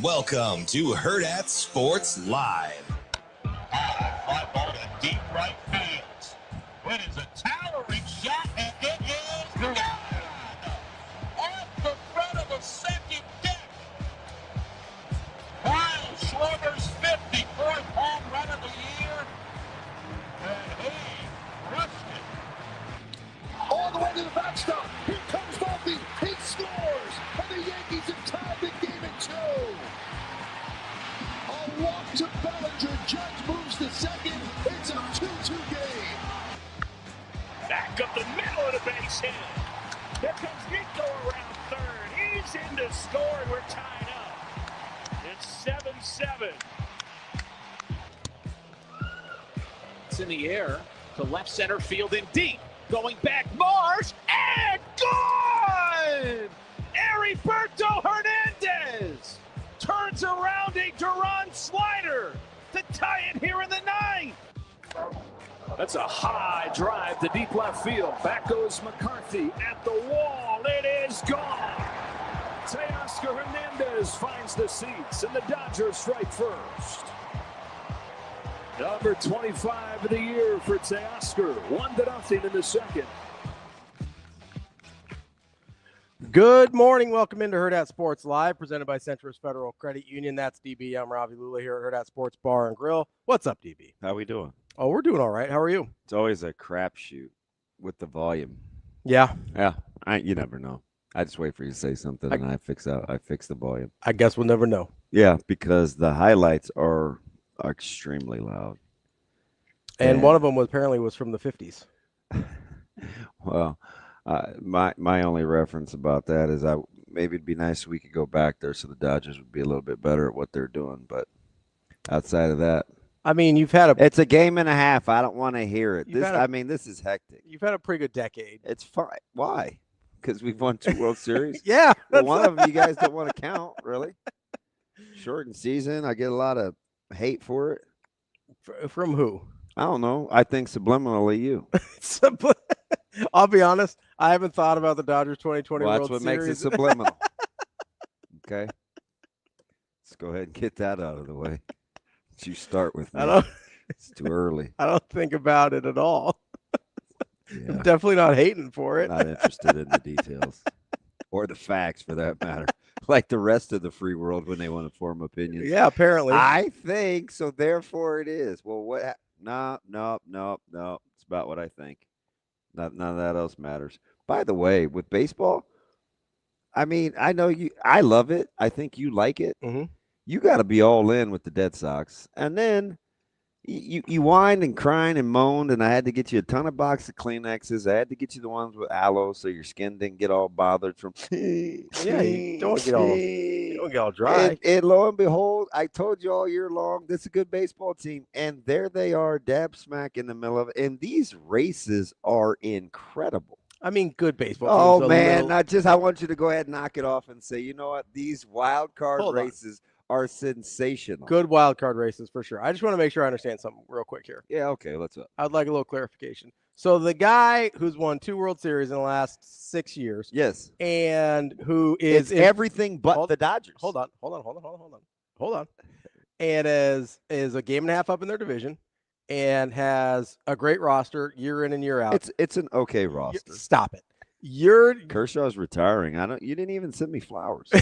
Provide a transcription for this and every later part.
Welcome to Hurrdat Sports Live. Fly ball to deep right field. It is a towering shot, and it is gone! Off the front of the second deck. Kyle Schwarber's 54th home run of the year. And he crushed it. All the way to the backstop. Here comes Ravi. He scores. And the Yankees have tied the game at 2. A walk to Bellinger. Judge moves to second. It's a 2-2 game. Back up the middle of the base hit. Here comes Nico around third. He's in to score, and we're tied up. It's 7-7. It's in the air to left center field and deep. Going back, Marsh, and gone! Heriberto Hernandez turns around a Duran slider to tie it here in the ninth. That's a high drive to deep left field. Back goes McCarthy at the wall. It is gone. Teoscar Hernandez finds the seats, and the Dodgers strike first. Number 25 of the year for Teoscar. 1-0 in the second. Good morning. Welcome into Hurrdat Sports Live, presented by Centris Federal Credit Union. That's DB. I'm Ravi Lulla here at Hurrdat Sports Bar and Grill. What's up, DB? How we doing? Oh, we're doing all right. How are you? It's always a crapshoot with the volume. Yeah. Yeah, you never know. I just wait for you to say something, and I fix the volume. I guess we'll never know. Yeah, because the highlights are extremely loud. And one of them was from the 50s. Well, my only reference about that is maybe it'd be nice if we could go back there so the Dodgers would be a little bit better at what they're doing. But outside of that, I mean, it's a game and a half. I don't want to hear it. This is hectic. You've had a pretty good decade. It's fine. Why? Because we've won 2 World Series. Yeah. Well, one of them you guys don't want to count, really. Shortened season. I get a lot of hate for it. From who? I don't know. I think subliminally you. I'll be honest. I haven't thought about the Dodgers 2020 World Series. That's what makes it subliminal. Okay. Let's go ahead and get that out of the way. You start with me. It's too early. I don't think about it at all. Yeah. I'm definitely not hating for it. Not interested in the details or the facts, for that matter. Like the rest of the free world when they want to form opinions. Yeah, apparently. I think so. Therefore, it is. Well, what? No. It's about what I think. None of that else matters. By the way, with baseball, I mean, I know you. I love it. I think you like it. Mm-hmm. You got to be all in with the Dead Sox, and then you whined and crined and moaned, and I had to get you a ton of box of Kleenexes. I had to get you the ones with aloe so your skin didn't get all bothered from. Yeah, you don't get all dry. And lo and behold, I told you all year long, this is a good baseball team, and there they are, dab smack in the middle of it. And these races are incredible. I mean, good baseball. Oh man, I want you to go ahead and knock it off and say, you know what, these wild card races are sensational. Good wild card races for sure. I just want to make sure I understand something real quick here. Yeah, okay, let's up. I'd like a little clarification. So the guy who's won 2 World Series in the last 6 years. Yes. And who is everything but the Dodgers. Hold on. And is a game and a half up in their division and has a great roster year in and year out. It's an okay roster. Stop it. Kershaw's retiring. You didn't even send me flowers.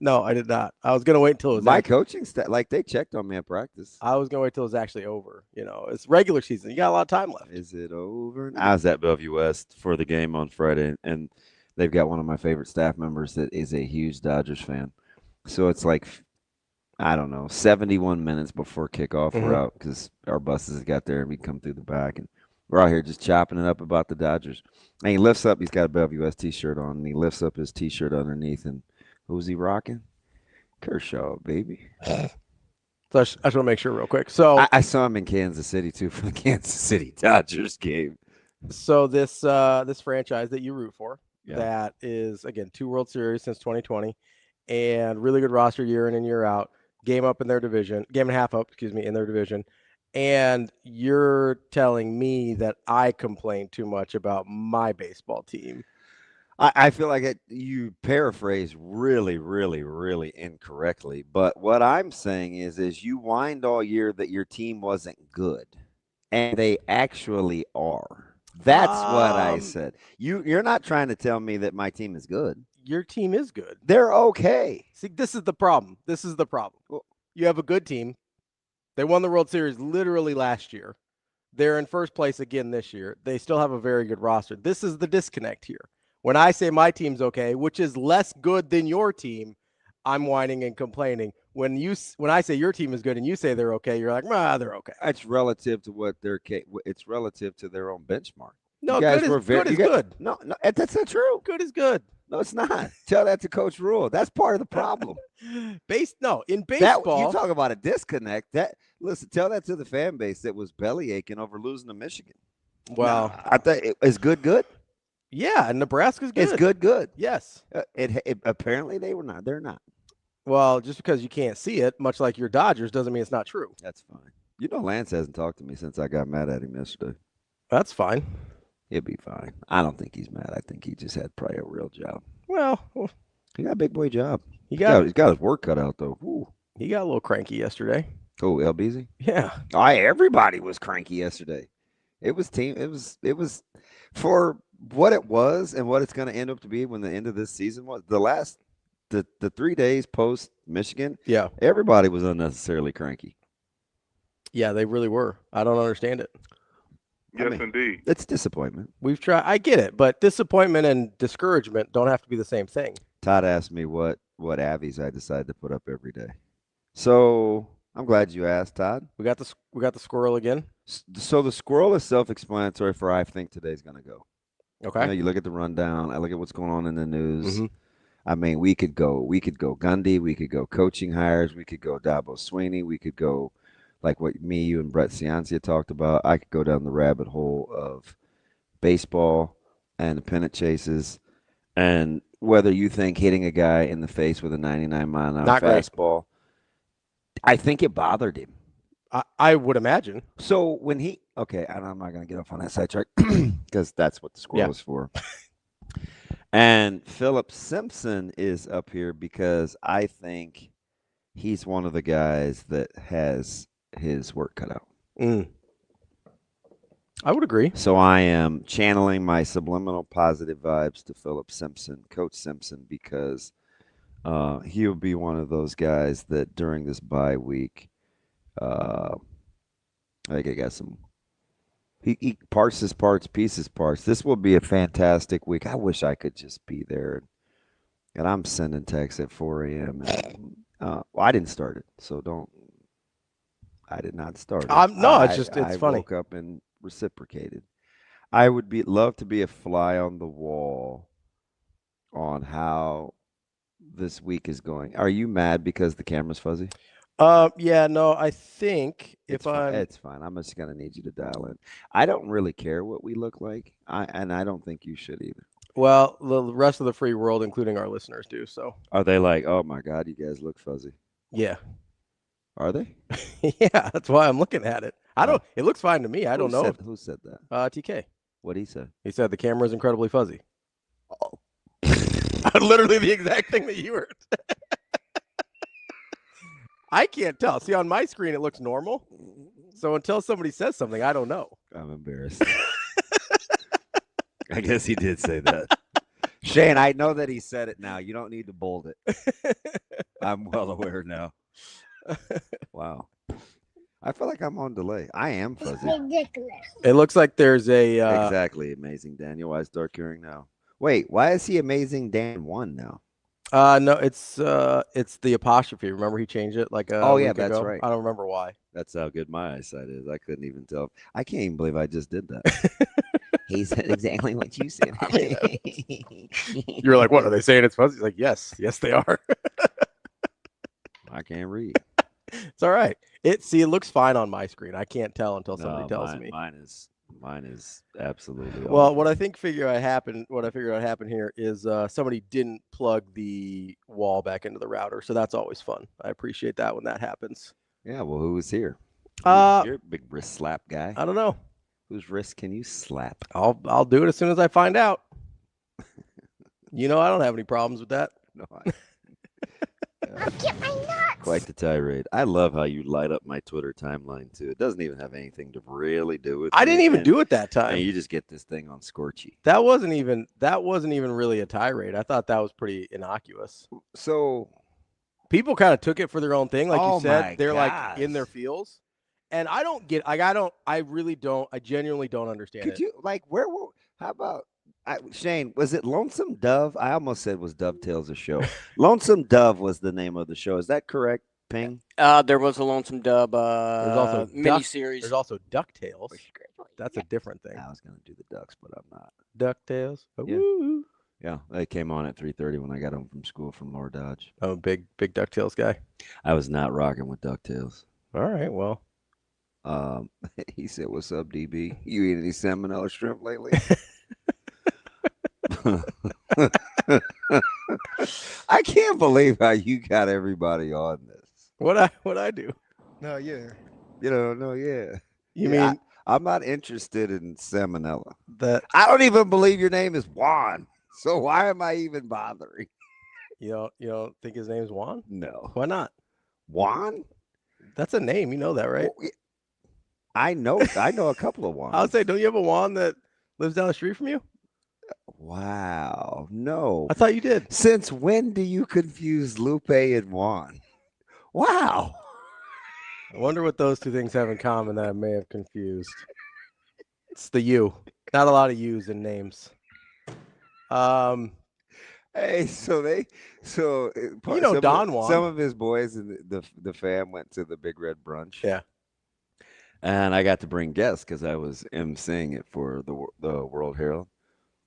No, I did not. I was going to wait until it was my coaching staff. Like, they checked on me at practice. I was going to wait till it was actually over. You know, it's regular season. You got a lot of time left. Is it over? I was at Bellevue West for the game on Friday, and they've got one of my favorite staff members that is a huge Dodgers fan. So it's like, I don't know, 71 minutes before kickoff. We're out because our buses got there, and we come through the back, and we're out here just chopping it up about the Dodgers. And he lifts up. He's got a Bellevue West T-shirt on, and he lifts up his T-shirt underneath, and who's he rocking? Kershaw, baby. So I just want to make sure real quick. So I saw him in Kansas City, too, for the Kansas City Dodgers game. So this franchise that you root for, that is, again, 2 World Series since 2020, and really good roster year in and year out, game and a half up, in their division. And you're telling me that I complain too much about my baseball team. I feel like you paraphrase really, really, really incorrectly. But what I'm saying is you whined all year that your team wasn't good, and they actually are. That's what I said. You're not trying to tell me that my team is good. Your team is good. They're okay. See, this is the problem. Well, you have a good team. They won the World Series literally last year. They're in first place again this year. They still have a very good roster. This is the disconnect here. When I say my team's okay, which is less good than your team, I'm whining and complaining. When I say your team is good and you say they're okay, you're like, they're okay. It's relative to what it's relative to their own benchmark. No, good is good. No, that's not true. Good is good. No, it's not. Tell that to Coach Rule. That's part of the problem. In baseball, you talk about a disconnect. Tell that to the fan base that was belly aching over losing to Michigan. Well, I thought it was good. Yeah, and Nebraska's good. It's good. Yes. It apparently they were not. They're not. Well, just because you can't see it, much like your Dodgers, doesn't mean it's not true. That's fine. You know, Lance hasn't talked to me since I got mad at him yesterday. That's fine. He'll be fine. I don't think he's mad. I think he just had probably a real job. Well, he got a big boy job. He's got his work cut out though. Ooh. He got a little cranky yesterday. Oh, LBZ? Yeah. Everybody was cranky yesterday. It was for what it was and what it's going to end up to be when the end of this season was. The 3 days post Michigan. Yeah. Everybody was unnecessarily cranky. Yeah, they really were. I don't understand it. Yes, indeed. It's disappointment. We've tried. I get it, but disappointment and discouragement don't have to be the same thing. Todd asked me what Avies I decided to put up every day. So I'm glad you asked, Todd. We got the squirrel again. So the squirrel is self-explanatory for how I think today's going to go. Okay. You look at the rundown. I look at what's going on in the news. Mm-hmm. I mean, we could go Gundy. We could go coaching hires. We could go Dabo Sweeney. We could go like what me, you, and Brett Ciancia talked about. I could go down the rabbit hole of baseball and the pennant chases, and whether you think hitting a guy in the face with a 99-mile-an-hour fastball, I think it bothered him. I would imagine. So when and I'm not going to get off on that sidetrack because that's what the squirrel is for. And Philip Simpson is up here because I think he's one of the guys that has his work cut out. I would agree. So I am channeling my subliminal positive vibes to Philip Simpson, Coach Simpson, because he'll be one of those guys that during this bye week, I think I got some. He parts his parts, pieces parts. This will be a fantastic week. I wish I could just be there. And I'm sending texts at 4 a.m. I didn't start it, so don't. I did not start it. It's funny. I woke up and reciprocated. I would love to be a fly on the wall on how this week is going. Are you mad because the camera's fuzzy? Yeah, no, I think it's fine. I'm just gonna need you to dial in. I don't really care what we look like, and I don't think you should either. Well, the rest of the free world, including our listeners, do. So are they like, oh my God, you guys look fuzzy? Yeah. Are they? Yeah, that's why I'm looking at it. It looks fine to me. I don't know. Who said that? TK. What'd he say? He said the camera is incredibly fuzzy. Oh. Literally the exact thing that you heard. I can't tell. See, on my screen, it looks normal. So until somebody says something, I don't know. I'm embarrassed. I guess he did say that. Shane, I know that he said it now. You don't need to bold it. I'm well aware now. Wow. I feel like I'm on delay. I am fuzzy. Ridiculous. It looks like there's a... Exactly. Amazing Daniel. Why is Dark hearing now? Wait, why is he Amazing Dan 1 now? No, it's the apostrophe. Remember he changed it like a week that's ago? right. I don't remember why. That's how good my eyesight is. I couldn't even tell. I can't even believe I just did that. He said exactly what you said. You're like, what are they saying? It's fuzzy. He's like, yes, they are. I can't read. It's all right. It looks fine on my screen. I can't tell until somebody tells me. Mine is absolutely well. awful. What I figured out happened here is somebody didn't plug the wall back into the router, so that's always fun. I appreciate that when that happens. Yeah. Well, who was here? You're a big wrist slap guy. I don't know. Whose wrist can you slap? I'll do it as soon as I find out. You know, I don't have any problems with that. No, quite the tirade. I love how you light up my Twitter timeline too. It doesn't even have anything to really do with. I didn't even do it that time. And you just get this thing on Scorchy. That wasn't even really a tirade. I thought that was pretty innocuous. So people kind of took it for their own thing, like you said. They're gosh. like in their feels, and I don't get. Like I really don't. I genuinely don't understand it. Could you how about? Shane, was it Lonesome Dove? I almost said was Dovetails a show. Lonesome Dove was the name of the show. Is that correct, Ping? There was a Lonesome Dove there's also miniseries. There's also DuckTales. That's a different thing. I was going to do the Ducks, but I'm not. DuckTales. Oh, yeah, they came on at 3:30 when I got home from school from Lower Dodge. Oh, big DuckTales guy. I was not rocking with DuckTales. All right, well. He said, "What's up, DB? You eat any salmonella shrimp lately?" I can't believe how you got everybody on this. What I do? No, yeah. You mean I'm not interested in salmonella. I don't even believe your name is Juan. So why am I even bothering? You don't think his name's Juan? No. Why not? Juan? That's a name. You know that, right? Well, I know a couple of Juans. I would say, don't you have a Juan that lives down the street from you? Wow. No. I thought you did. Since when do you confuse Lupe and Juan? Wow. I wonder what those two things have in common that I may have confused. It's the U. Not a lot of U's in names. Hey, Don Juan. Some of his boys and the fam went to the Big Red Brunch. Yeah. And I got to bring guests because I was emceeing it for the World Herald.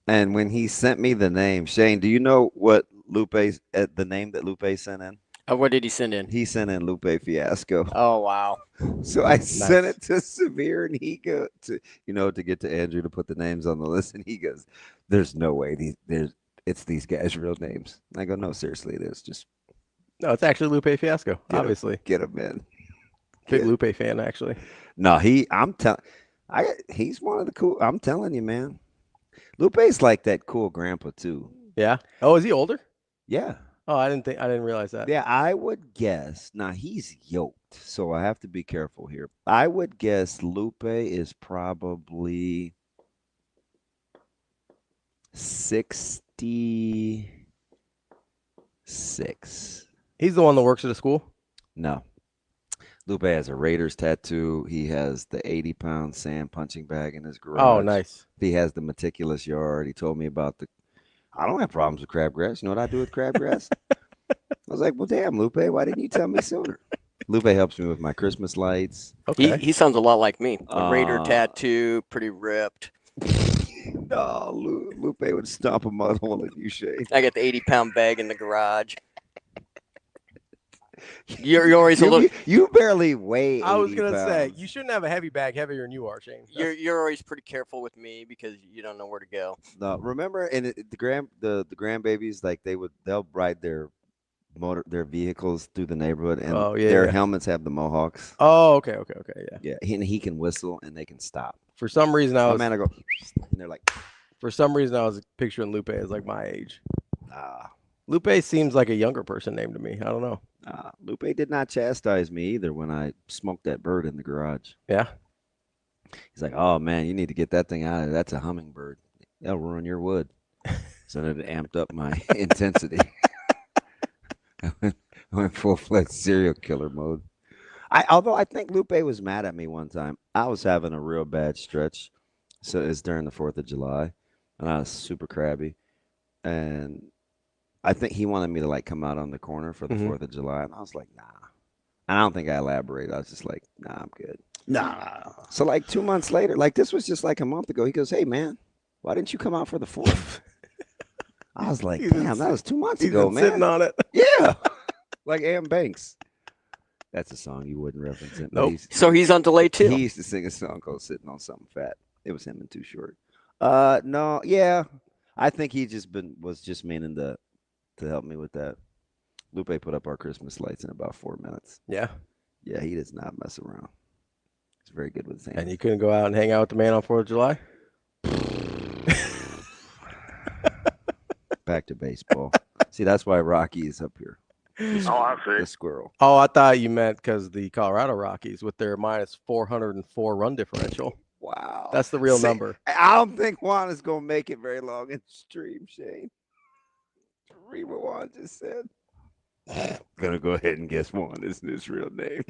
And when he sent me the name, Shane, do you know what the name that Lupe sent in? What did he send in? He sent in Lupe Fiasco. Oh, wow. So I sent it to Severe, and he go to get to Andrew to put the names on the list, and he goes, "There's no way it's these guys' real names." And I go, "No, seriously, it is. No, it's actually Lupe Fiasco. Obviously, get him in." Big Lupe fan, actually. No, he's one of the cool. I'm telling you, man. Lupe's like that cool grandpa too. Yeah. Oh, is he older? Yeah. Oh, I didn't realize that. Yeah, I would guess. Now he's yoked, so I have to be careful here. I would guess Lupe is probably 66. He's the one that works at a school? No. Lupe has a Raiders tattoo. He has the 80-pound sand punching bag in his garage. Oh, nice. He has the meticulous yard. He told me about I don't have problems with crabgrass. You know what I do with crabgrass? I was like, well, damn, Lupe, why didn't you tell me sooner? Lupe helps me with my Christmas lights. Okay. He sounds a lot like me. A Raider tattoo, pretty ripped. No, Lupe would stomp a mud hole in you, Shane. I got the 80-pound bag in the garage. You're always a little. You barely weigh. I was gonna pounds. say you shouldn't have a heavy bag heavier than you are, Shane. You're always pretty careful with me because you don't know where to go. No, remember, and the grandbabies, like they'll ride their vehicles through the neighborhood, and their helmets have the mohawks. Oh, okay, yeah. Yeah, he can whistle, and they can stop. For some reason, I go, and they're like. For some reason, I was picturing Lupe as like my age. Lupe seems like a younger person name to me. I don't know. Lupe did not chastise me either when I smoked that bird in the garage. Yeah. He's like, "Oh man, you need to get that thing out of there. That's a hummingbird. That'll ruin your wood." So it amped up my intensity. I went full-fledged serial killer mode. Although I think Lupe was mad at me one time. I was having a real bad stretch. So it's during the 4th of July, and I was super crabby, and I think he wanted me to like come out on the corner for the 4th of July, and I was like, nah. I don't think I elaborated. I was just like, nah, I'm good. Nah. So like 2 months later, like this was just like a month ago. He goes, hey man, why didn't you come out for the 4th? I was like, damn, that was 2 months ago, man. Sitting on it. Yeah, like Am Banks. That's a song you wouldn't reference it. Nope. So he's on delay too. He used to sing a song called "Sitting on Something Fat." It was him and Too Short. No, yeah. I think he was just meaning to help me with that. Lupe put up our Christmas lights in about 4 minutes. Yeah. Yeah, he does not mess around. He's very good with his hands. And you couldn't go out and hang out with the man on 4th of July? back to baseball. See, that's why Rocky is up here. I see. The squirrel. Oh, I thought you meant because the Colorado Rockies with their minus 404 run differential. Wow. That's the real number. I don't think Juan is going to make it very long in the stream, Shane. Read what Juan just said. I'm going to go ahead and guess Juan isn't his real name.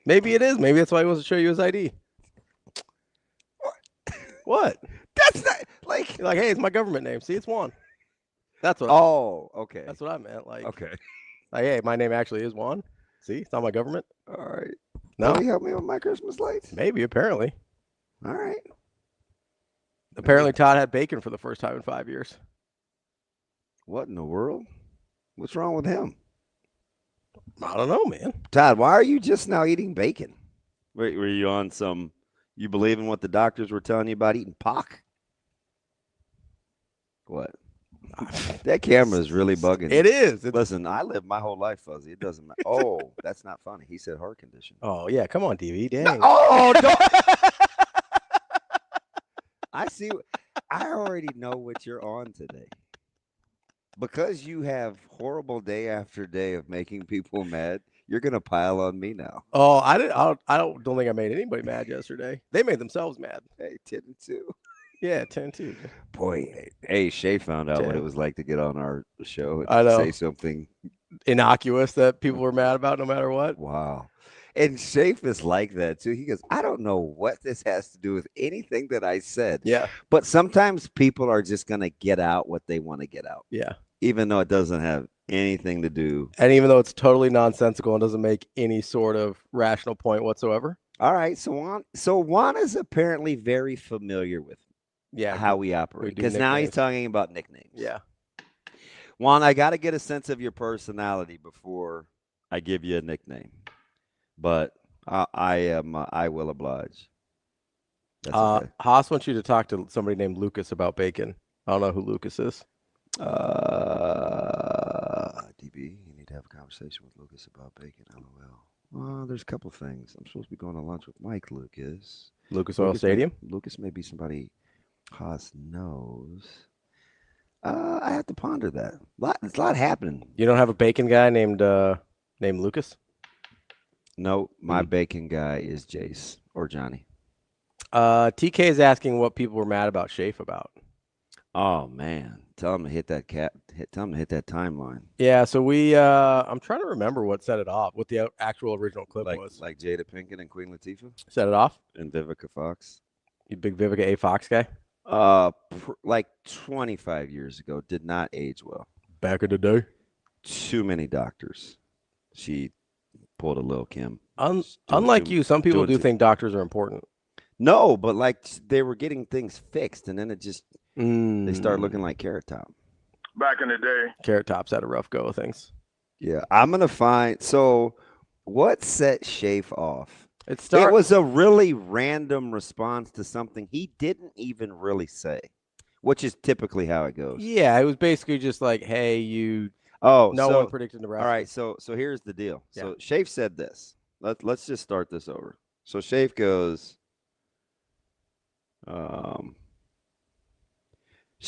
Maybe it is. Maybe that's why he wants to show you his ID. What? That's not like. You're like, hey, it's my government name. See, it's Juan. That's what. Oh, okay. That's what I meant. Like, okay. Like, hey, my name actually is Juan. See, it's not my government. All right. No. Will you help me with my Christmas lights? Maybe. Apparently. All right. Apparently, Todd had bacon for the first time in 5 years. What in the world? What's wrong with him? I don't know, man. Todd, why are you just now eating bacon? Were you on some? You believe in what the doctors were telling you about eating pork? What? That camera is really bugging. It is. Listen, I lived my whole life fuzzy. It doesn't matter. Oh, that's not funny. He said heart condition. Oh, yeah. Come on, DV. Dang. No, oh, don't. I see. I already know what you're on today. Because you have horrible day after day of making people mad, you're going to pile on me now. Oh, I don't think I made anybody mad yesterday. They made themselves mad. Hey, 10-2. Yeah, 10-2. Boy, hey, Shay found out 10. what it was like to get on our show and I know. say something Innocuous that people were mad about no matter what. Wow. And Shafe is like that too. He goes, I don't know what this has to do with anything that I said. Yeah. But sometimes people are just going to get out what they want to get out. Yeah. Even though it doesn't have anything to do. And even though it's totally nonsensical and doesn't make any sort of rational point whatsoever. All right. So Juan is apparently very familiar with how we operate. Because now he's talking about nicknames. Yeah. Juan, I got to get a sense of your personality before I give you a nickname. But I will oblige. That's okay. Haas wants you to talk to somebody named Lucas about bacon. I don't know who Lucas is. DB, you need to have a conversation with Lucas about bacon. LOL. Well, there's a couple things. I'm supposed to be going to lunch with Mike Lucas. Lucas Oil Stadium? Lucas may be somebody Haas knows. I have to ponder that. There's a lot happening. You don't have a bacon guy named Lucas? No, my bacon guy is Jace or Johnny. TK is asking what people were mad about Shafe about. Oh man, tell him to hit that tell him to hit that timeline. Yeah, so we I'm trying to remember what set it off, what the actual original clip was. Like Jada Pinkett and Queen Latifah? Set it off? And Vivica Fox. You big Vivica A. Fox guy? Like 25 years ago, did not age well. Back in the day? Too many doctors. She pulled a Lil' Kim. Unlike you, some people do think doctors are important. No, but like they were getting things fixed, and then it just they started looking like Carrot Top. Back in the day. Carrot Top's had a rough go of things. Yeah, I'm gonna find. So, what set Shafe off? It was a really random response to something he didn't even really say, which is typically how it goes. Yeah, it was basically just like, "Hey, you." Oh, no one predicted Nebraska. All right, so here's the deal. Yeah. So Shafe said this. Let's just start this over. So Shafe goes.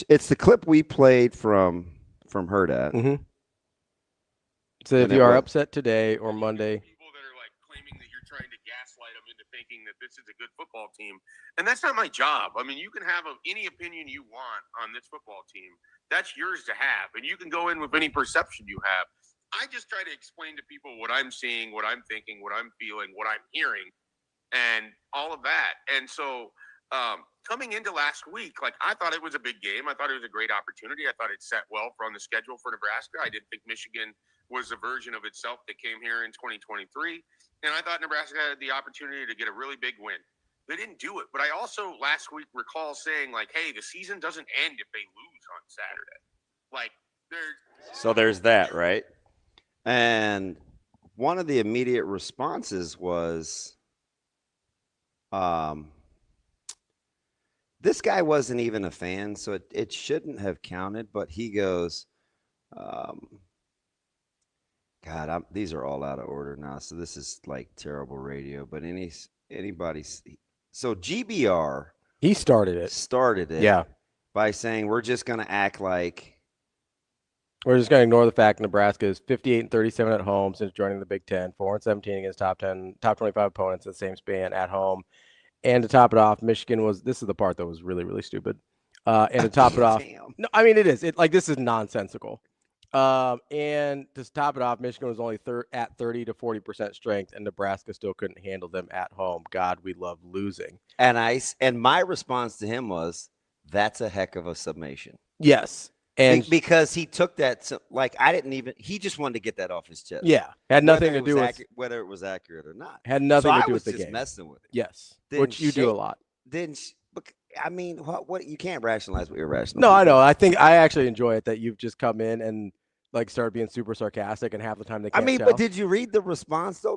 It's the clip we played from Hurrdat. Mm-hmm. So if you are upset today or Monday. People that are like claiming that you're trying to gaslight them into thinking that this is a good football team. And that's not my job. I mean, you can have any opinion you want on this football team. That's yours to have. And you can go in with any perception you have. I just try to explain to people what I'm seeing, what I'm thinking, what I'm feeling, what I'm hearing, and all of that. And so coming into last week, like I thought it was a big game. I thought it was a great opportunity. I thought it set well on the schedule for Nebraska. I didn't think Michigan was a version of itself that came here in 2023. And I thought Nebraska had the opportunity to get a really big win. They didn't do it. But I also last week recall saying like, hey, the season doesn't end if they lose on Saturday. Like there's that, right? And one of the immediate responses was this guy wasn't even a fan, so it shouldn't have counted. But he goes, God, these are all out of order now. So this is like terrible radio. But anybody, so GBR, he started it. Yeah, by saying we're just going to act like we're just going to ignore the fact Nebraska is 58-37 at home since joining the Big Ten, 4-17 against top 25 opponents in the same span at home. And to top it off, Michigan was, this is the part that was really, really stupid. And to top it off, no, I mean, it is. This is nonsensical. And to top it off, Michigan was only at 30 to 40% strength, and Nebraska still couldn't handle them at home. God, we love losing. And my response to him was, that's a heck of a summation. Yes. And because he took that, he just wanted to get that off his chest. Yeah. Had nothing to do with whether it was accurate or not. Had nothing to do with the game. I was just messing with it. Yes. Which you do a lot. I mean, what you can't rationalize what irrational. No, I know. I think I actually enjoy it that you've just come in and start being super sarcastic, and half the time they can't tell. But did you read the response though?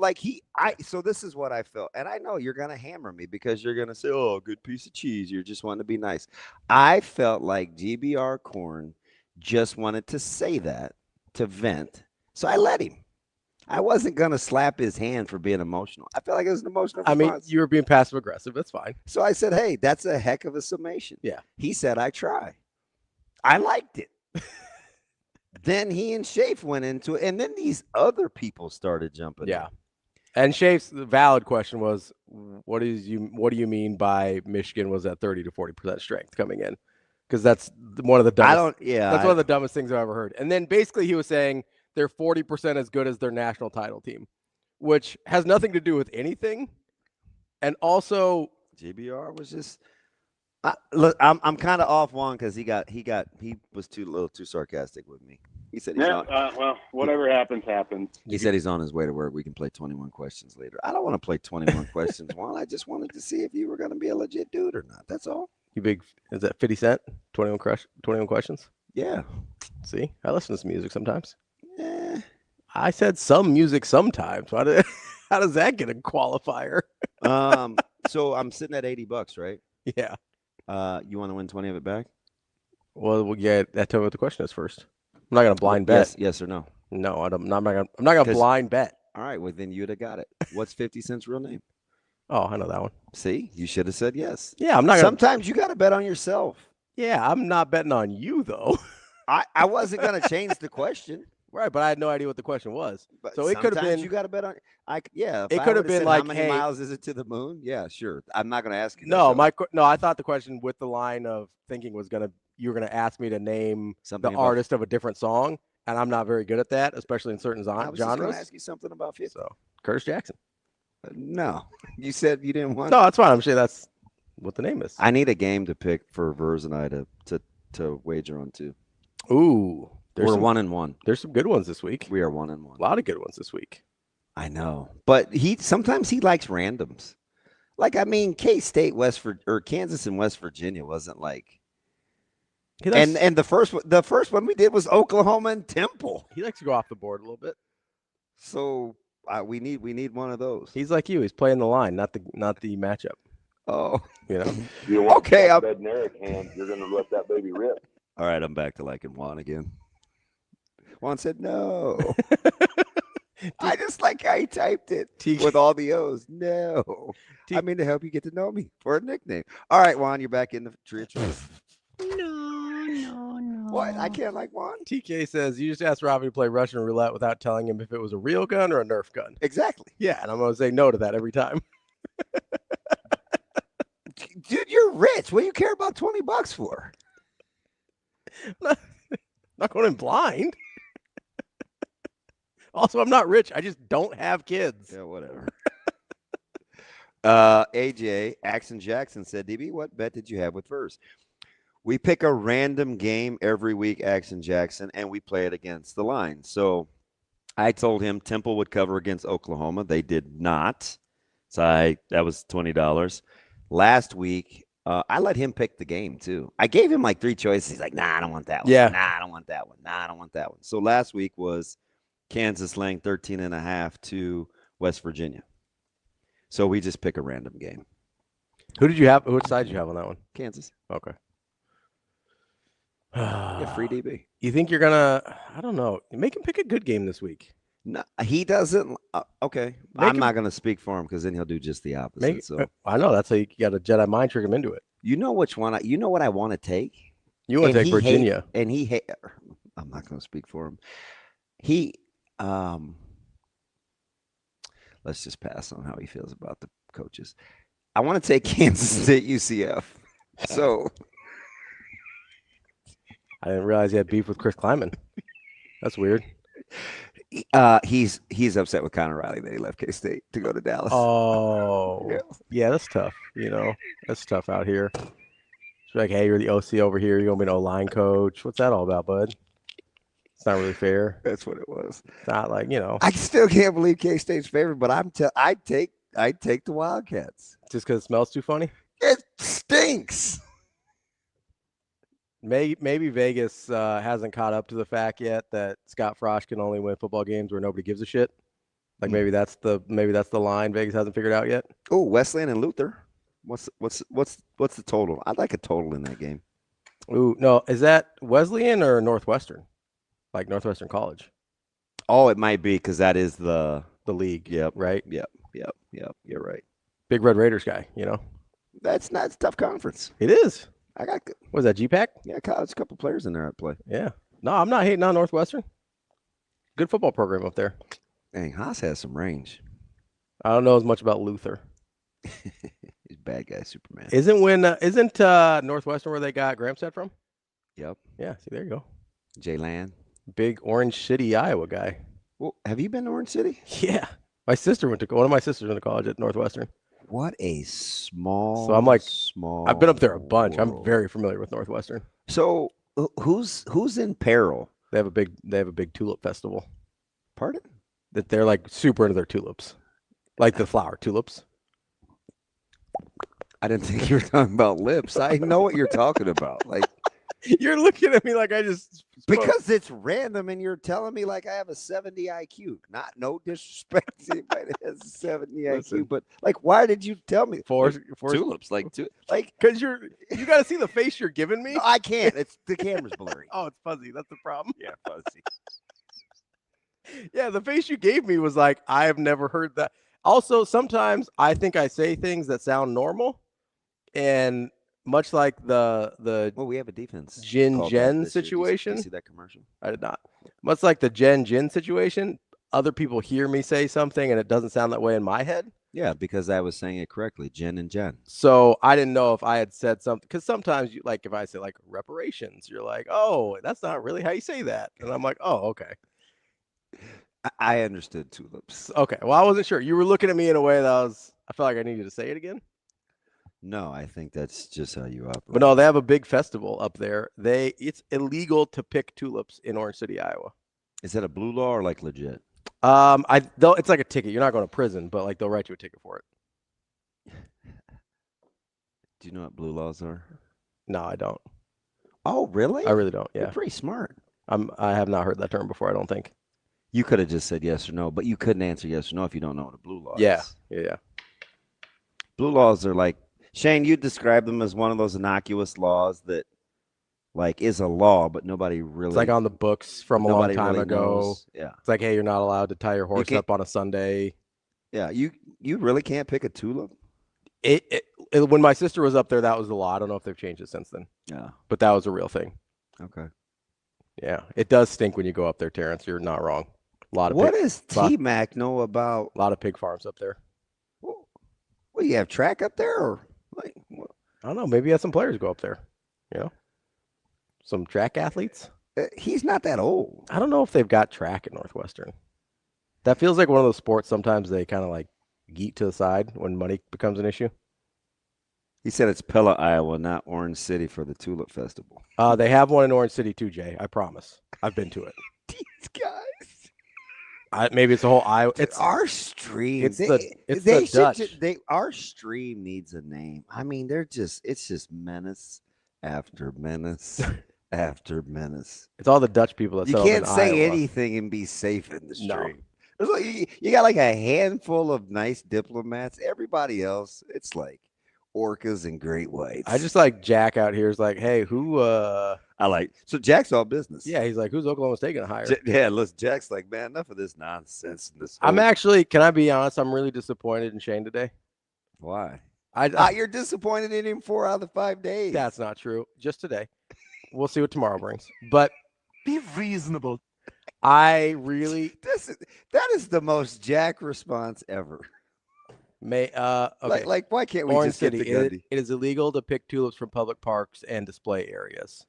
So this is what I felt, and I know you're gonna hammer me because you're gonna say, "Oh, good piece of cheese." You're just wanting to be nice. I felt like GBR Corn just wanted to say that to vent, so I let him. I wasn't gonna slap his hand for being emotional. I felt like it was an emotional response. I mean, you were being passive aggressive. That's fine. So I said, "Hey, that's a heck of a summation." Yeah. He said, "I try." I liked it. Then he and Shafe went into it, and then these other people started jumping. Yeah. And Shafe's valid question was, what do you mean by Michigan was at 30 to 40% strength coming in? Because that's one of the dumbest. That's one of the dumbest things I've ever heard. And then basically he was saying they're 40% as good as their national title team, which has nothing to do with anything. And also, GBR was just. Look, I'm kind of off one because he was a little too sarcastic with me. He said, well, whatever happens. He said he's on his way to work. We can play 21 questions later. I don't want to play 21 questions, Juan. I just wanted to see if you were going to be a legit dude or not. That's all. Is that 50 Cent? 21 questions? Yeah. See, I listen to some music sometimes. Yeah. I said some music sometimes. How does that get a qualifier? So I'm sitting at $80, right? Yeah. You want to win 20 of it back? Well, yeah. Tell me what the question is first. I'm not gonna blind bet. Yes or no? No, I'm not gonna blind bet. All right, well then you'd have got it. What's 50 Cent's real name? Oh, I know that one. See, you should have said yes. Yeah, I'm not. Sometimes you got to bet on yourself. Yeah, I'm not betting on you though. I wasn't gonna change the question. Right, but I had no idea what the question was. But so it could have been. You got to bet on. It could have been like, how many miles is it to the moon? Yeah, sure. I'm not going to ask you. No, I thought the question with the line of thinking was you were gonna ask me to name the artist of a different song, and I'm not very good at that, especially in certain genres. I was just going to ask you something about 50. So Curtis Jackson. No, you said you didn't want. No, that's fine. I'm sure that's what the name is. I need a game to pick for Vers and I to wager on too. Ooh. We're 1-1. There's some good ones this week. We are 1-1. A lot of good ones this week. I know, but sometimes he likes randoms. Like, I mean, K-State, Kansas and West Virginia wasn't like. And the first one we did was Oklahoma and Temple. He likes to go off the board a little bit. So we need one of those. He's like you. He's playing the line, not the matchup. Oh, You want that Bednarik hand, you're going to let that baby rip. All right, I'm back to liking Juan again. Juan said no. I just like how he typed it with all the O's. No. I mean to help you get to know me for a nickname. All right, Juan, you're back in the tree of truth. No. What? I can't like Juan? TK says, you just asked Ravi to play Russian roulette without telling him if it was a real gun or a Nerf gun. Exactly. Yeah, and I'm going to say no to that every time. Dude, you're rich. What do you care about $20 for? I'm not going in blind. Also, I'm not rich. I just don't have kids. Yeah, whatever. AJ Axon Jackson said, DB, what bet did you have with Vers? We pick a random game every week, Axon Jackson, and we play it against the line. So I told him Temple would cover against Oklahoma. They did not. So that was $20. Last week, I let him pick the game, too. I gave him like 3 choices. He's like, nah, I don't want that one. Yeah. Nah, I don't want that one. Nah, I don't want that one. So last week was Kansas laying 13.5 to West Virginia. So we just pick a random game. Who did you have? Which side did you have on that one? Kansas. Okay. Yeah, free DB. You think you're going to, I don't know, make him pick a good game this week. No, he doesn't. Okay. I'm not going to speak for him because then he'll do just the opposite. I know. That's how you got a Jedi mind trick him into it. You know which one? You know what I want to take? You want to take Virginia. I'm not going to speak for him. Let's just pass on how he feels about the coaches. I want to take Kansas State UCF. So I didn't realize he had beef with Chris Kleiman. That's weird. He's upset with Connor Riley that he left K-State to go to Dallas. Oh, yeah, that's tough. That's tough out here. It's like, hey, you're the OC over here. You're going to be an O-line coach. What's that all about, bud? It's not really fair. That's what it was. It's not like, I still can't believe K-State's favorite, but I'd take the Wildcats. Just because it smells too funny? It stinks. Maybe Vegas hasn't caught up to the fact yet that Scott Frost can only win football games where nobody gives a shit. Like maybe that's the line Vegas hasn't figured out yet. Oh, Wesleyan and Luther. What's the total? I'd like a total in that game. Ooh, no, is that Wesleyan or Northwestern? Like Northwestern College? Oh, it might be because that is the league. Yep. Right. Yep. You're right. Big Red Raiders guy. That's not a tough conference. It is. I got. What is that, GPAC? Yeah, college. A couple players in there I play. Yeah. No, I'm not hating on Northwestern. Good football program up there. Dang, Haas has some range. I don't know as much about Luther. He's a bad guy, Superman. Isn't Northwestern where they got Gramstead from? Yep. Yeah. See, there you go. Jay Land. Big Orange City, Iowa guy. Well, have you been to Orange City? Yeah. One of my sisters went to college at Northwestern. What a small. So I'm like, small. I've been up there a bunch. world. I'm very familiar with Northwestern. So who's in peril? They have a big tulip festival. Pardon? That they're like super into their tulips, like the flower tulips. I didn't think you were talking about lips. I know what you're talking about. Like you're looking at me like I just spoke. Because it's random and you're telling me like I have a 70 IQ. No disrespect to anybody that has a 70 IQ, but like why did you tell me? For tulips, because you got to see the face you're giving me. No, I can't. It's the camera's blurry. Oh, it's fuzzy. That's the problem. Yeah, fuzzy. Yeah, the face you gave me was like, I have never heard that. Also, sometimes I think I say things that sound normal, and much like the we have a defense Jen situation. Did you see that commercial? I did not. Much like the Jen situation, other people hear me say something and it doesn't sound that way in my head. Yeah, because I was saying it correctly, Jen and Jen. So I didn't know if I had said something, because sometimes you like if I say like reparations, you're like, oh, that's not really how you say that, and I'm like, oh, okay. I understood tulips. Okay, well, I wasn't sure. You were looking at me in a way that I felt like I needed to say it again. No, I think that's just how you operate. But no, they have a big festival up there. It's illegal to pick tulips in Orange City, Iowa. Is that a blue law or like legit? It's like a ticket. You're not going to prison, but like they'll write you a ticket for it. Do you know what blue laws are? No, I don't. Oh, really? I really don't. Yeah, you're pretty smart. I have not heard that term before. I don't think. You could have just said yes or no, but you couldn't answer yes or no if you don't know what a blue law is. Yeah. Blue laws are like, Shane, you describe them as one of those innocuous laws that like is a law, but nobody really. It's like on the books from a long time really ago. knows. Yeah. It's like, hey, you're not allowed to tie your horse up on a Sunday. Yeah. You really can't pick a tulip. When my sister was up there, that was the law. I don't know if they've changed it since then. Yeah. But that was a real thing. Okay. Yeah. It does stink when you go up there, Terrence. You're not wrong. What does T-Mac know about? A lot of pig farms up there. Well, you have track up there, or like? What? I don't know. Maybe he has some players go up there. Some track athletes. He's not that old. I don't know if they've got track at Northwestern. That feels like one of those sports. Sometimes they kind of like geet to the side when money becomes an issue. He said it's Pella, Iowa, not Orange City for the Tulip Festival. They have one in Orange City too, Jay. I promise. I've been to it. These guys. Maybe it's a whole Iowa. It's our stream. It's the Dutch. Our stream needs a name. I mean, it's just menace after menace after menace. It's all the Dutch people that you can't say anything and be safe in the stream. No. There's like you got like a handful of nice diplomats. Everybody else, it's like orcas and great whites. I just like Jack out here is like, hey, who so Jack's all business. Yeah, he's like, who's Oklahoma State gonna hire? Listen, Jack's like, man, enough of this nonsense. I'm actually, can I be honest? I'm really disappointed in Shane today. Why? You're disappointed in him 4 out of the 5 days. That's not true. Just today. we'll see what tomorrow brings. But be reasonable. I really that is the most Jack response ever. Okay. Like why can't we Orange just get City, the Gundy? it is illegal to pick tulips from public parks and display areas.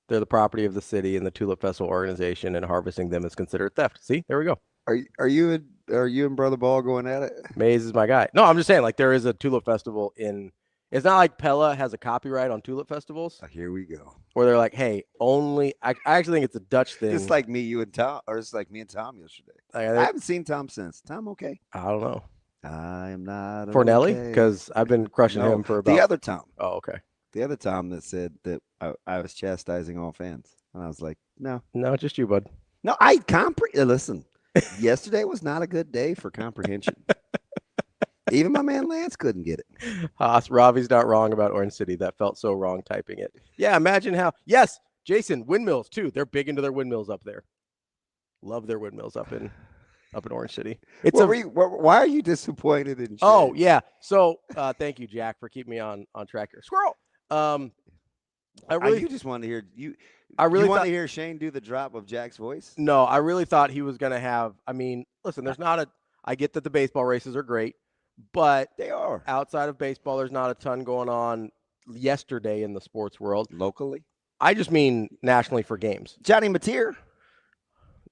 They're the property of the city and the Tulip Festival organization, and harvesting them is considered theft. See, there we go. Are you and Brother Ball going at it? Maze is my guy. No, I'm just saying, like, there is a tulip festival in. It's not like Pella has a copyright on tulip festivals. Here we go. Where they're like, hey, only. I actually think it's a Dutch thing. It's like me, you and Tom, or it's like me and Tom yesterday. I haven't seen Tom since. Tom, okay? I don't know. I am not. Fornelli, because I've been crushing him for about the other Tom. Oh, okay. The other Tom that said that I was chastising all fans, and I was like, no, just you, bud. No, listen. Yesterday was not a good day for comprehension. Even my man Lance couldn't get it. Ravi's not wrong about Orange City. That felt so wrong typing it. Yeah, imagine how. Yes, Jason, windmills too. They're big into their windmills up there. Love their windmills up in Orange City. Why are you disappointed in Shane? Oh, yeah. So thank you, Jack, for keeping me on track here. Squirrel. You just wanted to hear you. I really want to hear Shane do the drop of Jack's voice. No, I really thought he was going to have. I mean, listen, there's not a. I get that the baseball races are great, but they are outside of baseball. There's not a ton going on yesterday in the sports world locally. I just mean nationally for games. Johnny Mateer.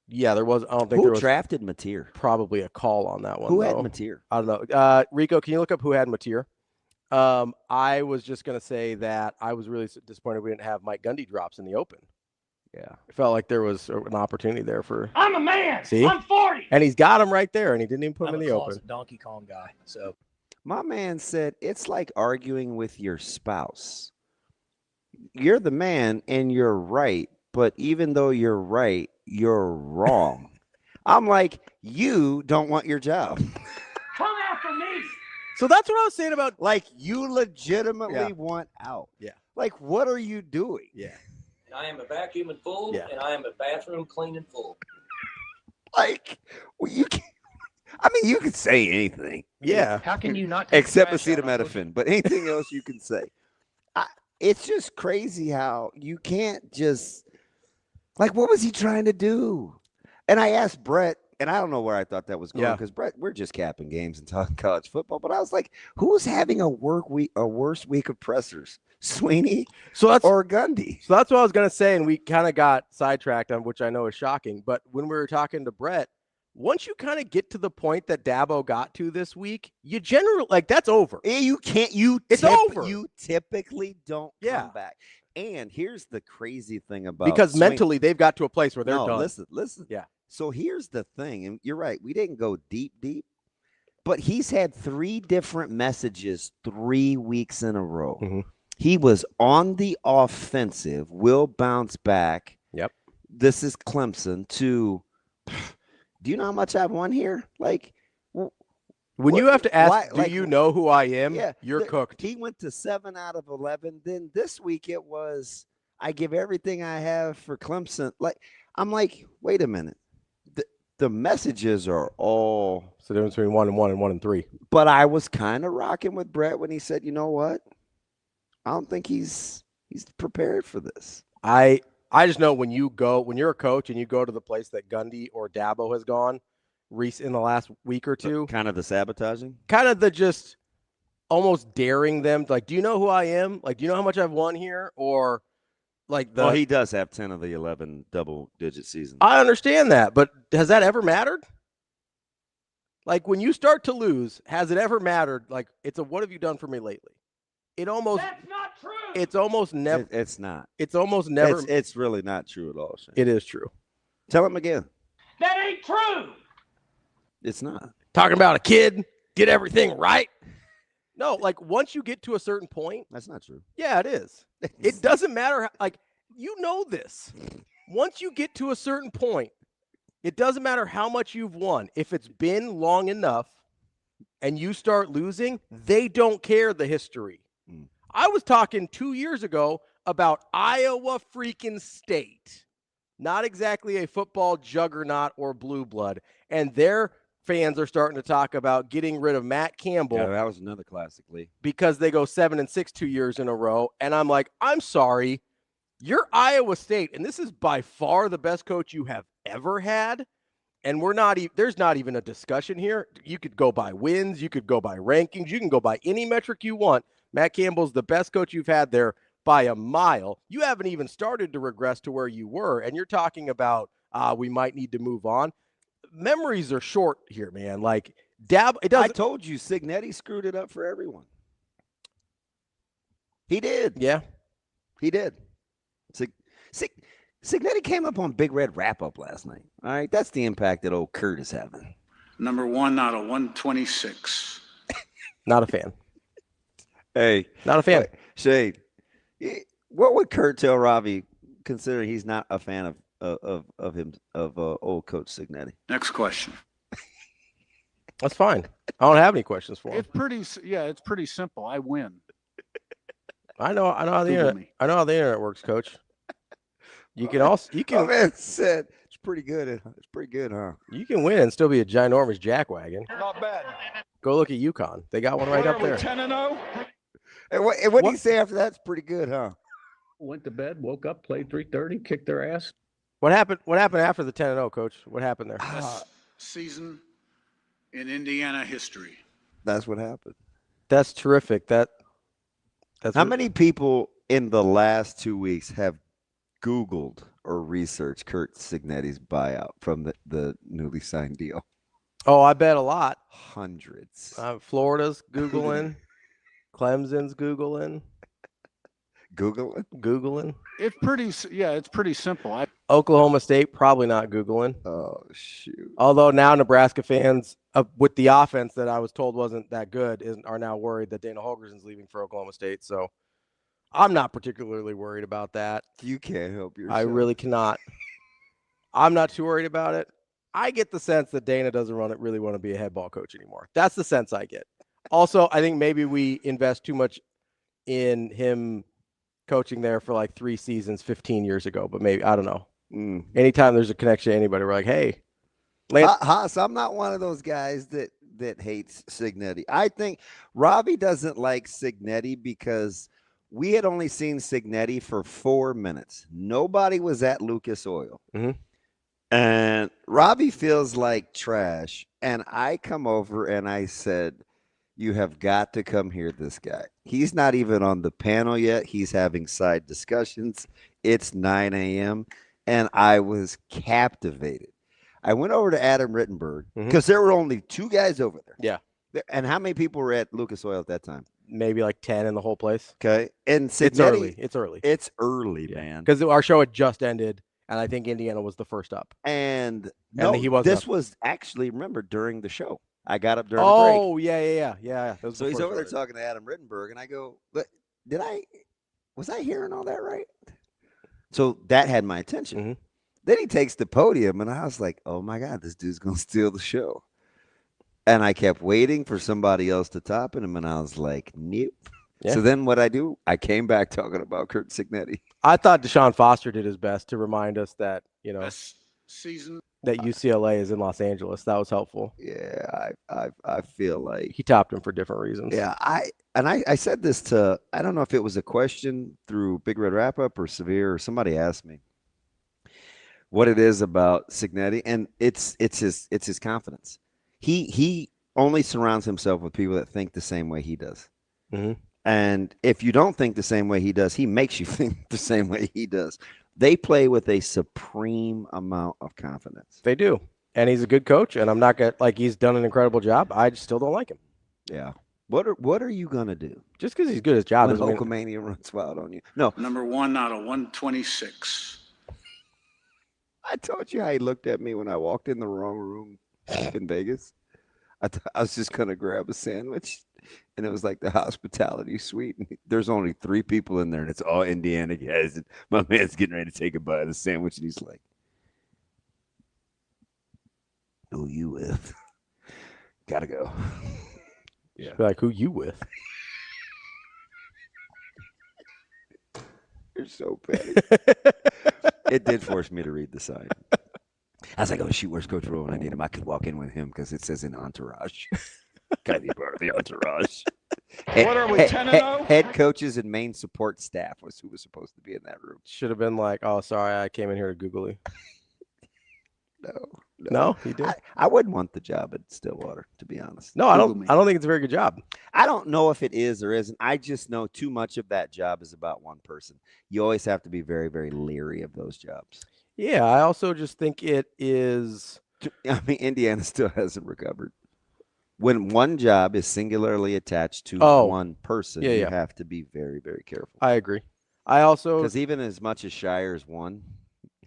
Yeah, there was. I don't think there was. Who drafted Mateer? Probably a call on that one. Who had Mateer? I don't know. Rico, can you look up who had Mateer? I was just going to say that I was really disappointed we didn't have Mike Gundy drops in the open. Yeah. It felt like there was an opportunity there for. I'm a man. See? I'm 40. And he's got him right there, and he didn't even put him in the open. I'm a Donkey Kong guy. So my man said it's like arguing with your spouse. You're the man and you're right, but even though you're right, you're wrong. I'm like, you don't want your job. Come after me. So that's what I was saying about, like, you legitimately want out. Yeah. Like, what are you doing? Yeah. And I am a vacuum and full, and I am a bathroom clean and full. Like, well, you can. I mean, you can say anything. Yeah. How can you not? Except acetaminophen, but anything else you can say. It's just crazy how you can't just. Like, what was he trying to do? And I asked Brett. And I don't know where I thought that was going because Brett, we're just capping games and talking college football. But I was like, who's having a worse week of pressers, Sweeney or Gundy? So that's what I was going to say. And we kind of got sidetracked on, which I know is shocking. But when we were talking to Brett, once you kind of get to the point that Dabo got to this week, you generally that's over. You can't. It's over. You typically don't come back. And here's the crazy thing about because mentally they've got to a place where they're done. Listen. Yeah. So here's the thing, and you're right. We didn't go deep, but he's had 3 different messages 3 weeks in a row. Mm-hmm. He was on the offensive, will bounce back. Yep. This is Clemson to, do you know how much I've won here? Like, when you have to ask, do you know who I am? Yeah, you're cooked. He went to 7 out of 11. Then this week it was, I give everything I have for Clemson. Like, I'm like, wait a minute. The messages are all. It's the difference between 1 and 1 and 1 and 3. But I was kind of rocking with Brett when he said, you know what? I don't think he's prepared for this. I just know when you're a coach and you go to the place that Gundy or Dabo has gone in the last week or two. Kind of the sabotaging? Kind of the just almost daring them. Like, do you know who I am? Like, do you know how much I've won here? Or like well, he does have 10 of the 11 double-digit seasons. I understand that, but has that ever mattered? Like, when you start to lose, has it ever mattered? Like, it's what have you done for me lately? That's not true. It's almost never. It's not. It's almost never. It's really not true at all, Shane. It is true. Tell him again. That ain't true. It's not. Talking about a kid, get everything right. No, like once you get to a certain point. That's not true. Yeah, it is. It doesn't matter. Like, you know this. Once you get to a certain point, it doesn't matter how much you've won. If it's been long enough and you start losing, they don't care the history. I was talking 2 years ago about Iowa freaking State. Not exactly a football juggernaut or blue blood. And their fans are starting to talk about getting rid of Matt Campbell. Yeah, that was another classic league. Because they go 7-6 2 years in a row. And I'm like, I'm sorry. You're Iowa State, and this is by far the best coach you have ever had. And there's not even a discussion here. You could go by wins. You could go by rankings. You can go by any metric you want. Matt Campbell's the best coach you've had there by a mile. You haven't even started to regress to where you were, and you're talking about we might need to move on. Memories are short here, man. Like, I told you, Cignetti screwed it up for everyone. He did. Yeah. He did. Cignetti came up on Big Red wrap-up last night. All right, that's the impact that old Kurt is having. Number 1 out of 126. Not a fan. Hey. Not a fan. Shade, what would Kurt tell Ravi, considering he's not a fan of old Coach Cignetti? Next question. That's fine. I don't have any questions for him. It's pretty simple. I win. I know how the internet works, Coach. You can. Oh, man said it's pretty good. It's pretty good, huh? You can win and still be a ginormous jackwagon. Not bad. Go look at UConn. They got one right up there. 10-0. And what did he say after that? It's pretty good, huh? Went to bed, woke up, played 3:30, kicked their ass. What happened after the 10-0, Coach? What happened there? Best season in Indiana history. That's what happened. That's terrific. That's how many people in the last 2 weeks have Googled or researched Kurt Cignetti's buyout from the newly signed deal? Oh, I bet a lot. Hundreds. Florida's Googling. Clemson's Googling. Googling. It's pretty simple. Oklahoma State, probably not Googling. Oh, shoot. Although now Nebraska fans, with the offense that I was told wasn't that good, are now worried that Dana Holgerson's leaving for Oklahoma State. So I'm not particularly worried about that. You can't help yourself. I really cannot. I'm not too worried about it. I get the sense that Dana doesn't really want to be a head ball coach anymore. That's the sense I get. Also, I think maybe we invest too much in him coaching there for like 3 seasons 15 years ago, but maybe, I don't know. Anytime there's a connection to anybody, we're like, hey. Haas, I'm not one of those guys that hates Cignetti. I think Ravi doesn't like Cignetti because we had only seen Cignetti for 4 minutes. Nobody was at Lucas Oil. Mm-hmm. And Ravi feels like trash. And I come over and I said, you have got to come hear this guy. He's not even on the panel yet. He's having side discussions. It's 9 a.m. And I was captivated. I went over to Adam Rittenberg because there were only 2 guys over there. Yeah. And how many people were at Lucas Oil at that time? Maybe like 10 in the whole place. Okay. And Cignetti, it's early. It's early, man. Because our show had just ended, and I think Indiana was the first up. And he wasn't this up. Was actually, remember, during the show. I got up during the break. Oh, yeah. So he's over there talking to Adam Rittenberg, and I go, but was I hearing all that right? So that had my attention. Mm-hmm. Then he takes the podium, and I was like, oh, my God, this dude's going to steal the show. And I kept waiting for somebody else to top him, and I was like, nope. Yeah. So then what I do, I came back talking about Kurt Cignetti. I thought Deshaun Foster did his best to remind us that, Best season that UCLA is in Los Angeles. That was helpful. Yeah, I feel like he topped him for different reasons. Yeah, I said this to, I don't know if it was a question through Big Red Wrap Up or Severe, or somebody asked me what it is about Cignetti, and it's his confidence. He only surrounds himself with people that think the same way he does. Mm-hmm. And if you don't think the same way he does, he makes you think the same way he does. They play with a supreme amount of confidence. They do. And he's a good coach, and I'm not going to, he's done an incredible job. I just still don't like him. Yeah. What are you going to do? Just because he's good at his job. When Hulkamania runs wild on you. No. Number 1 out of 126. I told you how he looked at me when I walked in the wrong room in Vegas. I was just going to grab a sandwich, and it was like the hospitality suite. And there's only 3 people in there, and it's all Indiana guys. And my man's getting ready to take a bite of the sandwich, and he's like, who you with? Gotta go. Yeah. Like, who you with? You're so petty. It did force me to read the sign. I was like, oh, shoot, where's Coach Rowe? And I need him. I could walk in with him because it says in entourage. Can I be part of the entourage? What are we, 10-0? Head coaches and main support staff was who was supposed to be in that room. Should have been like, oh, sorry, I came in here to Google you. No, he did. I wouldn't want the job at Stillwater, to be honest. No, I don't think it's a very good job. I don't know if it is or isn't. I just know too much of that job is about one person. You always have to be very, very leery of those jobs. Yeah, I also just think it is. I mean, Indiana still hasn't recovered. When one job is singularly attached to one person, you have to be very, very careful. I agree. I also, because even as much as Shire's won,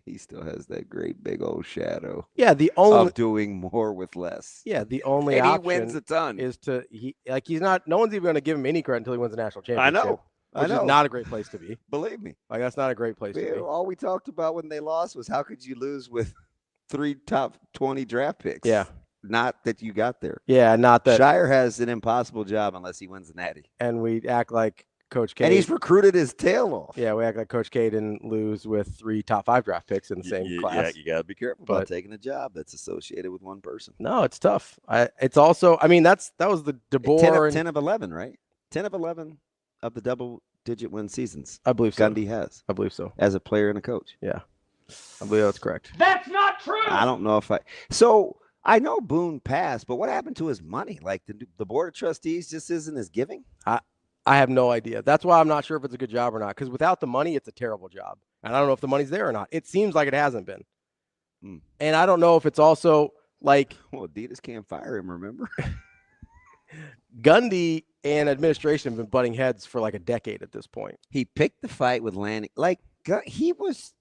he still has that great big old shadow. Yeah, the only of doing more with less. Yeah, the only and option he wins a ton. Is to he's not. No one's even going to give him any credit until he wins the national championship. I know. Which is not a great place to be. Believe me, like that's not a great place to be. All we talked about when they lost was how could you lose with 3 top 20 draft picks? Yeah. Not that you got there. Yeah, not that Shire has an impossible job unless he wins the Natty. And we act like Coach K. And he's recruited his tail off. Yeah, we act like Coach K didn't lose with 3 top 5 draft picks in the same class. Yeah, you got to be careful about taking a job that's associated with one person. No, it's tough. It's also, I mean, that was the DeBoer. 10 of 11, right? 10 of 11 of the double-digit win seasons. I believe so. Gundy has. I believe so. As a player and a coach. Yeah. I believe that's correct. That's not true. I don't know if So I know Boone passed, but what happened to his money? Like the board of trustees just isn't as giving? I have no idea. That's why I'm not sure if it's a good job or not. Because without the money, it's a terrible job. And I don't know if the money's there or not. It seems like it hasn't been. And I don't know if it's also like. Well, Adidas can't fire him, remember? Gundy and administration have been butting heads for like a decade at this point. He picked the fight with Lanning. Like he was.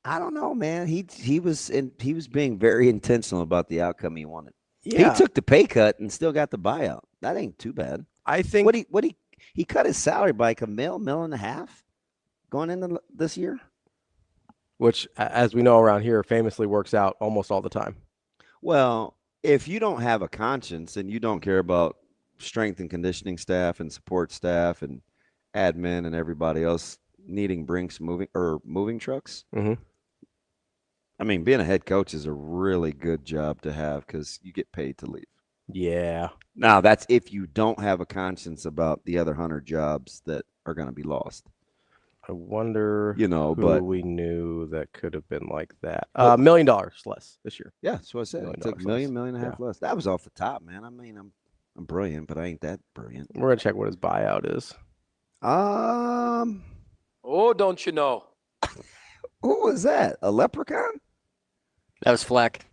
I don't know, man. He was being very intentional about the outcome he wanted. Yeah. He took the pay cut and still got the buyout. That ain't too bad. I think he cut his salary by like $1.5 million going into this year, which, as we know around here, famously works out almost all the time. Well, if you don't have a conscience and you don't care about strength and conditioning staff and support staff and admin and everybody else needing Brinks moving trucks. Mm-hmm. I mean, being a head coach is a really good job to have because you get paid to leave. Yeah. Now, that's if you don't have a conscience about the other 100 jobs that are going to be lost. I wonder but we knew that could have been like that. $1 million less this year. Yeah, that's what I said. It took $1.5 million less. That was off the top, man. I mean, I'm brilliant, but I ain't that brilliant. We're going to check what his buyout is. Oh, don't you know? Who was that? A leprechaun? That was Fleck.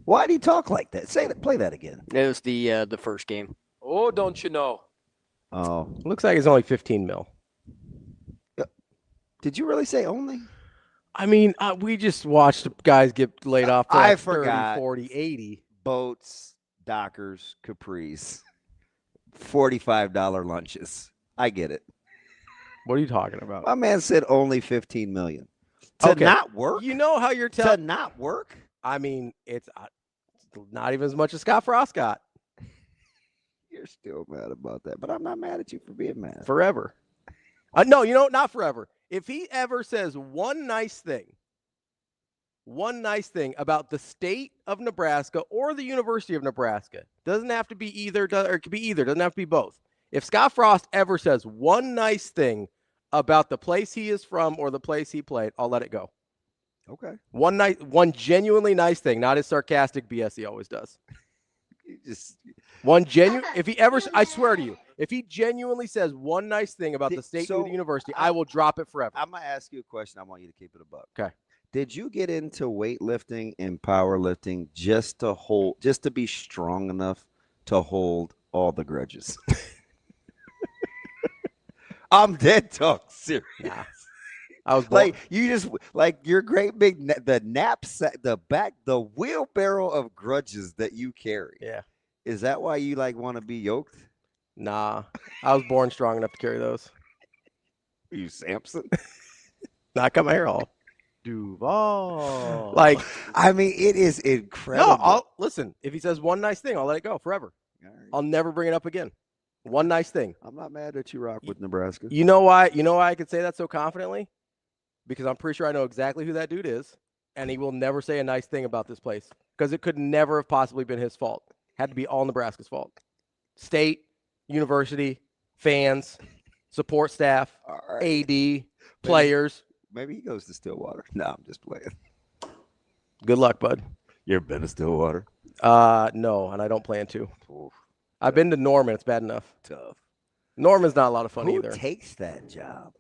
Why did he talk like that? Play that again. It was the first game. Oh, don't you know? Oh. Looks like it's only 15 mil. Did you really say only? I mean, we just watched guys get laid off for like 30, 40, 80. Boats, Dockers, Capris, $45 lunches. I get it. What are you talking about? My man said only $15 million. To not work? You know how you're telling to not work? I mean, it's not even as much as Scott Frost got. You're still mad about that, but I'm not mad at you for being mad. Forever. No, not forever. If he ever says one nice thing about the state of Nebraska or the University of Nebraska, doesn't have to be either, or it could be either, doesn't have to be both. If Scott Frost ever says one nice thing about the place he is from or the place he played, I'll let it go. Okay. One genuinely nice thing, not his sarcastic BS he always does. If he ever, I swear to you, if he genuinely says one nice thing about the state of the university, I will drop it forever. I'm going to ask you a question. I want you to keep it a buck. Okay. Did you get into weightlifting and powerlifting just to be strong enough to hold all the grudges? I'm dead talk serious. Nah. I was like your great big the knapsack, the wheelbarrow of grudges that you carry. Yeah. Is that why you want to be yoked? Nah. I was born strong enough to carry those. Are you Samson? Not cut my hair off. Duval. I mean, it is incredible. No, listen, if he says one nice thing, I'll let it go forever. Right. I'll never bring it up again. One nice thing. I'm not mad that you rock with Nebraska. You know why I can say that so confidently? Because I'm pretty sure I know exactly who that dude is, and he will never say a nice thing about this place because it could never have possibly been his fault. Had to be all Nebraska's fault. State, university, fans, support staff, AD, players. Maybe he goes to Stillwater. No, I'm just playing. Good luck, bud. You ever been to Stillwater? No, and I don't plan to. Oof. I've been to Norman. It's bad enough. Tough. Norman's not a lot of fun Who either. takes that job?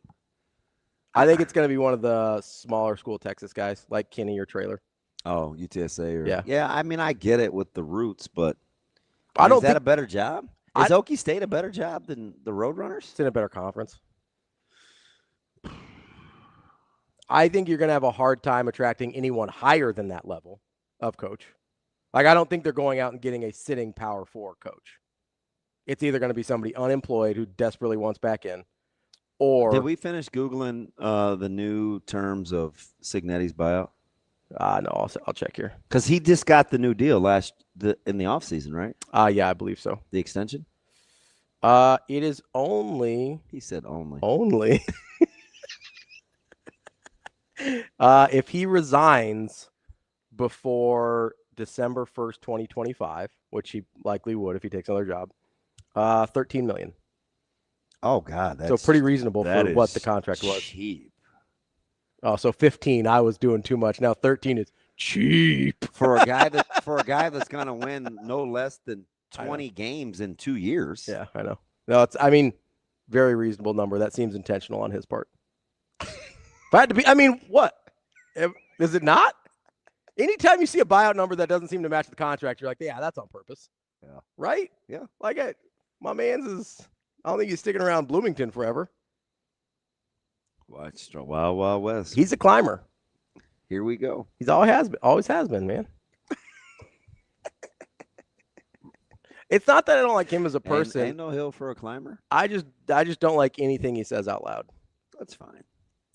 I think it's going to be one of the smaller school Texas guys, like Kenny or Trailer. Oh, UTSA. Yeah. Yeah, I mean, I get it with the roots, but is that a better job? Is Okie State a better job than the Roadrunners? It's in a better conference. I think you're going to have a hard time attracting anyone higher than that level of coach. Like, I don't think they're going out and getting a sitting Power 4 coach. It's either going to be somebody unemployed who desperately wants back in, or... Did we finish Googling the new terms of Cignetti's buyout? No, I'll check here. Because he just got the new deal in the offseason, right? Yeah, I believe so. The extension? It is only... He said only. Only. If he resigns before December 1st, 2025, which he likely would if he takes another job, $13 million. Oh, God. So pretty reasonable for what the contract was. Cheap. Oh, so 15, I was doing too much. Now 13 is cheap. For a guy that's going to win no less than 20 games in 2 years. Yeah, I know. No, very reasonable number. That seems intentional on his part. If I had to be, what? Is it not? Anytime you see a buyout number that doesn't seem to match the contract, you're like, yeah, that's on purpose. Yeah. Right? Yeah. Like, my man's is, I don't think he's sticking around Bloomington forever. Watch Wild Wild West. He's a climber. Here we go. He's always has been, man. It's not that I don't like him as a person. Ain't no hill for a climber. I just don't like anything he says out loud. That's fine.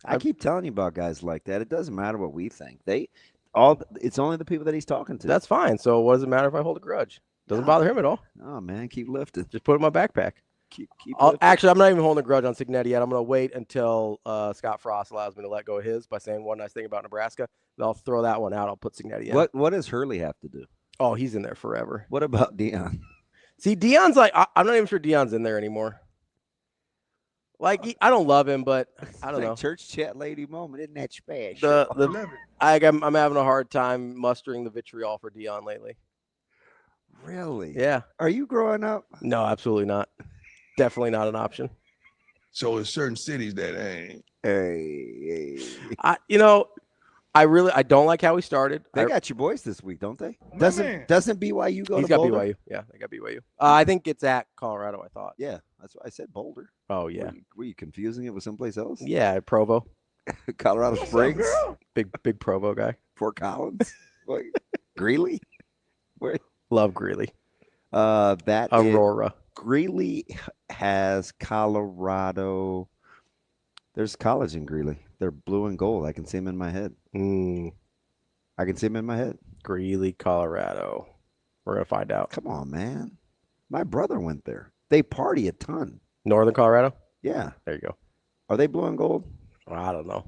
I keep telling you about guys like that. It doesn't matter what we think. It's only the people that he's talking to. That's fine. So what does it matter if I hold a grudge? Doesn't bother him at all. Oh man, keep lifting. Just put it in my backpack. Keep actually, I'm not even holding a grudge on Cignetti yet. I'm going to wait until Scott Frost allows me to let go of his by saying one nice thing about Nebraska. Then I'll throw that one out. I'll put Cignetti in. What does Hurley have to do? Oh, he's in there forever. What about Dion? See, Dion's like, I'm not even sure Dion's in there anymore. Like, I don't love him, but I don't know. Church chat lady moment, isn't that special? I'm having a hard time mustering the vitriol for Dion lately. Really? Yeah. Are you growing up? No, absolutely not. Definitely not an option. So in certain cities that ain't. Hey. I don't like how he started. They got your boys this week, don't they? Doesn't BYU go He's to got Boulder? BYU. Yeah, they got BYU. I think it's at Colorado, I thought. Yeah, that's what I said, Boulder. Oh, yeah. Were you confusing it with someplace else? Yeah, Provo. Colorado Springs? Big Provo guy. Fort Collins? Greeley? Where? Love Greeley. That Aurora. Greeley has Colorado. There's college in Greeley. They're blue and gold. I can see them in my head. I can see them in my head. Greeley, Colorado. We're going to find out. Come on, man. My brother went there. They party a ton. Northern Colorado? Yeah. There you go. Are they blue and gold? Well, I don't know.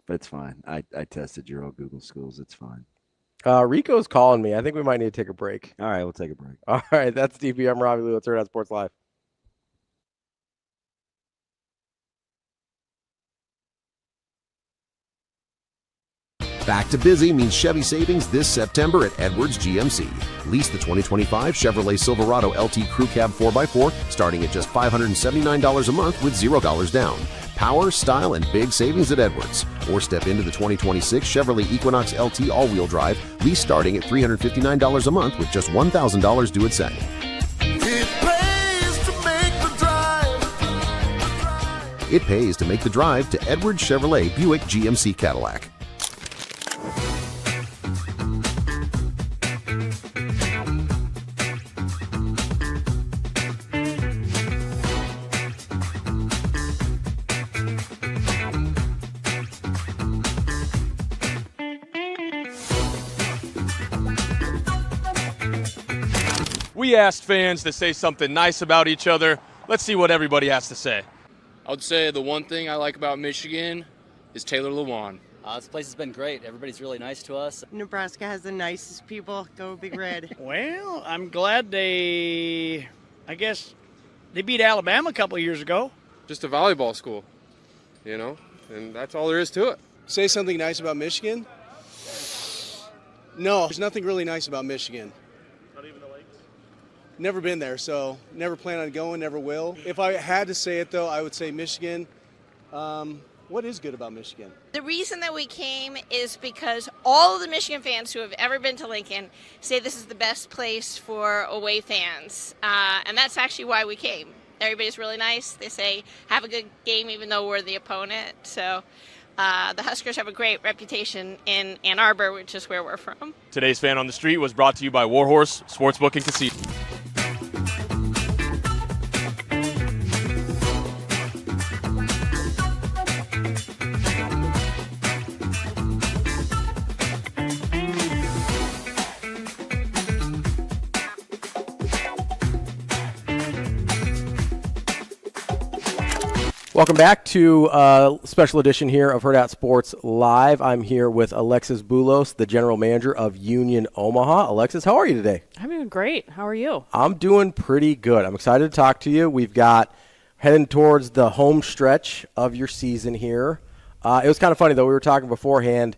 It's fine. I tested your old Google schools. It's fine. Rico's calling me. I think we might need to take a break. All right, we'll take a break. All right, that's DP. I'm Ravi. Let's Hurrdat Sports Live. Back to busy means Chevy savings this September at Edwards GMC. Lease the 2025 Chevrolet Silverado LT Crew Cab 4x4 starting at just $579 a month with $0 down. Power, style, and big savings at Edwards. Or step into the 2026 Chevrolet Equinox LT all-wheel drive, lease starting at $359 a month with just $1,000 due at second. It pays to make the drive to Edwards Chevrolet Buick GMC Cadillac. We asked fans to say something nice about each other. Let's see what everybody has to say. I would say the one thing I like about Michigan is Taylor Lewan. This place has been great. Everybody's really nice to us. Nebraska has the nicest people. Go Big Red. Well, I'm glad they beat Alabama a couple of years ago. Just a volleyball school, and that's all there is to it. Say something nice about Michigan? No, there's nothing really nice about Michigan. Not even the lakes? Never been there, so never plan on going, never will. If I had to say it, though, I would say Michigan. What is good about Michigan? The reason that we came is because all of the Michigan fans who have ever been to Lincoln say this is the best place for away fans. And that's actually why we came. Everybody's really nice. They say, have a good game even though we're the opponent. So the Huskers have a great reputation in Ann Arbor, which is where we're from. Today's Fan on the Street was brought to you by Warhorse Sportsbook and Casino. Welcome back to a special edition here of Hurrdat Sports Live. I'm here with Alexis Boulos, the general manager of Union Omaha. Alexis, how are you today? I'm doing great. How are you? I'm doing pretty good. I'm excited to talk to you. We've got heading towards the home stretch of your season here. It was kind of funny, though. We were talking beforehand.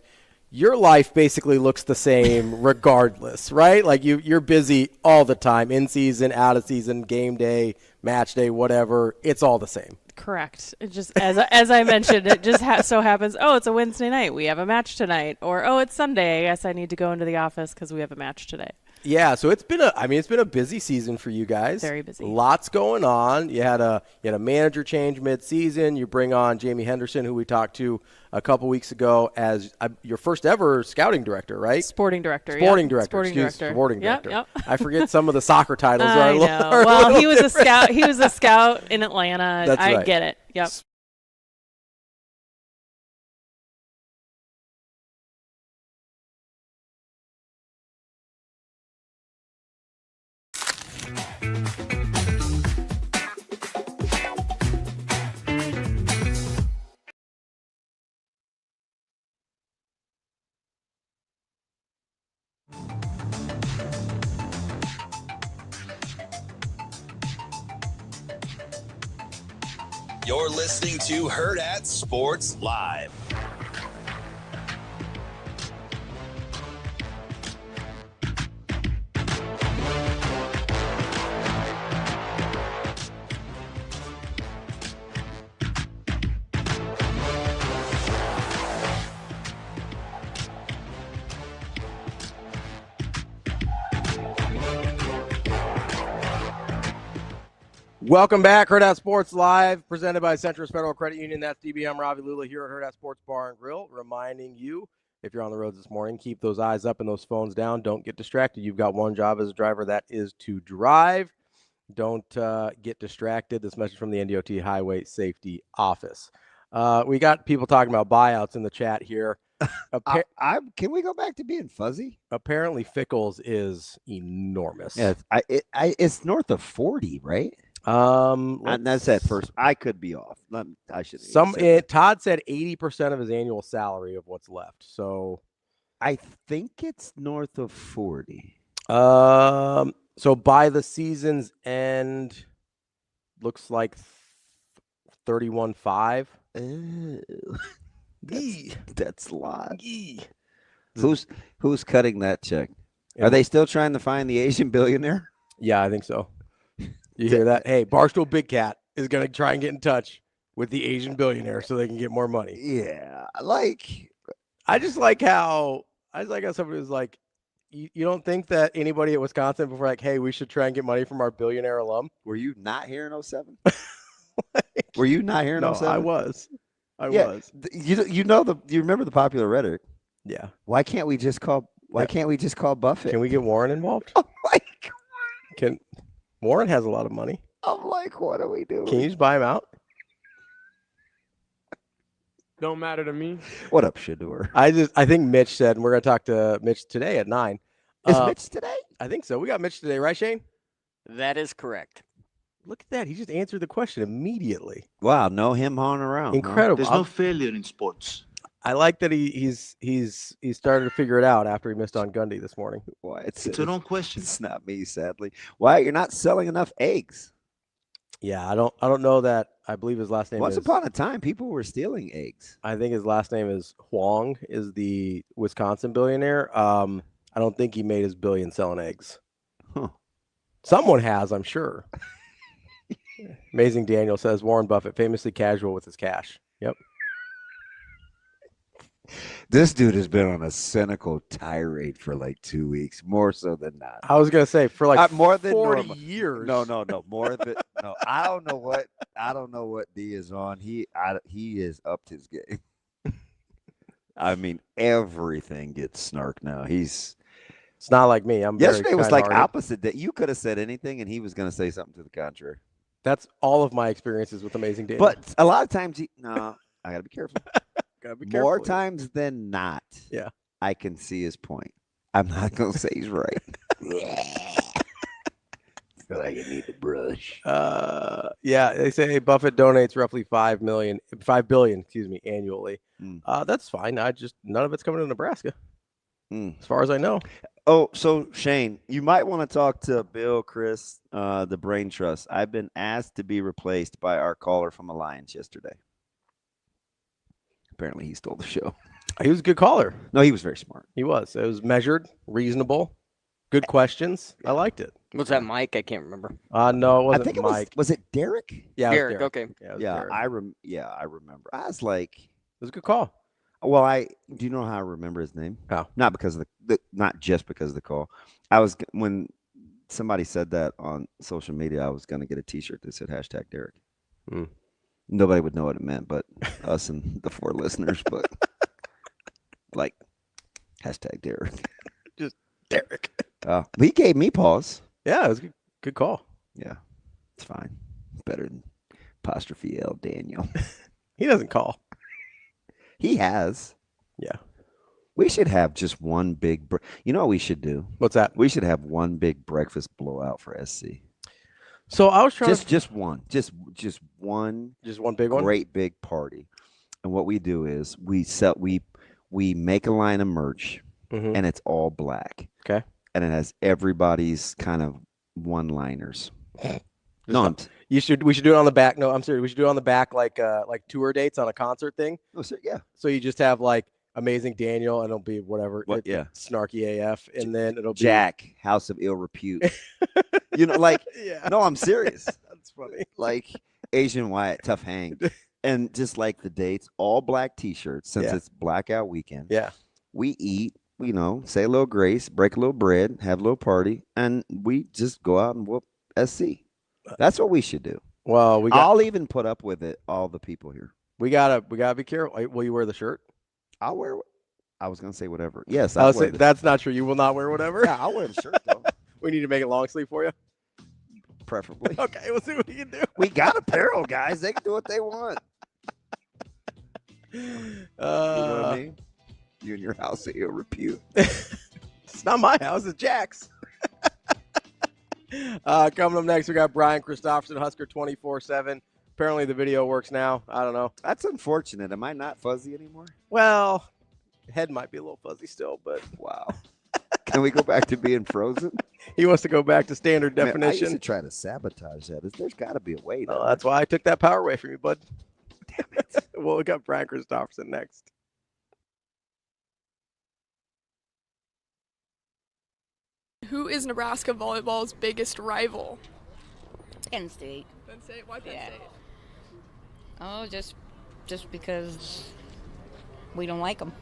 Your life basically looks the same regardless, right? Like you're busy all the time, in season, out of season, game day, match day, whatever. It's all the same. Correct. It just as I mentioned, it just so happens. Oh, it's a Wednesday night. We have a match tonight. Or oh, it's Sunday. I guess I need to go into the office because we have a match today. Yeah, so it's been a busy season for you guys. Very busy. Lots going on. You had a manager change mid-season. You bring on Jamie Henderson, who we talked to a couple weeks ago, as your first ever scouting director, right? Sporting director. Sporting director. Yep. I forget some of the soccer titles. I know. Well, he was a scout. He was a scout in Atlanta. That's right. I get it. Yep. You're listening to Hurrdat Sports Live. Welcome back, Hurrdat Sports Live, presented by Centris Federal Credit Union. That's DB. I'm Ravi Lulla here at Hurrdat Sports Bar and Grill, reminding you, if you're on the roads this morning, keep those eyes up and those phones down. Don't get distracted. You've got one job as a driver, that is to drive. Don't get distracted. This message from the NDOT Highway Safety Office. We got people talking about buyouts in the chat here. Can we go back to being fuzzy? Apparently, Fickell's is enormous. Yeah, it's north of 40, right? And that's at first. I could be off. I should. Todd said 80% of his annual salary of what's left. So, I think it's north of 40. So by the season's end, looks like 31.5. That's a lot. Who's cutting that check? Are they still trying to find the Asian billionaire? Yeah, I think so. You hear that? Hey, Barstool Big Cat is going to try and get in touch with the Asian billionaire so they can get more money. Yeah, I just like how somebody was like, you don't think that anybody at Wisconsin before like, hey, we should try and get money from our billionaire alum? Were you not here in 07? Were you not here in 07? No, I was. You remember the popular rhetoric? Yeah. Why can't we just call Buffett? Can we get Warren involved? Oh my God. Warren has a lot of money. I'm like, what are we doing? Can you just buy him out? Don't matter to me. What up, Shador? I think Mitch said, and we're going to talk to Mitch today at 9. Is Mitch today? I think so. We got Mitch today, right, Shane? That is correct. Look at that. He just answered the question immediately. Wow, no him hawing around. Incredible. There's no failure in sports. I like that he's started to figure it out after he missed on Gundy this morning. Why it's don't question. It's not me, sadly. Why you're not selling enough eggs? Yeah, I don't know that. I believe his last name Once is. upon a time, people were stealing eggs. I think his last name is Huang. Is the Wisconsin billionaire? I don't think he made his billion selling eggs. Huh. Someone has, I'm sure. Amazing Daniel says Warren Buffett famously casual with his cash. Yep. This dude has been on a cynical tirade for like 2 weeks, more so than not. I was gonna say for like more than 40 normal. years. No, more than no. I don't know what D is on. He is upped his game. I mean, everything gets snark now. It's not like me. Yesterday was like opposite. That you could have said anything, and he was going to say something to the contrary. That's all of my experiences with Amazing Daniel. But a lot of times, I got to be careful. Gotta be careful. More times than not, yeah, I can see his point. I'm not going to say he's right. Feel like I need to brush. Yeah, they say Buffett donates roughly $5 billion, annually. That's fine. None of it's coming to Nebraska, as far as I know. Oh, so Shane, you might want to talk to Bill, Chris, the Brain Trust. I've been asked to be replaced by our caller from Alliance yesterday. Apparently, he stole the show. He was a good caller. No, he was very smart. He was. It was measured, reasonable, good questions. I liked it. Was that Mike? I can't remember. No, it wasn't. I think Mike. Was it Derek? Yeah, Derek. Okay. Yeah, I remember. I was like, it was a good call. Well, do you know how I remember his name? How? Not because of not just because of the call. When somebody said that on social media, I was going to get a T-shirt that said #Derek. Nobody would know what it meant, but us and the 4 listeners. But like #Derek, just Derek. He gave me pause. Yeah, it was a good call. Yeah, it's fine. Better than apostrophe L Daniel. He doesn't call. He has. Yeah. We should have just one big. You know what we should do? What's that? We should have one big breakfast blowout for SC. So I was trying just one big one, great big party. And what we do is we make a line of merch, and it's all black. Okay. And it has everybody's kind of one-liners. We should do it on the back. No, I'm serious. We should do it on the back like tour dates on a concert thing. Oh, so, yeah. So you just have like Amazing Daniel, and it'll be whatever. Yeah. Snarky AF, and then it'll be Jack, House of Ill Repute. Yeah. No, I'm serious. That's funny. Like Asian Wyatt, Tough Hang, and just like the dates, all black T-shirts since it's blackout weekend. Yeah. We eat, say a little grace, break a little bread, have a little party, and we just go out and whoop SC. That's what we should do. Well, I'll even put up with it. All the people here. We gotta be careful. Will you wear the shirt? I'll wear. I was gonna say whatever. Yes, I'll say that's not true. You will not wear whatever. Yeah, I'll wear the shirt though. We need to make it long sleeve for you. Preferably. Okay, we'll see what we can do. We got apparel, guys. They can do what they want. You know what I mean? You and your House of Ill Repute. It's not my house. It's Jack's. Coming up next, we got Brian Christopherson, Husker 24/7. Apparently the video works now. I don't know. That's unfortunate. Am I not fuzzy anymore? Well, head might be a little fuzzy still, but wow. Can we go back to being frozen? He wants to go back to standard definition. I used to try to sabotage that. There's got to be a way. Oh, that's why I took that power away from you, bud. Damn it. Well, we got Brian Christopherson next. Who is Nebraska volleyball's biggest rival? Penn State. Penn State? Why Penn State? Oh, just because we don't like them.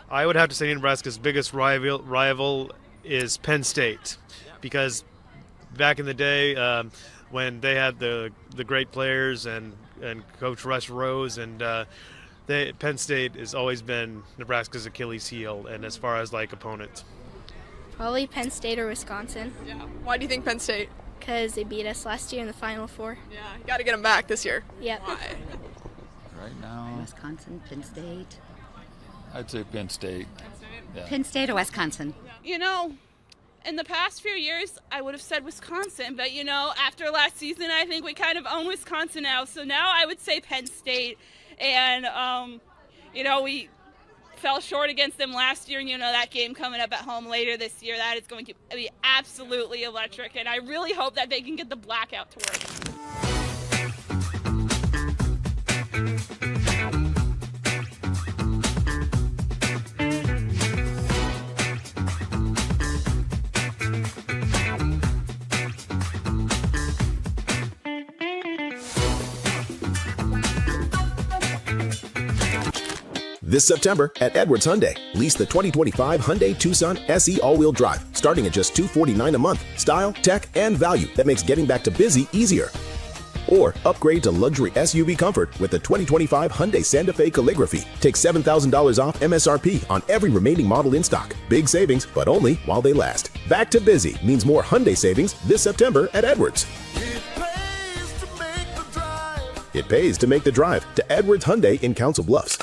I would have to say Nebraska's biggest rival is Penn State, because back in the day when they had the great players and Coach Russ Rose, and Penn State has always been Nebraska's Achilles heel, and as far as like opponents. Probably Penn State or Wisconsin. Yeah. Why do you think Penn State? Because they beat us last year in the Final Four. Yeah, you got to get them back this year. Yep. Why? Right now, Wisconsin, Penn State. I'd say Penn State. Penn State? Yeah. Penn State or Wisconsin. You know, in the past few years, I would have said Wisconsin, but after last season, I think we kind of own Wisconsin now. So now I would say Penn State. And, we fell short against them last year, and that game coming up at home later this year, that is going to be absolutely electric, and I really hope that they can get the blackout to work. This September at Edwards Hyundai, lease the 2025 Hyundai Tucson SE all-wheel drive, starting at just $249 a month. Style, tech, and value that makes getting back to busy easier. Or upgrade to luxury SUV comfort with the 2025 Hyundai Santa Fe Calligraphy. Take $7,000 off MSRP on every remaining model in stock. Big savings, but only while they last. Back to busy means more Hyundai savings this September at Edwards. It pays to make the drive to Edwards Hyundai in Council Bluffs.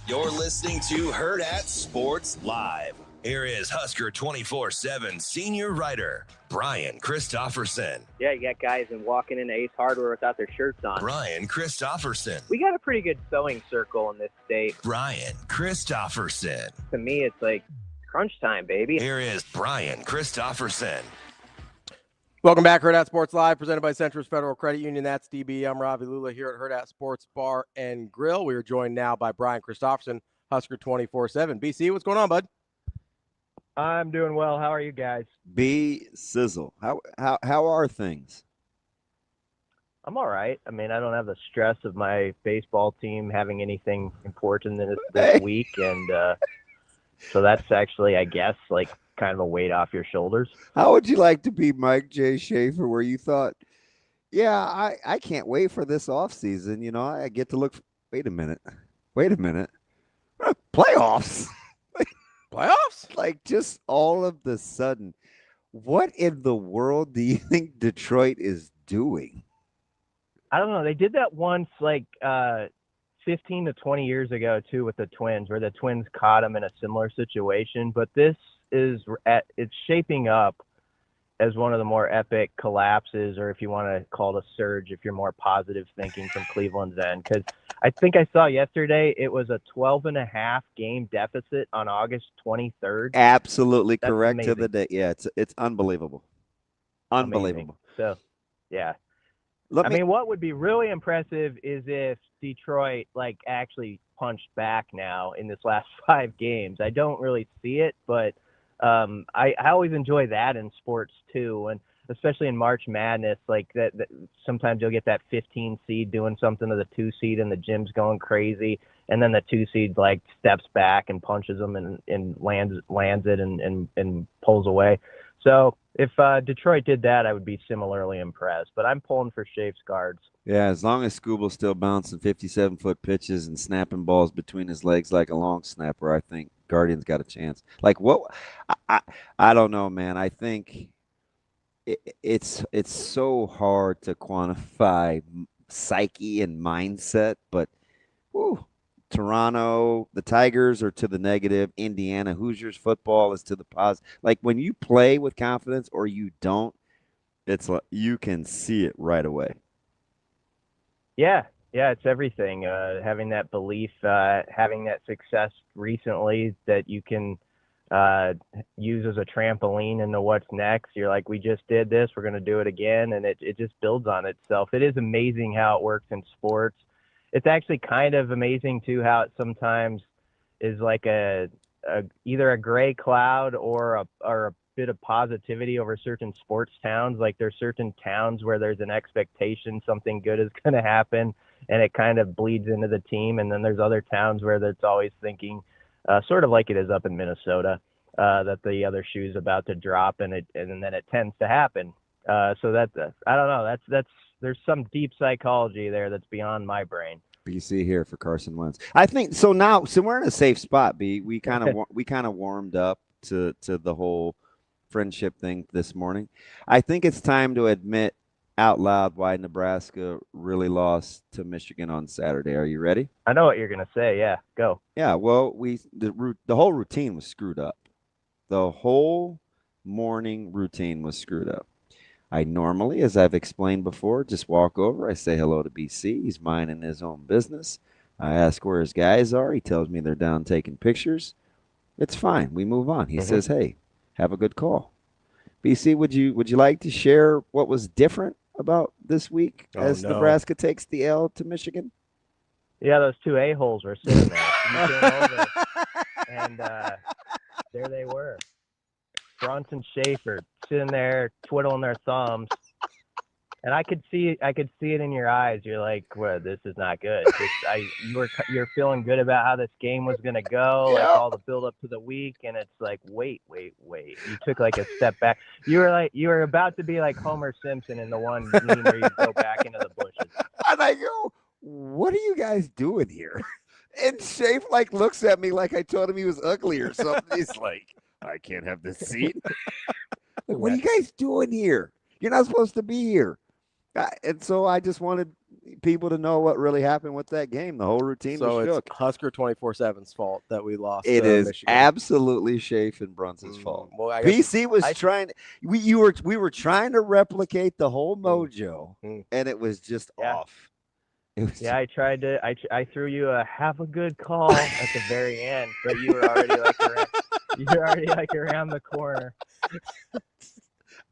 You're listening to Hurrdat Sports Live. Here is Husker 24/7 senior writer, Brian Christopherson. Yeah, you got guys walking into Ace Hardware without their shirts on. Brian Christopherson. We got a pretty good sewing circle in this state. Brian Christopherson. To me, it's like crunch time, baby. Here is Brian Christopherson. Welcome back, Hurrdat Sports Live, presented by Centris Federal Credit Union. That's DB. I'm Ravi Lulla here at Hurrdat Sports Bar and Grill. We are joined now by Brian Christopherson, Husker 24/7. BC, what's going on, bud? I'm doing well. How are you guys? B Sizzle. How are things? I'm all right. I mean, I don't have the stress of my baseball team having anything important this week, and so that's actually, I guess, like kind of a weight off your shoulders. How would you like to be Mike J. Schaefer, where you thought, yeah, I can't wait for this offseason. You know, I get to look. Wait a minute. Playoffs. Playoffs? Like, just all of the sudden, what in the world do you think Detroit is doing? I don't know. They did that once, like 15 to 20 years ago, too, with the Twins, where the Twins caught them in a similar situation. But this it's shaping up as one of the more epic collapses, or if you want to call it a surge, if you're more positive thinking from Cleveland's end. Because I think I saw yesterday it was a 12.5 game deficit on August 23rd. Absolutely That's correct amazing. to the day. Yeah, it's unbelievable. Unbelievable. Amazing. So, yeah. I mean, what would be really impressive is if Detroit actually punched back now in this last 5 games. I don't really see it, but I always enjoy that in sports too, and especially in March Madness, like that sometimes you'll get that 15 seed doing something to the 2 seed, and the gym's going crazy, and then the 2 seed steps back and punches them and lands it and pulls away. So if Detroit did that, I would be similarly impressed. But I'm pulling for Schaef's Guards. Yeah, as long as Scooble's still bouncing 57-foot pitches and snapping balls between his legs like a long snapper, I think Guardians got a chance. Like, what? I don't know, man. I think it's so hard to quantify psyche and mindset, but Toronto, the Tigers are to the negative. Indiana, Hoosiers football is to the positive. Like, when you play with confidence or you don't, it's like you can see it right away. Yeah, Yeah, it's everything. Having that belief, having that success recently that you can use as a trampoline into what's next. You're like, we just did this, we're going to do it again, and it just builds on itself. It is amazing how it works in sports. It's actually kind of amazing too how it sometimes is like either a gray cloud or a bit of positivity over certain sports towns. Like there's certain towns where there's an expectation something good is going to happen, and it kind of bleeds into the team. And then there's other towns where it's always thinking, sort of like it is up in Minnesota, that the other shoe's about to drop, and then it tends to happen. So that's I don't know. That's there's some deep psychology there that's beyond my brain. BC here for Carson Wentz. I think so. Now, so we're in a safe spot. B. We kind of warmed up to the whole friendship thing this morning. I think it's time to admit out loud why Nebraska really lost to Michigan on Saturday. Are you ready? I know what you're gonna say. Yeah, go. Yeah. Well, the whole routine was screwed up. The whole morning routine was screwed up. I normally, as I've explained before, just walk over. I say hello to BC. He's minding his own business. I ask where his guys are. He tells me they're down taking pictures. It's fine. We move on. He says, "Hey, have a good call." BC, would you like to share what was different about this week as Nebraska takes the L to Michigan? Yeah, those two a-holes were sitting there. You came over, and there they were. Bronson Schaefer sitting there twiddling their thumbs, and I could see it in your eyes. You're like, "Well, this is not good." You're feeling good about how this game was going to go, like all the build up to the week, and it's like, wait. You took like a step back. You were about to be like Homer Simpson in the one meme where you go back into the bushes. And I go, "What are you guys doing here?" And Schaefer like looks at me like I told him he was ugly or something. He's like, "I can't have this seat." Like, what are you guys doing here? You're not supposed to be here. And so I just wanted people to know what really happened with that game. The whole routine was shook. It's Husker 24/7's fault that we lost. It is Michigan. Absolutely Schaefer and Brunson's fault. Well, BC was trying. We were trying to replicate the whole mojo, and it was just off. I tried to. I threw you a have a good call at the very end, but you were already like around the corner.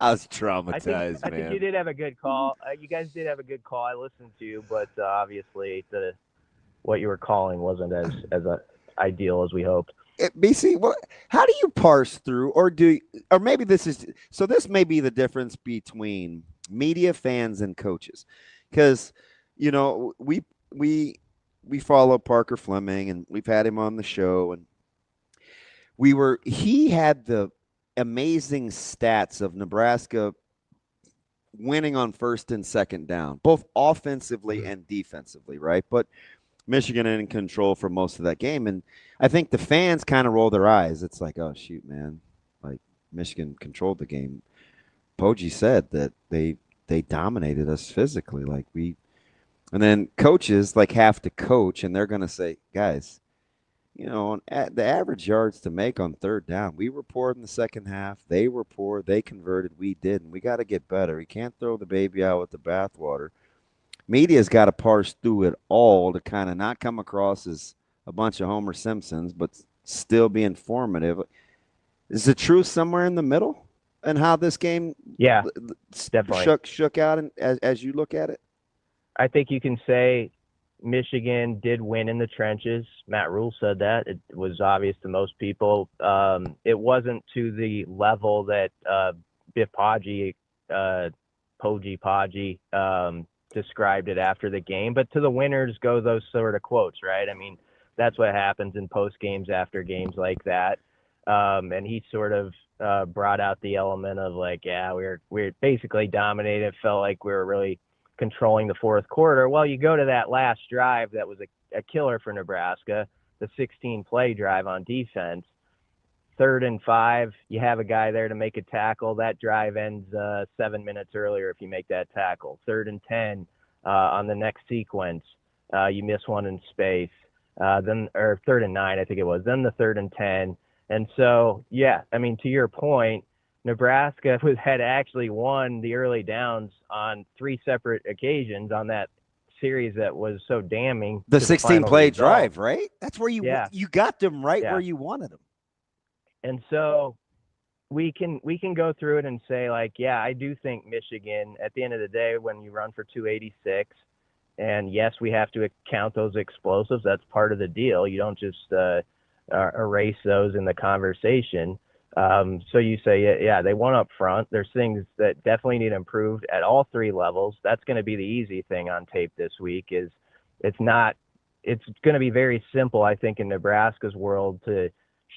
I was traumatized, I think you did have a good call. You guys did have a good call. I listened to, but obviously what you were calling wasn't as ideal as we hoped. BC, how do you parse through, or maybe this may be the difference between media, fans, and coaches, because we follow Parker Fleming, and we've had him on the show, and he had the amazing stats of Nebraska winning on first and second down, both offensively and defensively, right? But Michigan in control for most of that game, and I think the fans kind of roll their eyes. It's like, oh shoot, man, like Michigan controlled the game. Poggi said that they dominated us physically, and then coaches have to coach, and they're going to say, guys, the average yards to make on third down, we were poor in the second half. They were poor. They converted. We didn't. We got to get better. We can't throw the baby out with the bathwater. Media's got to parse through it all to kind of not come across as a bunch of Homer Simpsons, but still be informative. Is the truth somewhere in the middle and how this game definitely shook out as you look at it? I think you can say Michigan did win in the trenches. Matt Rule said that. It was obvious to most people. It wasn't to the level that Biff Poggi described it after the game. But to the winners go those sort of quotes, right? I mean, that's what happens in post games after games like that. And he sort of brought out the element of we're basically dominated. It felt like we were really controlling the fourth quarter. Well, you go to that last drive that was a killer for Nebraska, the 16-play drive on defense. 3rd and 5, you have a guy there to make a tackle. That drive ends 7 minutes earlier if you make that tackle. 3rd and 10 on the next sequence, you miss one in space. Then 3rd and 9, I think it was. Then the 3rd and 10. And so, to your point, Nebraska had actually won the early downs on 3 separate occasions on that series that was so damning. The to 16-play result. drive, right? That's where you got them right Yeah. where you wanted them. And so we can go through it and say, like, yeah, I do think Michigan, at the end of the day, when you run for 286, and yes, we have to count those explosives. That's part of the deal. You don't just erase those in the conversation. So you say, yeah, they won up front. There's things that definitely need improved at all three levels. That's going to be the easy thing on tape this week. Is it's going to be very simple, I think, in Nebraska's world to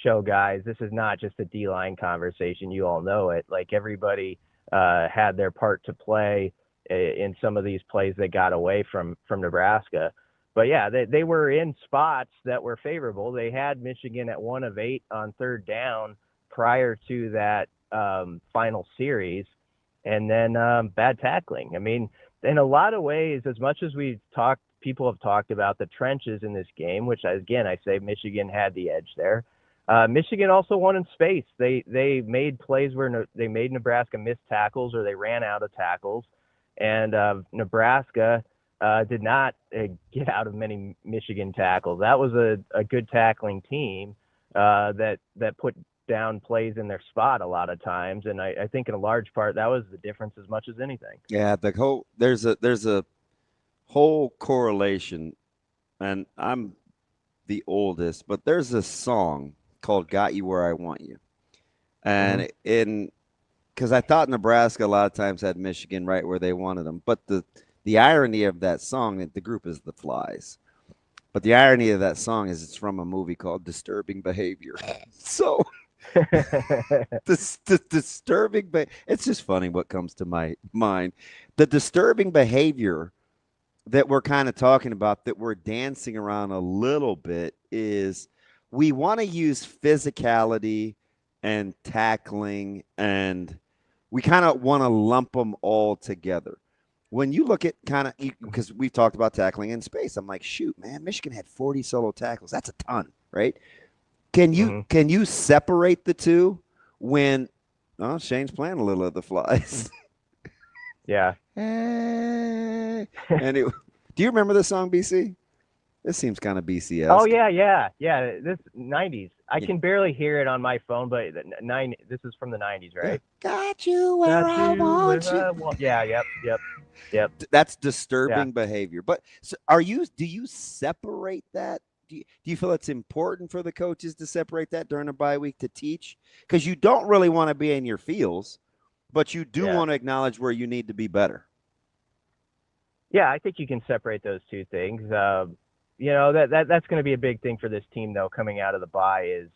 show guys this is not just a D-line conversation. You all know it. Like, everybody had their part to play in some of these plays that got away from Nebraska. But yeah, they were in spots that were favorable. They had Michigan at 1 of 8 on third down prior to that final series, and then bad tackling. I mean, in a lot of ways, as much as people have talked about the trenches in this game, which again, I say Michigan had the edge there. Michigan also won in space. They made plays where they made Nebraska miss tackles or they ran out of tackles. And Nebraska did not get out of many Michigan tackles. That was a good tackling team that put down plays in their spot a lot of times. And I think in a large part that was the difference as much as anything. Yeah, there's a whole correlation, and I'm the oldest, but there's a song called "Got You Where I Want You," and because I thought Nebraska a lot of times had Michigan right where they wanted them. But the irony of that song, the group is the Flies. But the irony of that song is it's from a movie called Disturbing Behavior. So the disturbing, it's just funny what comes to my mind. The disturbing behavior that we're kind of talking about, that we're dancing around a little bit, is we want to use physicality and tackling, and we kind of want to lump them all together. When you look at because we've talked about tackling in space, I'm like, shoot, man, Michigan had 40 solo tackles. That's a ton, right? Can you separate the two when Shane's playing a little of the Flies? Yeah. Anyway, do you remember the song, BC? This seems kind of BCS. Oh, yeah. This 90s. I can barely hear it on my phone, but this is from the 90s, right? Got you where I want you. Yeah, yep. That's disturbing behavior. But so do you separate that? Do you feel it's important for the coaches to separate that during a bye week to teach? Because you don't really want to be in your feels, but you do want to acknowledge where you need to be better. Yeah, I think you can separate those two things. That's going to be a big thing for this team, though, coming out of the bye is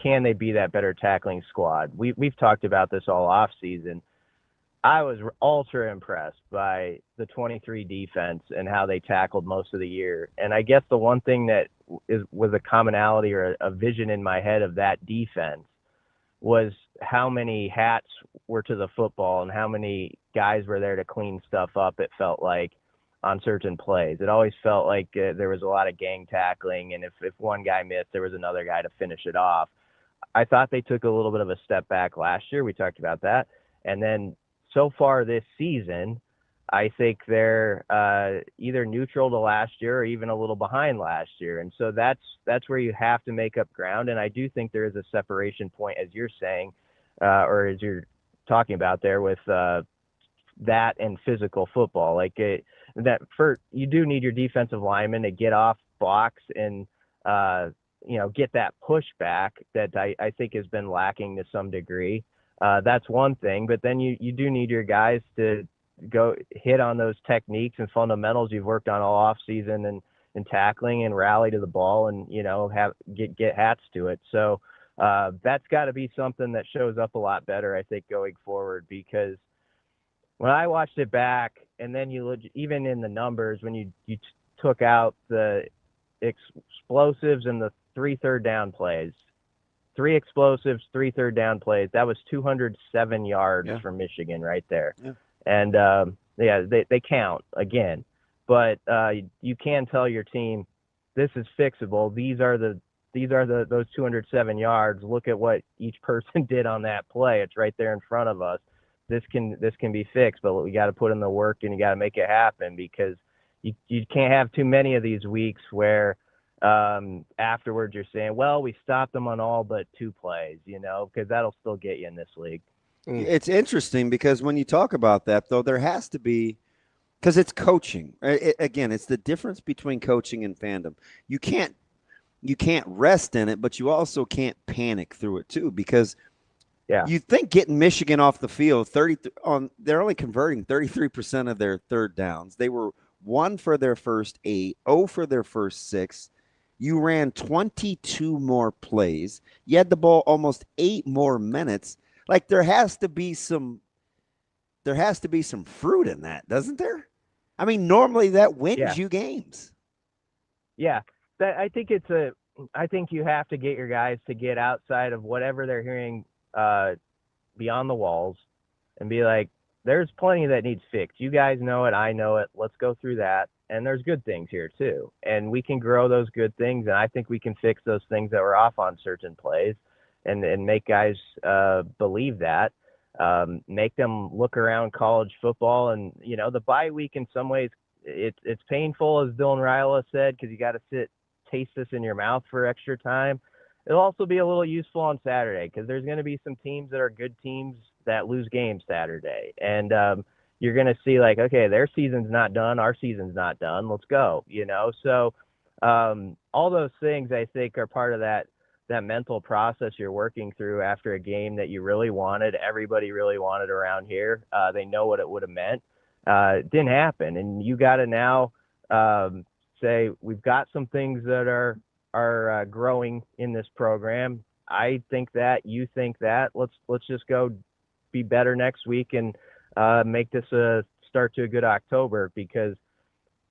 can they be that better tackling squad? We've talked about this all off season. I was ultra impressed by the 23 defense and how they tackled most of the year. And I guess the one thing that was a commonality or a vision in my head of that defense was how many hats were to the football and how many guys were there to clean stuff up, it felt like, on certain plays. It always felt like there was a lot of gang tackling, and if one guy missed, there was another guy to finish it off. I thought they took a little bit of a step back last year. We talked about that. And then so far this season, I think they're either neutral to last year or even a little behind last year. And so that's where you have to make up ground. And I do think there is a separation point, as you're saying, or as you're talking about there, with that and physical football. Like you do need your defensive linemen to get off blocks and get that pushback that I think has been lacking to some degree. That's one thing, but then you do need your guys to go hit on those techniques and fundamentals you've worked on all off season and tackling and rally to the ball and get hats to it. So that's got to be something that shows up a lot better, I think, going forward, because when I watched it back, and then you look even in the numbers, when you took out the explosives and the 3 third down plays, 3 explosives, 3 third down plays, that was 207 yards for Michigan right there. Yeah. And they count again, but you can tell your team this is fixable. These are those 207 yards. Look at what each person did on that play. It's right there in front of us. This can be fixed, but we got to put in the work and you got to make it happen, because you can't have too many of these weeks where afterwards you're saying, well, we stopped them on all but 2 plays, because that'll still get you in this league. It's interesting because when you talk about that, though, there has to be, because it's coaching. Again, it's the difference between coaching and fandom. You can't rest in it, but you also can't panic through it too, because you think getting Michigan off the field, they're only converting 33% of their third downs. They were 1 for their first 8, 0 for their first 6. You ran 22 more plays. You had the ball almost 8 more minutes. Like there has to be some fruit in that, doesn't there? I mean, normally that wins you games. Yeah, I think you have to get your guys to get outside of whatever they're hearing beyond the walls and be like, there's plenty that needs fixed. You guys know it. I know it. Let's go through that. And there's good things here too. And we can grow those good things. And I think we can fix those things that were off on certain plays and make guys believe that. Make them look around college football. And, the bye week in some ways, it's painful, as Dylan Raiola said, because you got to taste this in your mouth for extra time. It'll also be a little useful on Saturday because there's going to be some teams that are good teams that lose games Saturday. And you're going to see like, okay, their season's not done. Our season's not done. Let's go, So all those things I think are part of that mental process you're working through after a game that you really wanted. Everybody really wanted around here. They know what it would have meant. It didn't happen. And you got to now say, we've got some things that are growing in this program. I think that, you think that. Let's just go be better next week and make this a start to a good October, because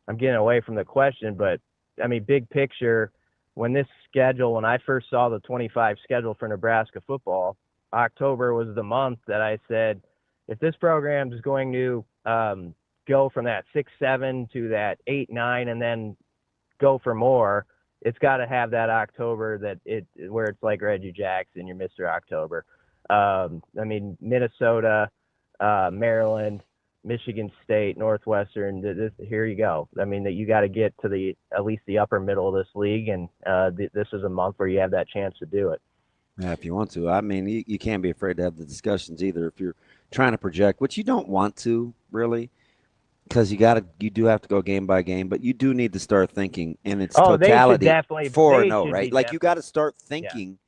I'm getting away from the question, but I mean, big picture, when I first saw the 25 schedule for Nebraska football, October was the month that I said, if this program is going to go from that 6-7 to that 8-9 and then go for more, it's got to have that October where it's like Reggie Jackson, you're Mr. October. I mean, Minnesota, Maryland, Michigan State, Northwestern, here you go. I mean, that you got to get to at least the upper middle of this league, and this is a month where you have that chance to do it. Yeah, if you want to. I mean, you can't be afraid to have the discussions either if you're trying to project, which you don't want to really, because you do have to go game by game, but you do need to start thinking in its totality. 4-0, right? Like you got to start thinking.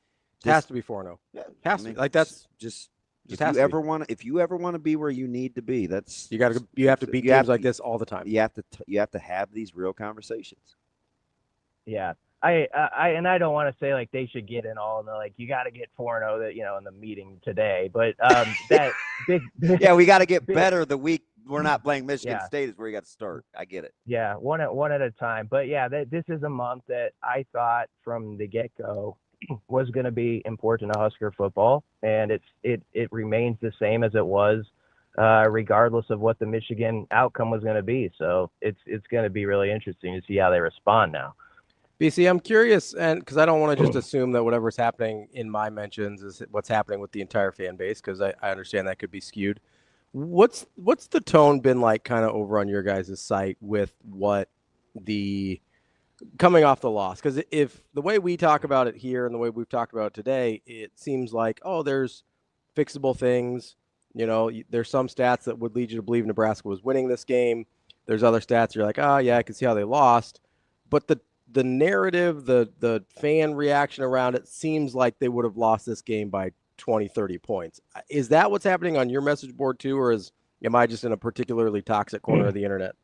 It has to be 4-0. Yeah, has to be. Like that's just. If you ever want to be where you need to be, you have to beat games like this all the time. You have to have these real conversations. Yeah, I don't want to say like they should get in all and like you got to get 4-0 that in the meeting today, but that big yeah, we got to get better the week we're not playing Michigan State is where you got to start. I get it. Yeah, one at a time. But yeah, this is a month that I thought from the get-go was going to be important to Husker football, and it remains the same as it was, regardless of what the Michigan outcome was going to be. So it's going to be really interesting to see how they respond now. BC, I'm curious, and because I don't want to just assume that whatever's happening in my mentions is what's happening with the entire fan base, because I understand that could be skewed. What's the tone been like kind of over on your guys' site with what the coming off the loss? Because if the way we talk about it here and the way we've talked about it today, it seems like, there's fixable things. There's some stats that would lead you to believe Nebraska was winning this game. There's other stats you're like, yeah, I can see how they lost. But the narrative, the fan reaction around it seems like they would have lost this game by 20, 30 points. Is that what's happening on your message board too, or am I just in a particularly toxic corner of the internet?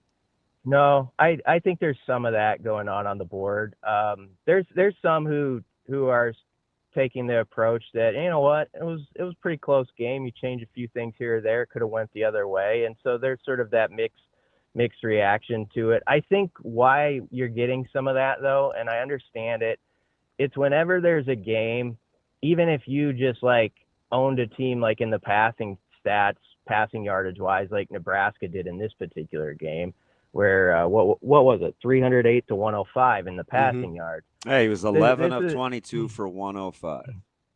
No, I think there's some of that going on the board. There's some who are taking the approach that, you know what, it was a pretty close game. You change a few things here or there, could have went the other way. And so there's sort of that mixed reaction to it. I think why you're getting some of that though, and I understand it, it's whenever there's a game, even if you just like owned a team like in the passing stats, passing yardage wise, like Nebraska did in this particular game, where what was it, 308 to 105 in the passing yards. Hey, he was 11 of 22 for 105.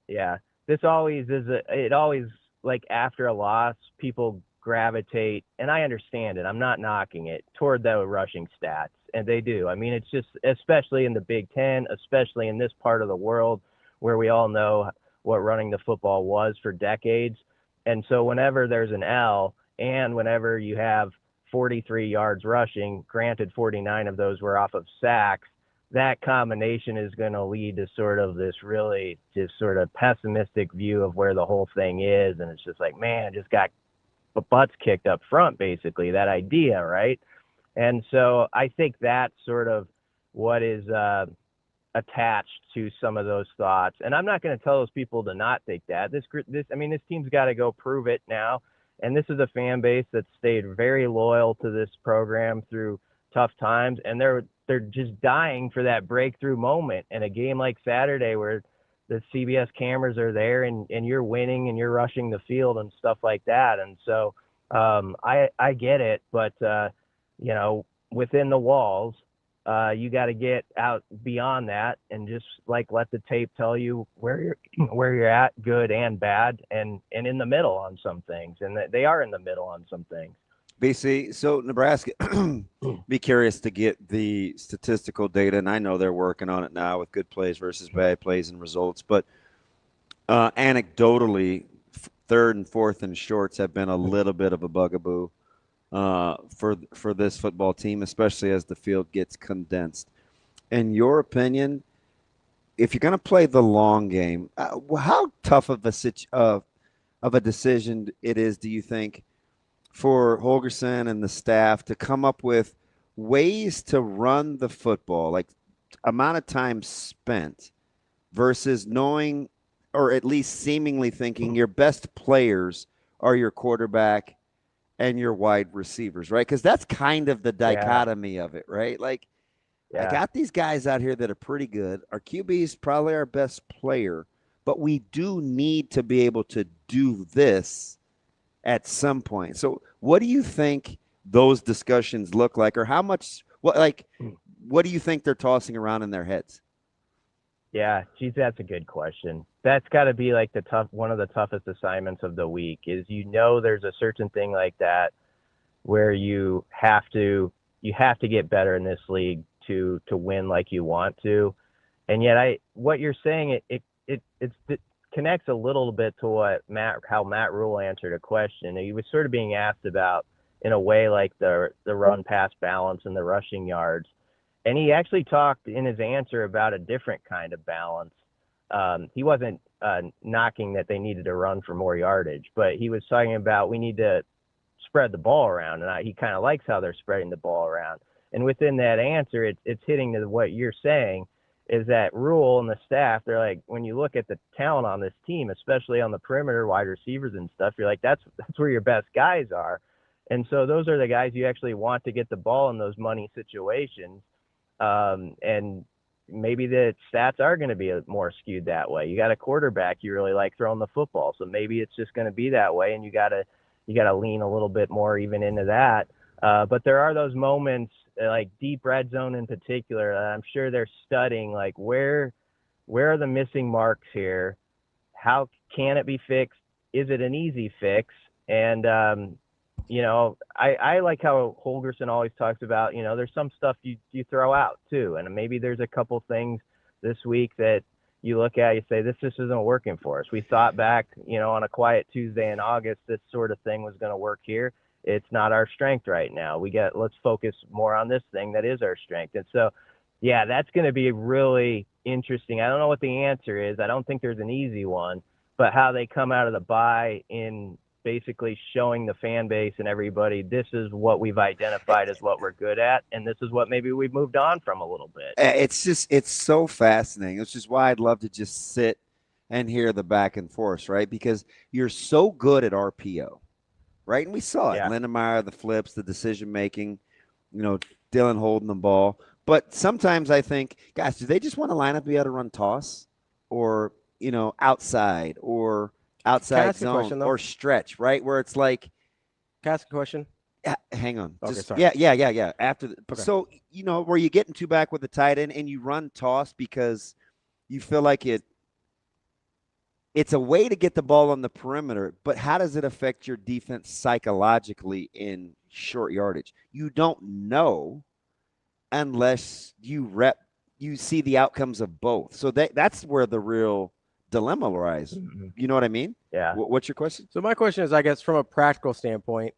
Yeah, this always is it always, like after a loss, people gravitate, and I understand it, I'm not knocking it, toward the rushing stats. And they do. I mean, it's just, especially in the Big Ten, especially in this part of the world where we all know what running the football was for decades. And so whenever there's an L and whenever you have 43 yards rushing, granted 49 of those were off of sacks, that combination is going to lead to sort of this really just sort of pessimistic view of where the whole thing is. And it's just like, man, just got butts kicked up front, basically, that idea, right? And so I think that's sort of what is attached to some of those thoughts. And I'm not going to tell those people to not think that. This team's got to go prove it now. And this is a fan base that stayed very loyal to this program through tough times. And they're just dying for that breakthrough moment. And a game like Saturday where the CBS cameras are there and you're winning and you're rushing the field and stuff like that. And so I get it, but within the walls, you got to get out beyond that and just let the tape tell you where you're at, good and bad, and in the middle on some things. And they are in the middle on some things. BC, so Nebraska, be curious to get the statistical data, and I know they're working on it now with good plays versus bad plays and results. But anecdotally, third and fourth and shorts have been a little bit of a bugaboo for this football team, especially as the field gets condensed. In your opinion, if you're going to play the long game, how tough of a decision it is, do you think, for Holgorsen and the staff to come up with ways to run the football, like amount of time spent, versus knowing, or at least seemingly thinking, your best players are your quarterback and your wide receivers, right? Because that's kind of the dichotomy of it, right? I got these guys out here that are pretty good. Our QB is probably our best player, but we do need to be able to do this at some point. So what do you think those discussions look like, or what do you think they're tossing around in their heads? Yeah, geez, that's a good question. That's got to be one of the toughest assignments of the week is, there's a certain thing like that where you have to get better in this league to win like you want to. And yet what you're saying, it connects a little bit to how Matt Rule answered a question. He was sort of being asked about, in a way, like the run pass balance and the rushing yards. And he actually talked in his answer about a different kind of balance. He wasn't knocking that they needed to run for more yardage, but he was talking about we need to spread the ball around. And he kind of likes how they're spreading the ball around. And within that answer, it's hitting to what you're saying, is that Rule and the staff, they're like, when you look at the talent on this team, especially on the perimeter, wide receivers and stuff, you're like, that's where your best guys are. And so those are the guys you actually want to get the ball in those money situations. And maybe the stats are going to be more skewed that way. You got a quarterback you really like throwing the football, so maybe it's just going to be that way, and you got to lean a little bit more even into that. But there are those moments, like deep red zone in particular, I'm sure they're studying, like where are the missing marks here? How can it be fixed? Is it an easy fix? And I like how Holgorsen always talks about, there's some stuff you throw out too. And maybe there's a couple things this week that you look at, you say, this just isn't working for us. We thought back, on a quiet Tuesday in August, this sort of thing was going to work here. It's not our strength right now. Let's focus more on this thing that is our strength. And so, yeah, that's going to be really interesting. I don't know what the answer is. I don't think there's an easy one, but how they come out of the bye in basically showing the fan base and everybody, this is what we've identified as what we're good at, and this is what maybe we've moved on from a little bit. It's so fascinating. It's just why I'd love to just sit and hear the back and forth, right? Because you're so good at RPO, right? And we saw it. Yeah. Lindemeyer, the flips, the decision-making, Dylan holding the ball. But sometimes I think, guys, do they just want to line up, be able to run toss or, outside or outside zone or stretch, right? Where it's like. Can I ask a question? Yeah, hang on. Okay, just, sorry. Yeah. After okay. So, where you getting two back with the tight end and you run toss because you feel like it it's a way to get the ball on the perimeter, but how does it affect your defense psychologically in short yardage? You don't know unless you see the outcomes of both. So that's where the real dilemma lies. Mm-hmm. You know what I mean? Yeah. What's your question? So my question is, I guess, from a practical standpoint,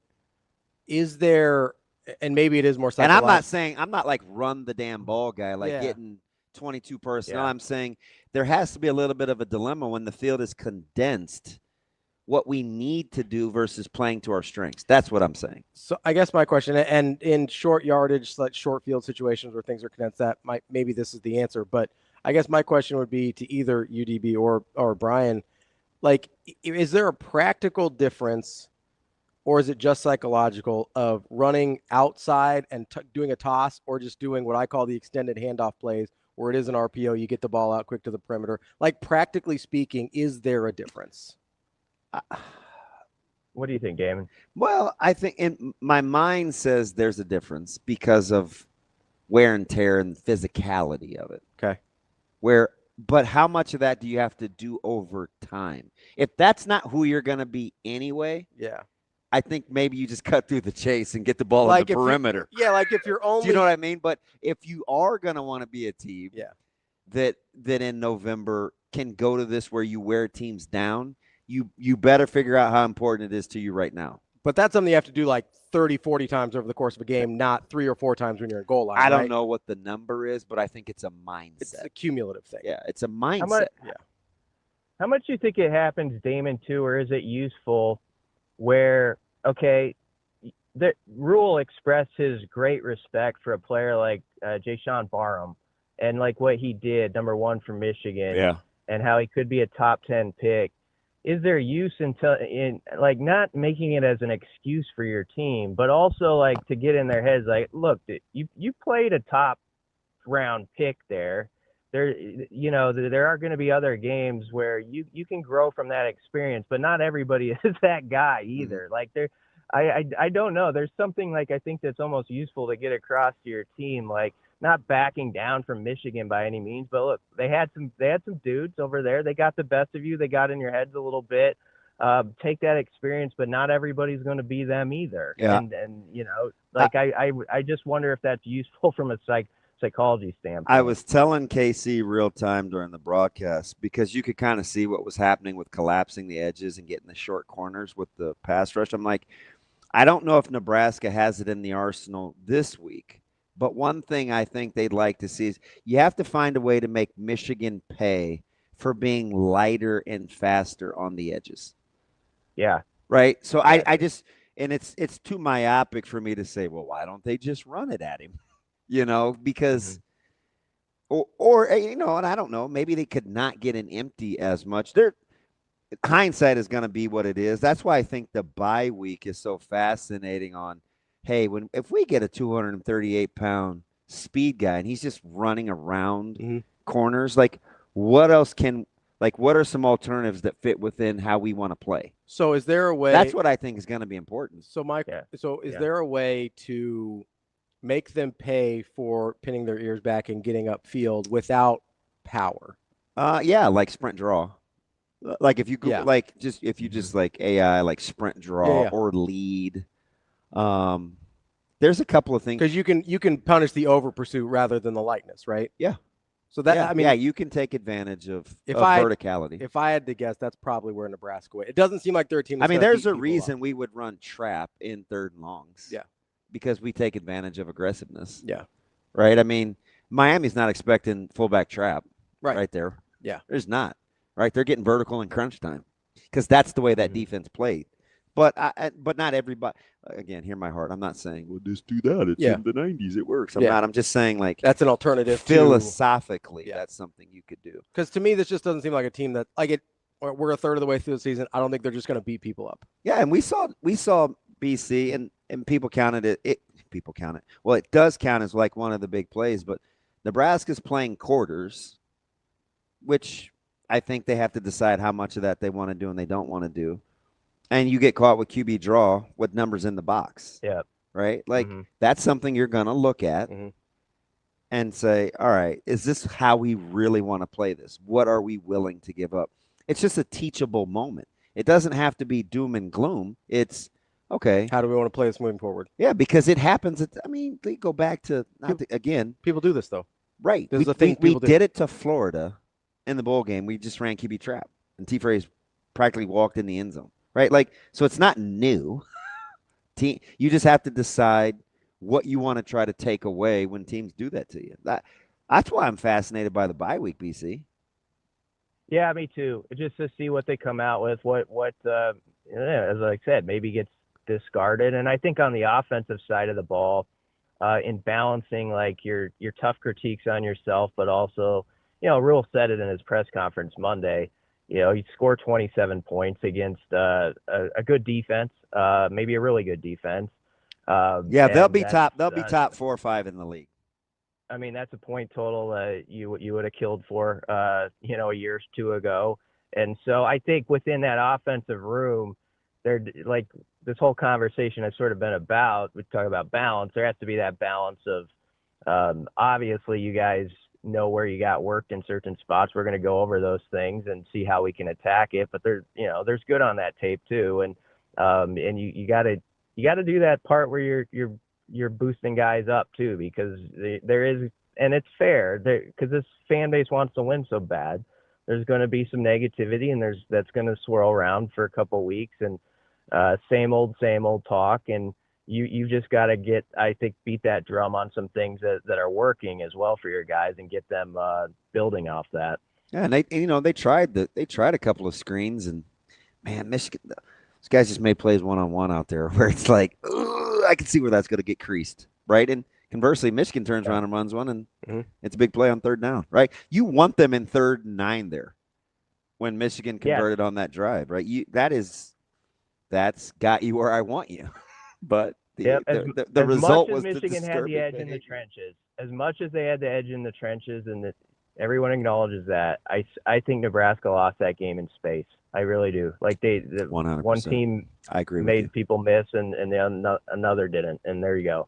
is there, and maybe it is more psychological. And I'm not like run the damn ball guy, like getting 22 personnel. I'm saying there has to be a little bit of a dilemma when the field is condensed, what we need to do versus playing to our strengths. That's what I'm saying. So I guess my question, and in short yardage, like short field situations where things are condensed, maybe this is the answer. But I guess my question would be to either UDB or Brian, like, is there a practical difference, or is it just psychological, of running outside and doing a toss, or just doing what I call the extended handoff plays, where it is an RPO, you get the ball out quick to the perimeter? Like, practically speaking, is there a difference? What do you think, Damon? Well, I think my mind says there's a difference because of wear and tear and physicality of it. Okay. But how much of that do you have to do over time? If that's not who you're going to be anyway, I think maybe you just cut through the chase and get the ball on the perimeter. Like if you're only. Do you know what I mean? But if you are going to want to be a team that in November can go to this where you wear teams down, you better figure out how important it is to you right now. But that's something you have to do like 30, 40 times over the course of a game, not 3 or 4 times when you're in goal line. I don't know what the number is, but I think it's a mindset. It's a cumulative thing. Yeah, it's a mindset. How much do you think it happens, Damon, too, or is it useful where, okay, Rule expressed his great respect for a player like Jayshawn Barham and like what he did, number 1 for Michigan, and how he could be a top 10 pick. Is there use in like not making it as an excuse for your team, but also like to get in their heads, like, look, you played a top round pick there. There are going to be other games where you can grow from that experience, but not everybody is that guy either. Like I don't know. There's something like I think that's almost useful to get across to your team, like not backing down from Michigan by any means, but look, they had some dudes over there. They got the best of you. They got in your heads a little bit. Take that experience, but not everybody's going to be them either. Yeah. And I just wonder if that's useful from a psychology standpoint. I was telling KC real time during the broadcast because you could kind of see what was happening with collapsing the edges and getting the short corners with the pass rush. I'm like, I don't know if Nebraska has it in the arsenal this week. But one thing I think they'd like to see is you have to find a way to make Michigan pay for being lighter and faster on the edges. Yeah. Right? So I just – and it's too myopic for me to say, well, why don't they just run it at him? Because or and I don't know, maybe they could not get an empty as much. Hindsight is going to be what it is. That's why I think the bye week is so fascinating on – hey, if we get a 238-pound speed guy and he's just running around corners, like what else what are some alternatives that fit within how we want to play? So is there a way? That's what I think is going to be important. So is there a way to make them pay for pinning their ears back and getting upfield without power? Like sprint draw. Like if you go, if you just like AI, like sprint draw or lead. There's a couple of things because you can punish the over pursuit rather than the lightness, right? Yeah. So that you can take advantage of verticality. If I had to guess, that's probably where Nebraska went. It doesn't seem like they're a team. That's there's a reason we would run trap in 3rd and longs. Yeah. Because we take advantage of aggressiveness. Yeah. Right. Miami's not expecting fullback trap. Right there. Yeah. There's not. Right. They're getting vertical in crunch time because that's the way that defense played. But not everybody. Again, hear my heart. I'm not saying, well, just do that. It's in the 90s. It works. I'm just saying, like, that's an alternative. Philosophically, that's something you could do. Because to me, this just doesn't seem like a team that we're a third of the way through the season. I don't think they're just going to beat people up. Yeah, and we saw BC and people counted it. People count it. Well, it does count as like one of the big plays. But Nebraska's playing quarters, which I think they have to decide how much of that they want to do and they don't want to do. And you get caught with QB draw with numbers in the box. Yeah. Right? Like, that's something you're going to look at and say, all right, is this how we really want to play this? What are we willing to give up? It's just a teachable moment. It doesn't have to be doom and gloom. It's okay. How do we want to play this moving forward? Yeah, because it happens. They go back to again. People do this though, right? This is the thing we people do. did it to Florida in the bowl game. We just ran QB trap, and T-Fray's practically walked in the end zone. Right? Like, so it's not new. You just have to decide what you want to try to take away when teams do that to you. That's why I'm fascinated by the bye week, BC. Yeah, me too. Just to see what they come out with, as I said, maybe gets discarded. And I think on the offensive side of the ball, in balancing like your tough critiques on yourself, but also, Rule said it in his press conference Monday. He scored 27 points against a good defense, maybe a really good defense. They'll be top 4 or 5 in the league. I mean, that's a point total you would have killed for, a year or two ago. And so I think within that offensive room, they're like this whole conversation has sort of been about, we talk about balance. There has to be that balance of, obviously you guys know where you got worked in certain spots. We're going to go over those things and see how we can attack it. But there's good on that tape too. And you got to do that part where you're boosting guys up too, because there is, and it's fair because this fan base wants to win so bad. There's going to be some negativity, and that's going to swirl around for a couple of weeks, and same old talk. And you just got to beat that drum on some things that are working as well for your guys and get them building off that. Yeah, and they tried a couple of screens, and man, Michigan, these guys just made plays one-on-one out there where it's like, I can see where that's going to get creased, right? And conversely, Michigan turns around and runs one, and it's a big play on third down, right? You want them in 3rd and 9 there when Michigan converted on that drive, right? That's got you where I want you. But the result was Michigan had the edge in the trenches. As much as they had the edge in the trenches, and everyone acknowledges that, I think Nebraska lost that game in space. I really do. Like 100%. One team I agree made people miss, and another didn't. And there you go.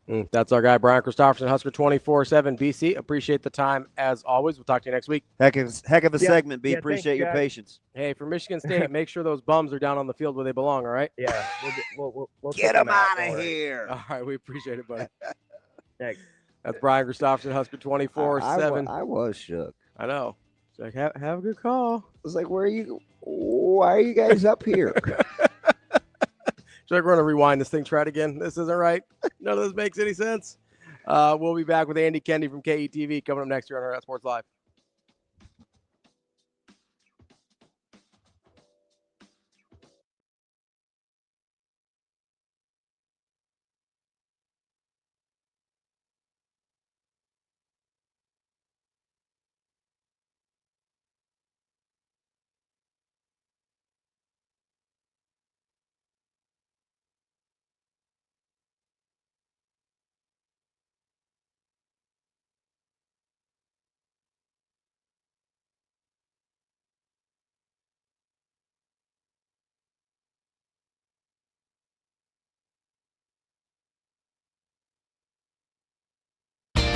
Yeah. That's our guy, Brian Christopherson, Husker 24/7 BC. Appreciate the time as always. We'll talk to you next week. Heck of a segment, B. Appreciate your patience. Hey, for Michigan State, make sure those bums are down on the field where they belong, all right? Yeah. We'll get them out of here. All right, we appreciate it, buddy. Thanks. That's Brian Christopherson, Husker 24/7. I was shook. I know. It's like, have a good call. I was like, why are you guys up here? Should I run to rewind this thing? Try it again. This isn't right. None of this makes any sense. We'll be back with Andy Kendeigh from KETV coming up next year on Hurrdat Sports Live.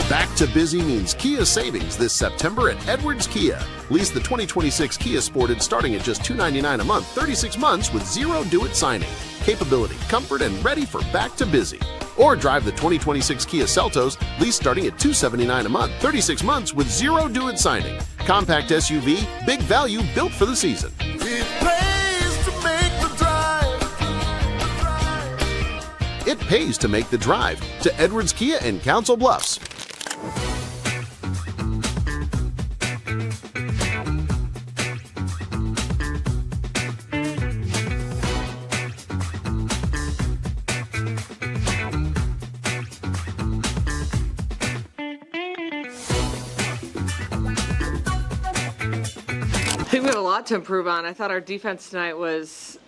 Back to busy means Kia savings this September at Edwards Kia. Lease the 2026 Kia Sportage starting at just $299 a month, 36 months with zero do-it signing. Capability, comfort, and ready for back to busy. Or drive the 2026 Kia Seltos, lease starting at $279 a month, 36 months with zero do-it signing. Compact SUV, big value built for the season. It pays to make the drive. It pays to make the drive to Edwards Kia in Council Bluffs. I think we have a lot to improve on. I thought our defense tonight was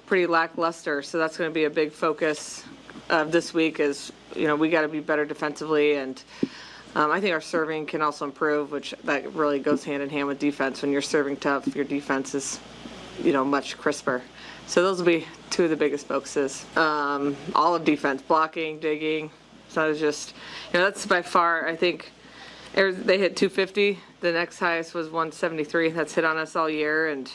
pretty lackluster, so that's going to be a big focus of this week. Is we got to be better defensively, and I think our serving can also improve, which that really goes hand in hand with defense. When you're serving tough, your defense is much crisper. So those will be two of the biggest focuses. All of defense, blocking, digging. So it's just that's by far, I think. They hit 250 The next highest was 173. That's hit on us all year. And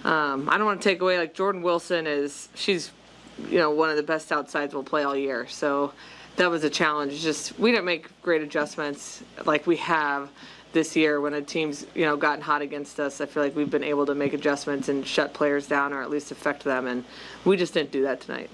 I don't want to take away, like, Jordan Wilson she's, one of the best outsides we'll play all year. So that was a challenge. It's just we didn't make great adjustments like we have this year when a team's, gotten hot against us. I feel like we've been able to make adjustments and shut players down or at least affect them. And we just didn't do that tonight.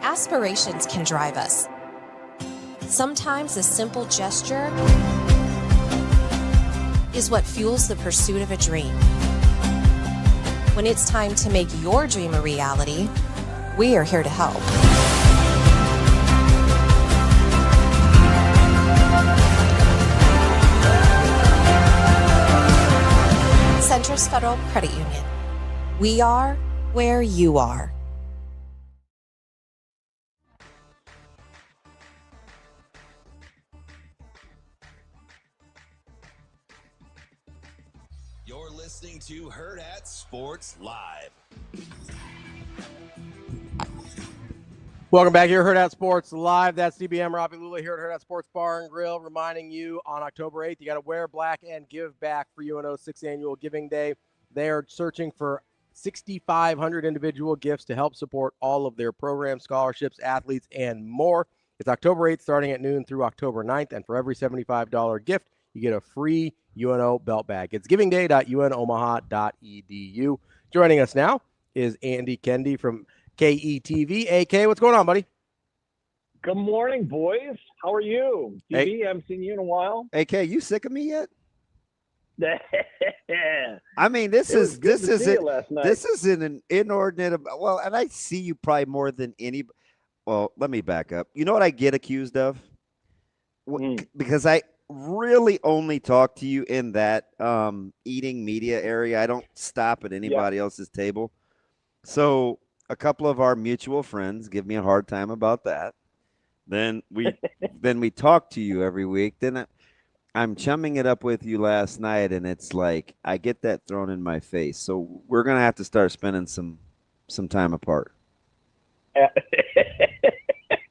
Aspirations can drive us. Sometimes a simple gesture is what fuels the pursuit of a dream. When it's time to make your dream a reality, we are here to help. Centris Federal Credit Union. We are where you are. You're listening to Hurrdat Sports Live. Welcome back here, Hurrdat Sports Live. That's DBM Ravi Lulla here at Hurrdat Sports Bar and Grill, reminding you on October 8th, you got to wear black and give back for UNO's 6th annual Giving Day. They are searching for 6,500 individual gifts to help support all of their programs, scholarships, athletes, and more. It's October 8th starting at noon through October 9th, and for every $75 gift, you get a free UNO belt bag. It's givingday.unomaha.edu. Joining us now is Andy Kendeigh from KETV. AK, what's going on, buddy? Good morning, boys. How are you? DB, I haven't seen you in a while. AK, you sick of me yet? I mean, this is an inordinate. Well, and I see you probably more than any. Well, let me back up. You know what I get accused of? Because I really only talk to you in that eating media area. I don't stop at anybody else's table. So a couple of our mutual friends give me a hard time about that. Then we talk to you every week. Then I'm chumming it up with you last night, and it's like I get that thrown in my face. So we're gonna have to start spending some time apart.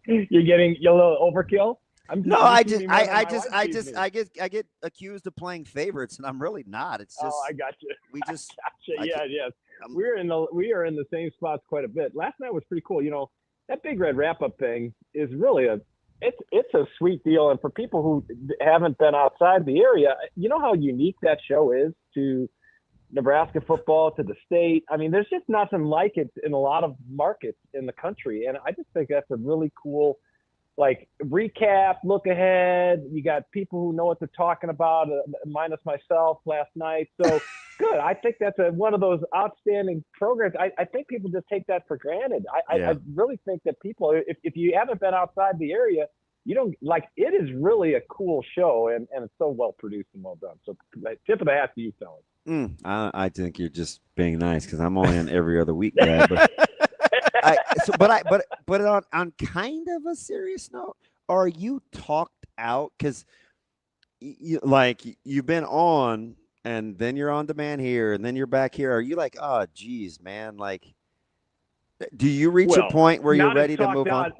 You're getting a little overkill. I get accused of playing favorites, and I'm really not. It's just I got you. We just yes. We are in the same spots quite a bit. Last night was pretty cool. You know, that Big Red wrap-up thing is really it's a sweet deal. And for people who haven't been outside the area, you know how unique that show is to Nebraska football, to the state. I mean, there's just nothing like it in a lot of markets in the country. And I just think that's a really cool, like, recap, look ahead. You got people who know what they're talking about, minus myself last night. So good. I think that's one of those outstanding programs. I think people just take that for granted. I really think that people, if you haven't been outside the area, you don't like it. Is really a cool show, and it's so well produced and well done. So tip of the hat to you, fellas. I think you're just being nice because I'm only on every other week guy. But but on kind of a serious note, are you talked out? Because you've been on, and then you're on demand here, and then you're back here. Are you like, oh, geez, man? Like, do you reach a point where you're ready to move on?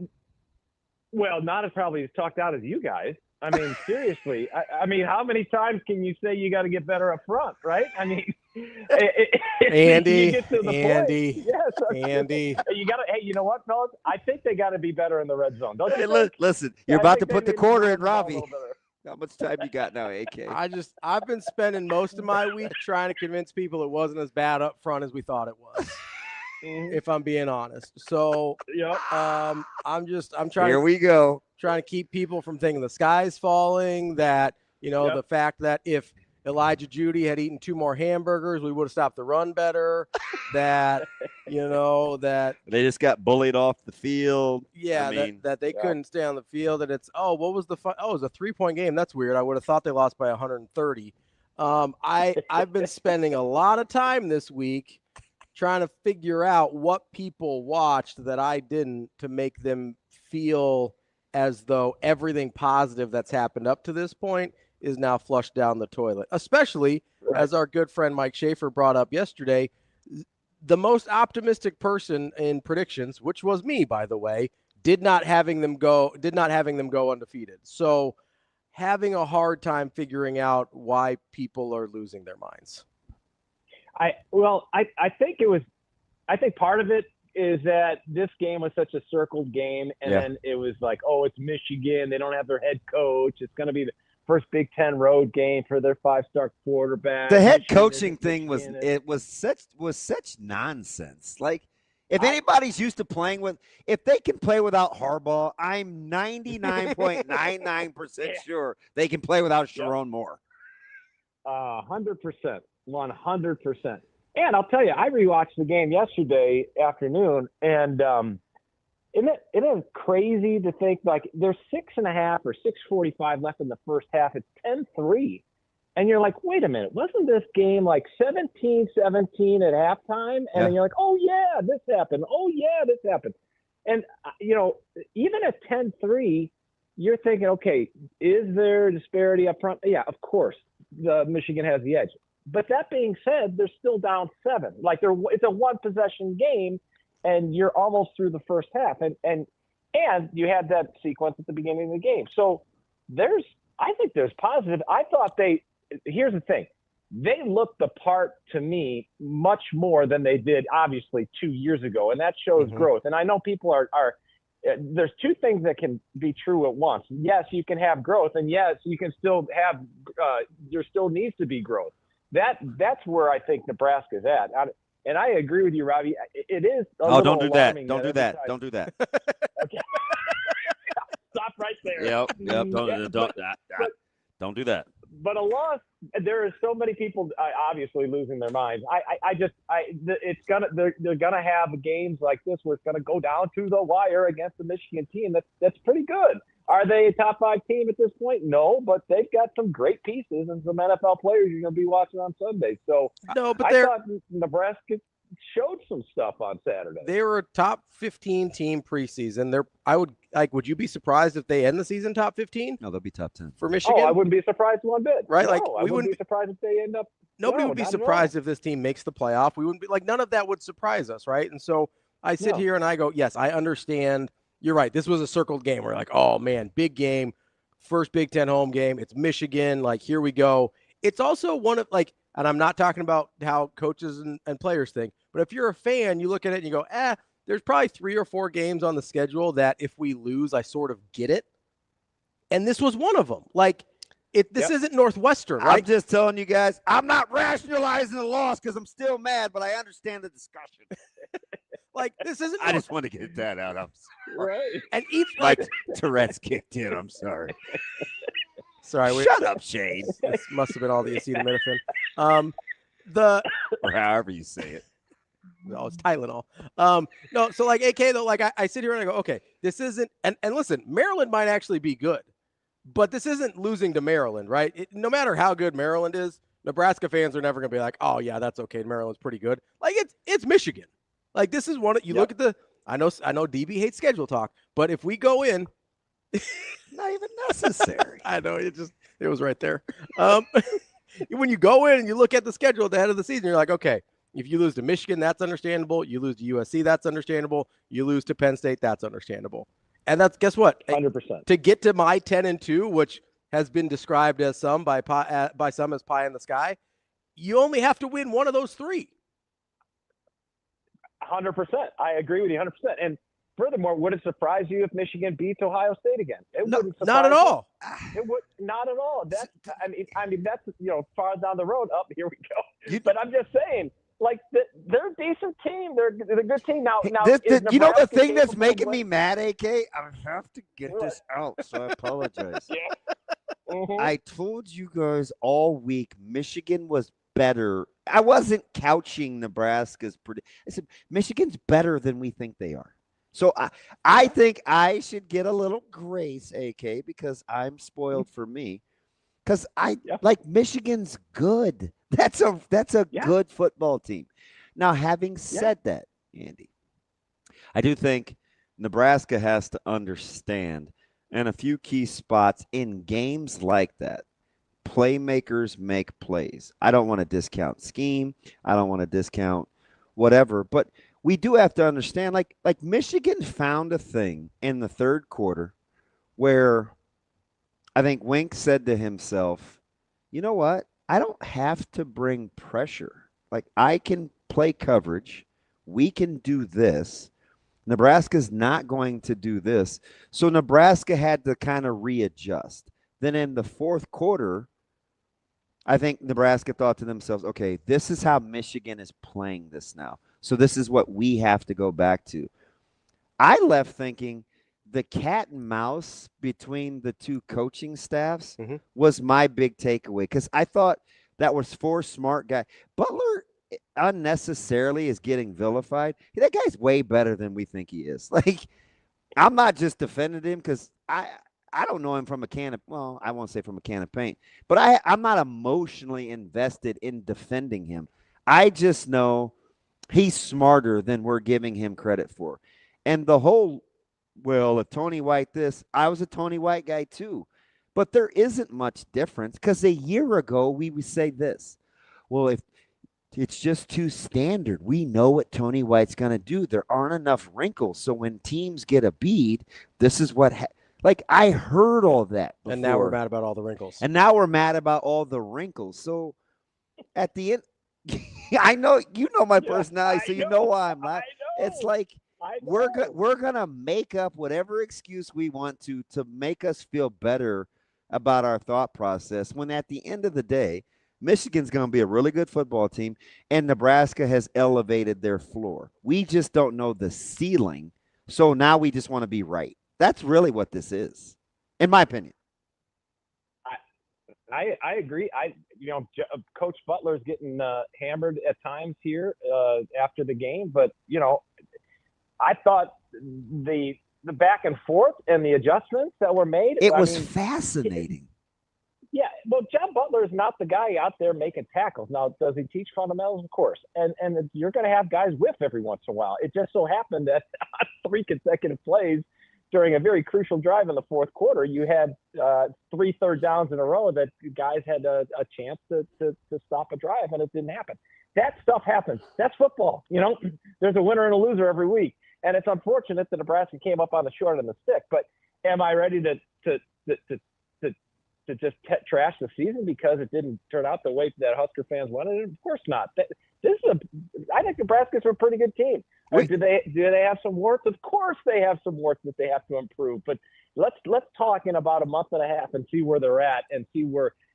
Well, not as probably as talked out as you guys. I mean, seriously. I mean, how many times can you say you got to get better up front, right? I mean, Andy, you get to the Andy, point. Yes, Andy. You got to. Hey, you know what, fellas? I think they got to be better in the red zone. Don't you? Hey, listen, you're about to put the quarter in, Ravi. How much time you got now, AK? I've been spending most of my week trying to convince people it wasn't as bad up front as we thought it was. If I'm being honest. So I'm trying Here we go. Trying to keep people from thinking the sky's falling, that, the fact that if Elijah Judy had eaten 2 more hamburgers, we would have stopped the run better, that, that they just got bullied off the field. Yeah, that they couldn't stay on the field, that it's, what was the fun? Oh, it was a 3-point game. That's weird. I would have thought they lost by 130. I've been spending a lot of time this week trying to figure out what people watched that I didn't, to make them feel as though everything positive that's happened up to this point is now flushed down the toilet, especially as our good friend Mike Schaefer brought up yesterday. The most optimistic person in predictions, which was me, by the way, did not having them go undefeated. So having a hard time figuring out why people are losing their minds. I think part of it is that this game was such a circled game, and then it was like, oh, it's Michigan. They don't have their head coach. It's going to be the first Big Ten road game for their 5-star quarterback. The head coaching thing was such nonsense. Like, if anybody's used to playing with, if they can play without Harbaugh, I'm 99.99% sure they can play without Sharon Moore. 100%, 100%. And I'll tell you, I rewatched the game yesterday afternoon, and isn't it crazy to think, like, there's 6.5 or 6:45 left in the first half. It's 10-3. And you're like, wait a minute, wasn't this game like 17-17 at halftime? And then you're like, oh, yeah, this happened. Oh, yeah, this happened. And, even at 10-3, you're thinking, okay, is there disparity up front? Yeah, of course, Michigan has the edge. But that being said, they're still down 7. Like, it's a one-possession game, and you're almost through the first half. And you had that sequence at the beginning of the game. So I think there's positive. I thought here's the thing. They looked the part to me much more than they did, obviously, 2 years ago, and that shows growth. And I know people are there's 2 things that can be true at once. Yes, you can have growth, and yes, you can still have there still needs to be growth. That's where I think Nebraska's at. And I agree with you, Ravi. It is don't do that. Don't do that. Don't do that. Okay. Stop right there. Yep. Don't do that. But there are so many people obviously losing their minds. They're gonna have games like this where it's gonna go down to the wire against the Michigan team. That's pretty good. Are they a top 5 team at this point? No, but they've got some great pieces and some NFL players you're going to be watching on Sunday. So I thought Nebraska showed some stuff on Saturday. They were a top 15 team preseason. Would you be surprised if they end the season top 15? No, they'll be top 10 for Michigan. Oh, I wouldn't be surprised one bit. Right? No, like we wouldn't be surprised if they end up. Nobody would be surprised if this team makes the playoff. We wouldn't be like, none of that would surprise us, right? And so I sit here and I go, yes, I understand. You're right. This was a circled game. We're like, oh, man, big game. First Big Ten home game. It's Michigan. Like, here we go. It's also one of, like, and I'm not talking about how coaches and players think, but if you're a fan, you look at it and you go, there's probably 3 or 4 games on the schedule that if we lose, I sort of get it. And this was one of them. Like, this isn't Northwestern, right? I'm just telling you guys, I'm not rationalizing the loss because I'm still mad, but I understand the discussion. Like, this isn't. I just want to get that out. I'm sorry. Right. And each Tourette's kicked in. I'm sorry. Sorry. Shut up, Shane. This must have been all the acetaminophen. Or however you say it. No, it's Tylenol. No, so like AK though, like I sit here and I go, okay, this isn't. And listen, Maryland might actually be good, but this isn't losing to Maryland, right? No matter how good Maryland is, Nebraska fans are never going to be like, oh yeah, that's okay. Maryland's pretty good. Like it's Michigan. Like this is one. You look at I know DB hates schedule talk, but if we go in, not even necessary. I know it was right there. When you go in and you look at the schedule at the head of the season, you're like, okay, if you lose to Michigan, that's understandable. You lose to USC, that's understandable. You lose to Penn State, that's understandable. And that's, guess what? 100%. To get to my 10-2, which has been described as some by some as pie in the sky, you only have to win one of those three. 100%. I agree with you 100%. And furthermore, would it surprise you if Michigan beats Ohio State again? Wouldn't surprise not at all. It would not at all. That's I mean that's far down the road. Up here we go. But I'm just saying, like they're a decent team. They're a good team now. You know the thing that's making me mad, AK? I have to get this out, so I apologize. Yeah. Mm-hmm. I told you guys all week Michigan was better. I wasn't couching Nebraska's I said Michigan's better than we think they are. So I think I should get a little grace, AK, because I'm spoiled for me. Because like Michigan's good. That's a good football team. Now, having said that, Andy, I do think Nebraska has to understand in a few key spots in games like that, playmakers make plays. I don't want to discount scheme. I don't want to discount whatever, but we do have to understand, like Michigan found a thing in the third quarter where I think Wink said to himself, you know what? I don't have to bring pressure. Like, I can play coverage. We can do this. Nebraska's not going to do this. So Nebraska had to kind of readjust. Then in the fourth quarter, I think Nebraska thought to themselves, okay, this is how Michigan is playing this now. So this is what we have to go back to. I left thinking the cat and mouse between the two coaching staffs was my big takeaway, because I thought that was four smart guys. Butler unnecessarily is getting vilified. That guy's way better than we think he is. Like, I'm not just defending him because I don't know him from a can of, well, I won't say from a can of paint, but I'm not emotionally invested in defending him. I just know he's smarter than we're giving him credit for. And the whole, well, if Tony White this, I was a Tony White guy too. But there isn't much difference, because a year ago we would say this. Well, if it's just too standard, we know what Tony White's going to do. There aren't enough wrinkles. So when teams get a bead, this is what like, I heard all that before. And now we're mad about all the wrinkles. And now we're mad about all the wrinkles. So at the end, I know you know my personality, so you know why I'm not. It's like we're gonna make up whatever excuse we want to make us feel better about our thought process, when at the end of the day, Michigan's going to be a really good football team, and Nebraska has elevated their floor. We just don't know the ceiling, so now we just want to be right. That's really what this is, in my opinion. I agree. Coach Butler's getting hammered at times here after the game, but I thought the back and forth and the adjustments that were made. It was fascinating. Yeah, well, John Butler is not the guy out there making tackles. Now, does he teach fundamentals? Of course. And you're going to have guys whiff every once in a while. It just so happened that on 3 consecutive plays during a very crucial drive in the fourth quarter, you had 3 third downs in a row that guys had a chance to stop a drive, and it didn't happen. That stuff happens. That's football. There's a winner and a loser every week. And it's unfortunate that Nebraska came up on the short end of the stick. But am I ready to just trash the season because it didn't turn out the way that Husker fans wanted it? Of course not. I think Nebraska's a pretty good team. Do they have some warts? Of course they have some warts that they have to improve. But let's talk in about a month and a half and see where they're at, and see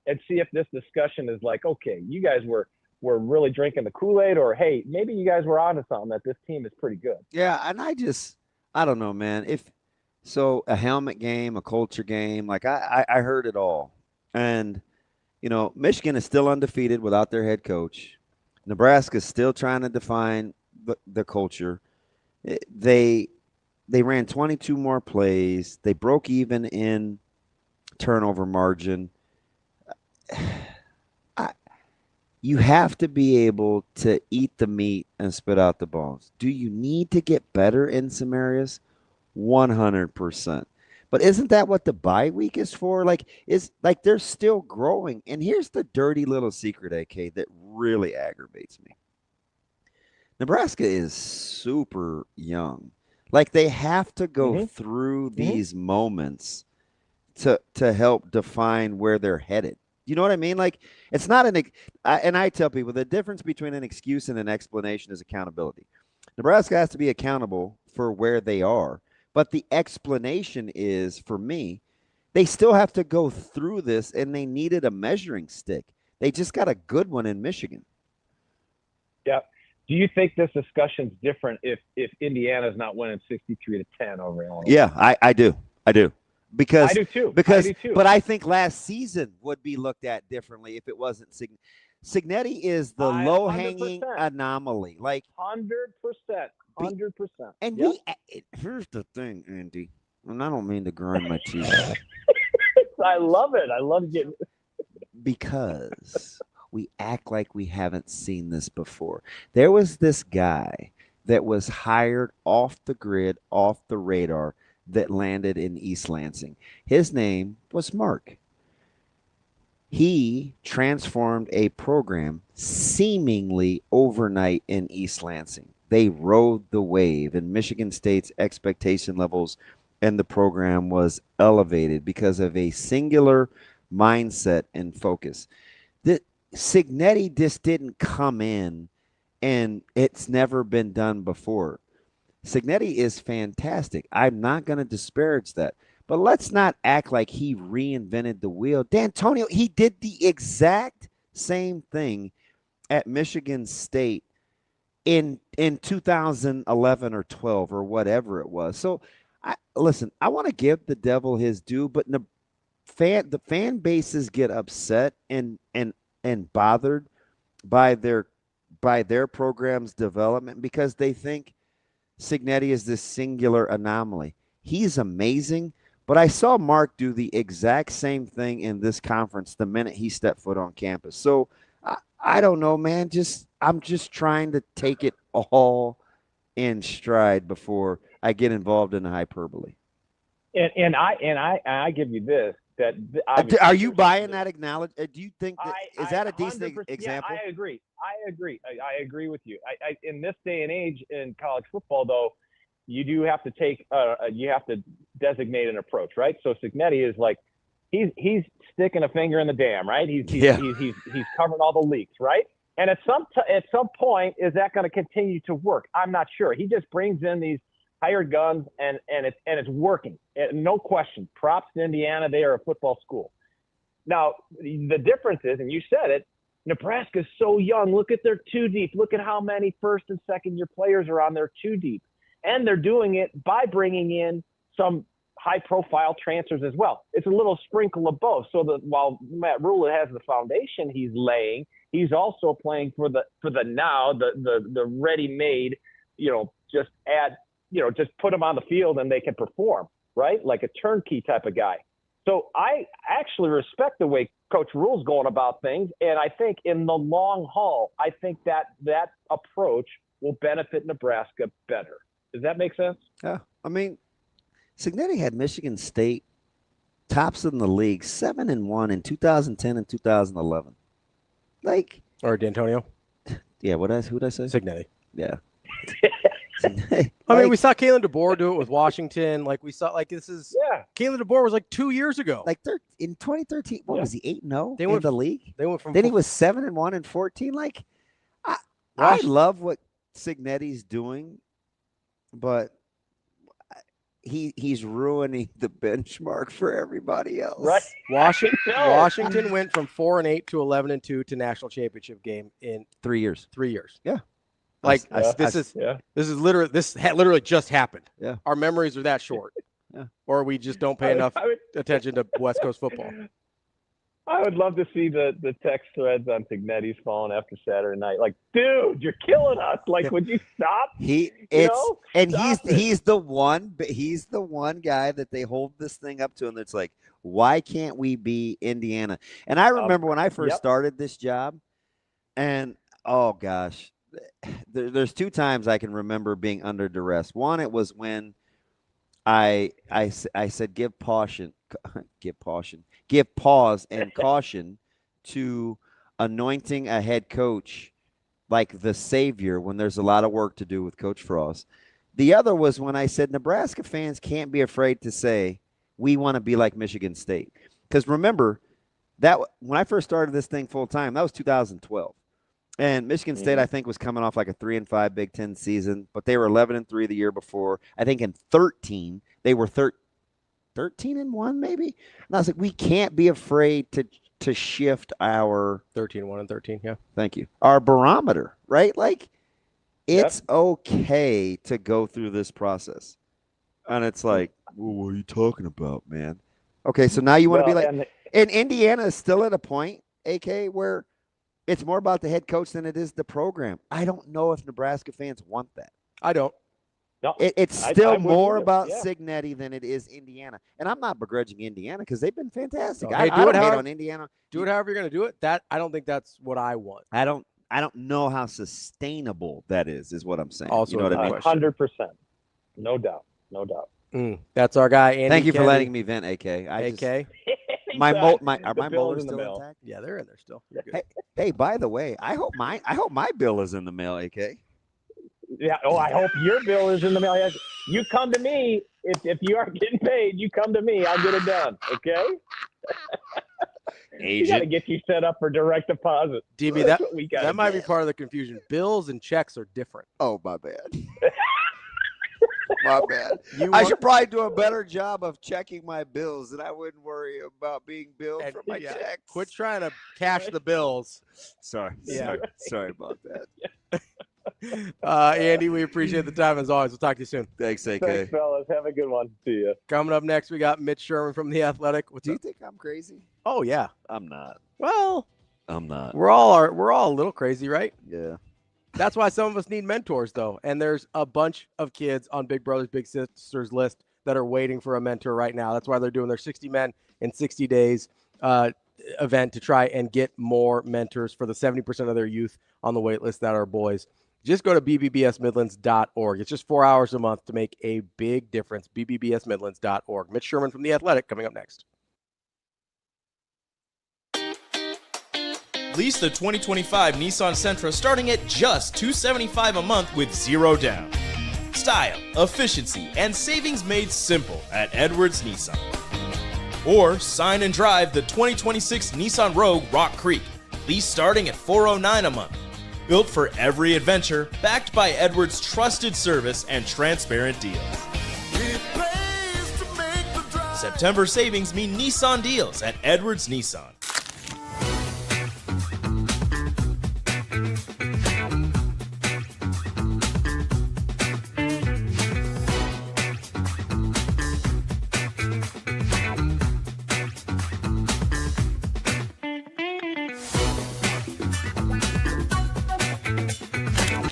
if this discussion is like, okay, you guys were really drinking the Kool-Aid, or hey, maybe you guys were onto something, that this team is pretty good. Yeah, and I don't know, man. So a helmet game, a culture game, like I heard it all. And, Michigan is still undefeated without their head coach. Nebraska is still trying to define the culture. They ran 22 more plays. They broke even in You have to be able to eat the meat and spit out the bones. Do you need to get better in some areas? 100%. But isn't that what the bye week is for? They're still growing. And here's the dirty little secret, AK, that really aggravates me. Nebraska is super young. Like, they have to go through these moments to help define where they're headed. You know what I mean? Like, it's not and I tell people the difference between an excuse and an explanation is accountability. Nebraska has to be accountable for where they are. But the explanation is, for me, they still have to go through this, and they needed a measuring stick. They just got a good one in Michigan. Yeah. Do you think this discussion's different if Indiana's not winning 63-10 over Illinois? Yeah, I do. Because I do too. But I think last season would be looked at differently if it wasn't Cignetti is the low-hanging anomaly. Like 100%. 100%. And here's the thing, Andy, and I don't mean to grind my teeth. I love it. I love getting because we act like we haven't seen this before. There was this guy that was hired off the grid, off the radar, that landed in East Lansing. His name was Mark. He transformed a program seemingly overnight in East Lansing. They rode the wave, and Michigan State's expectation levels and the program was elevated because of a singular mindset and focus. Cignetti just didn't come in, and it's never been done before. Cignetti is fantastic. I'm not going to disparage that. But let's not act like he reinvented the wheel. D'Antonio, he did the exact same thing at Michigan State in 2011 or 12 or whatever it was. So, I want to give the devil his due, but the fan bases get upset and bothered by their program's development because they think Cignetti is this singular anomaly. He's amazing, but I saw Mark do the exact same thing in this conference the minute he stepped foot on campus. So I don't know, man. I'm just trying to take it all in stride before I get involved in the hyperbole. And I give you this. Are you buying that acknowledgement? Do you think is that a decent example? Yeah, I agree. I agree with you. In this day and age in college football, though, you do have to you have to designate an approach, right? So Cignetti is like he's sticking a finger in the dam, right? He's covering all the leaks, right? And at some point, is that going to continue to work? I'm not sure. He just brings in these hired guns, and it's working. No question. Props to Indiana. They are a football school. Now, the difference is, and you said it, Nebraska's so young. Look at their two deep. Look at how many first and second year players are on their two deep. And they're doing it by bringing in some high-profile transfers as well. It's a little sprinkle of both. So that while Matt Rulla has the foundation he's laying, he's also playing for the now, the ready-made, just put them on the field and they can perform, right? Like a turnkey type of guy. So I actually respect the way Coach Rule's going about things, and I think in the long haul, I think that approach will benefit Nebraska better. Does that make sense? Yeah. I mean, Cignetti had Michigan State tops in the league 7-1 in 2010 and 2011. Or D'Antonio. Yeah, who did I say? Cignetti. Yeah. I mean, we saw Kalen DeBoer do it with Washington. Like, we saw, Kalen DeBoer was 2 years ago. Like, in 2013, what was he, 8-0 in the league? They went from. Then he was 7-1 and 14. Like, I love what Cignetti's doing, but he's ruining the benchmark for everybody else. Right. Washington went from 4-8 to 11-2 to national championship game in 3 years. 3 years. Yeah. This literally just happened. Yeah. Our memories are that short. Yeah. Or we just don't pay enough attention to West Coast football. I would love to see the text threads on Cignetti's phone after Saturday night. Like, dude, you're killing us. Like, would you stop? He's the one guy that they hold this thing up to, and it's like, why can't we be Indiana? And I remember when I first started this job, And, oh, gosh, there's 2 times I can remember being under duress. One, it was when I said give pause and caution to anointing a head coach like the savior when there's a lot of work to do with Coach Frost. The other was when I said Nebraska fans can't be afraid to say we want to be like Michigan State. Because remember, that when I first started this thing full time, that was 2012. And Michigan State, I think, was coming off like a 3-5 Big Ten season, but they were 11-3 the year before. I think in 13, they were 13-1 maybe. And I was like, we can't be afraid to shift our 13-1-13. Yeah, thank you. Our barometer, right? Like, it's okay to go through this process. And it's like, well, what are you talking about, man? Okay, so now you want to be like, and Indiana is still at a point, AK, where it's more about the head coach than it is the program. I don't know if Nebraska fans want that. I don't. No, it's still more about Signetti than it is Indiana. And I'm not begrudging Indiana because they've been fantastic. No, I don't hate on Indiana. Do it however you're going to do it. I don't think that's what I want. I don't know how sustainable that is what I'm saying. Also, you know what I mean? 100%. No doubt. That's our guy, Andy. Thank you Kendeigh. for letting me vent, AK. AK? Are my molars still intact? Yeah, they're in there still. Hey, by the way, I hope my bill is in the mail, AK. Yeah. Oh, I hope your bill is in the mail. You come to me if you aren't getting paid. You come to me. I'll get it done. Okay. We got to get you set up for direct deposit. DB, that might be part of the confusion. Bills and checks are different. Oh, my bad. My bad. I should probably do a better job of checking my bills, and I wouldn't worry about being billed for my checks. Quit trying to cash the bills. Sorry about that. Andy, we appreciate the time as always. We'll talk to you soon. Thanks, AK. Thanks, fellas. Have a good one. See you. Coming up next, we got Mitch Sherman from The Athletic. Do you think I'm crazy? Oh, yeah. I'm not. Well, I'm not. We're all a little crazy, right? Yeah. That's why some of us need mentors, though. And there's a bunch of kids on Big Brothers Big Sisters list that are waiting for a mentor right now. That's why they're doing their 60 Men in 60 Days event to try and get more mentors for the 70% of their youth on the wait list that are boys. Just go to bbbsmidlands.org. It's just 4 hours a month to make a big difference. bbbsmidlands.org. Mitch Sherman from The Athletic coming up next. Lease the 2025 Nissan Sentra starting at just $275 a month with 0 down. Style, efficiency, and savings made simple at Edwards Nissan. Or sign and drive the 2026 Nissan Rogue Rock Creek. Lease starting at $409 a month. Built for every adventure, backed by Edwards' trusted service and transparent deals. September savings mean Nissan deals at Edwards Nissan.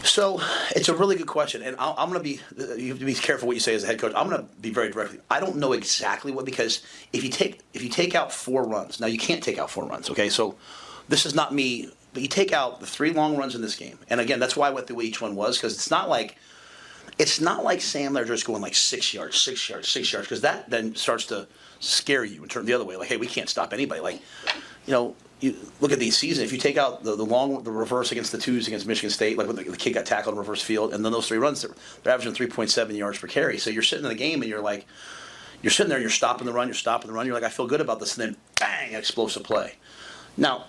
So it's a really good question, and I'm going to be. You have to be careful what you say as a head coach. I'm going to be very direct with you. I don't know exactly what, because if you take out 4 runs, now you can't take out 4 runs. Okay, so this is not me, but you take out the 3 long runs in this game, and again, that's why I went through what each one was, because it's not like Sam Lerner just going like 6 yards, 6 yards, 6 yards, because that then starts to scare you and turn the other way. Like, hey, we can't stop anybody. Like, you look at these seasons. If you take out the reverse against the twos against Michigan State, like when the kid got tackled in reverse field, and then those 3 runs, they're averaging 3.7 yards per carry. So you're sitting in the game and you're sitting there and you're stopping the run. You're like, I feel good about this, and then bang, explosive play. Now,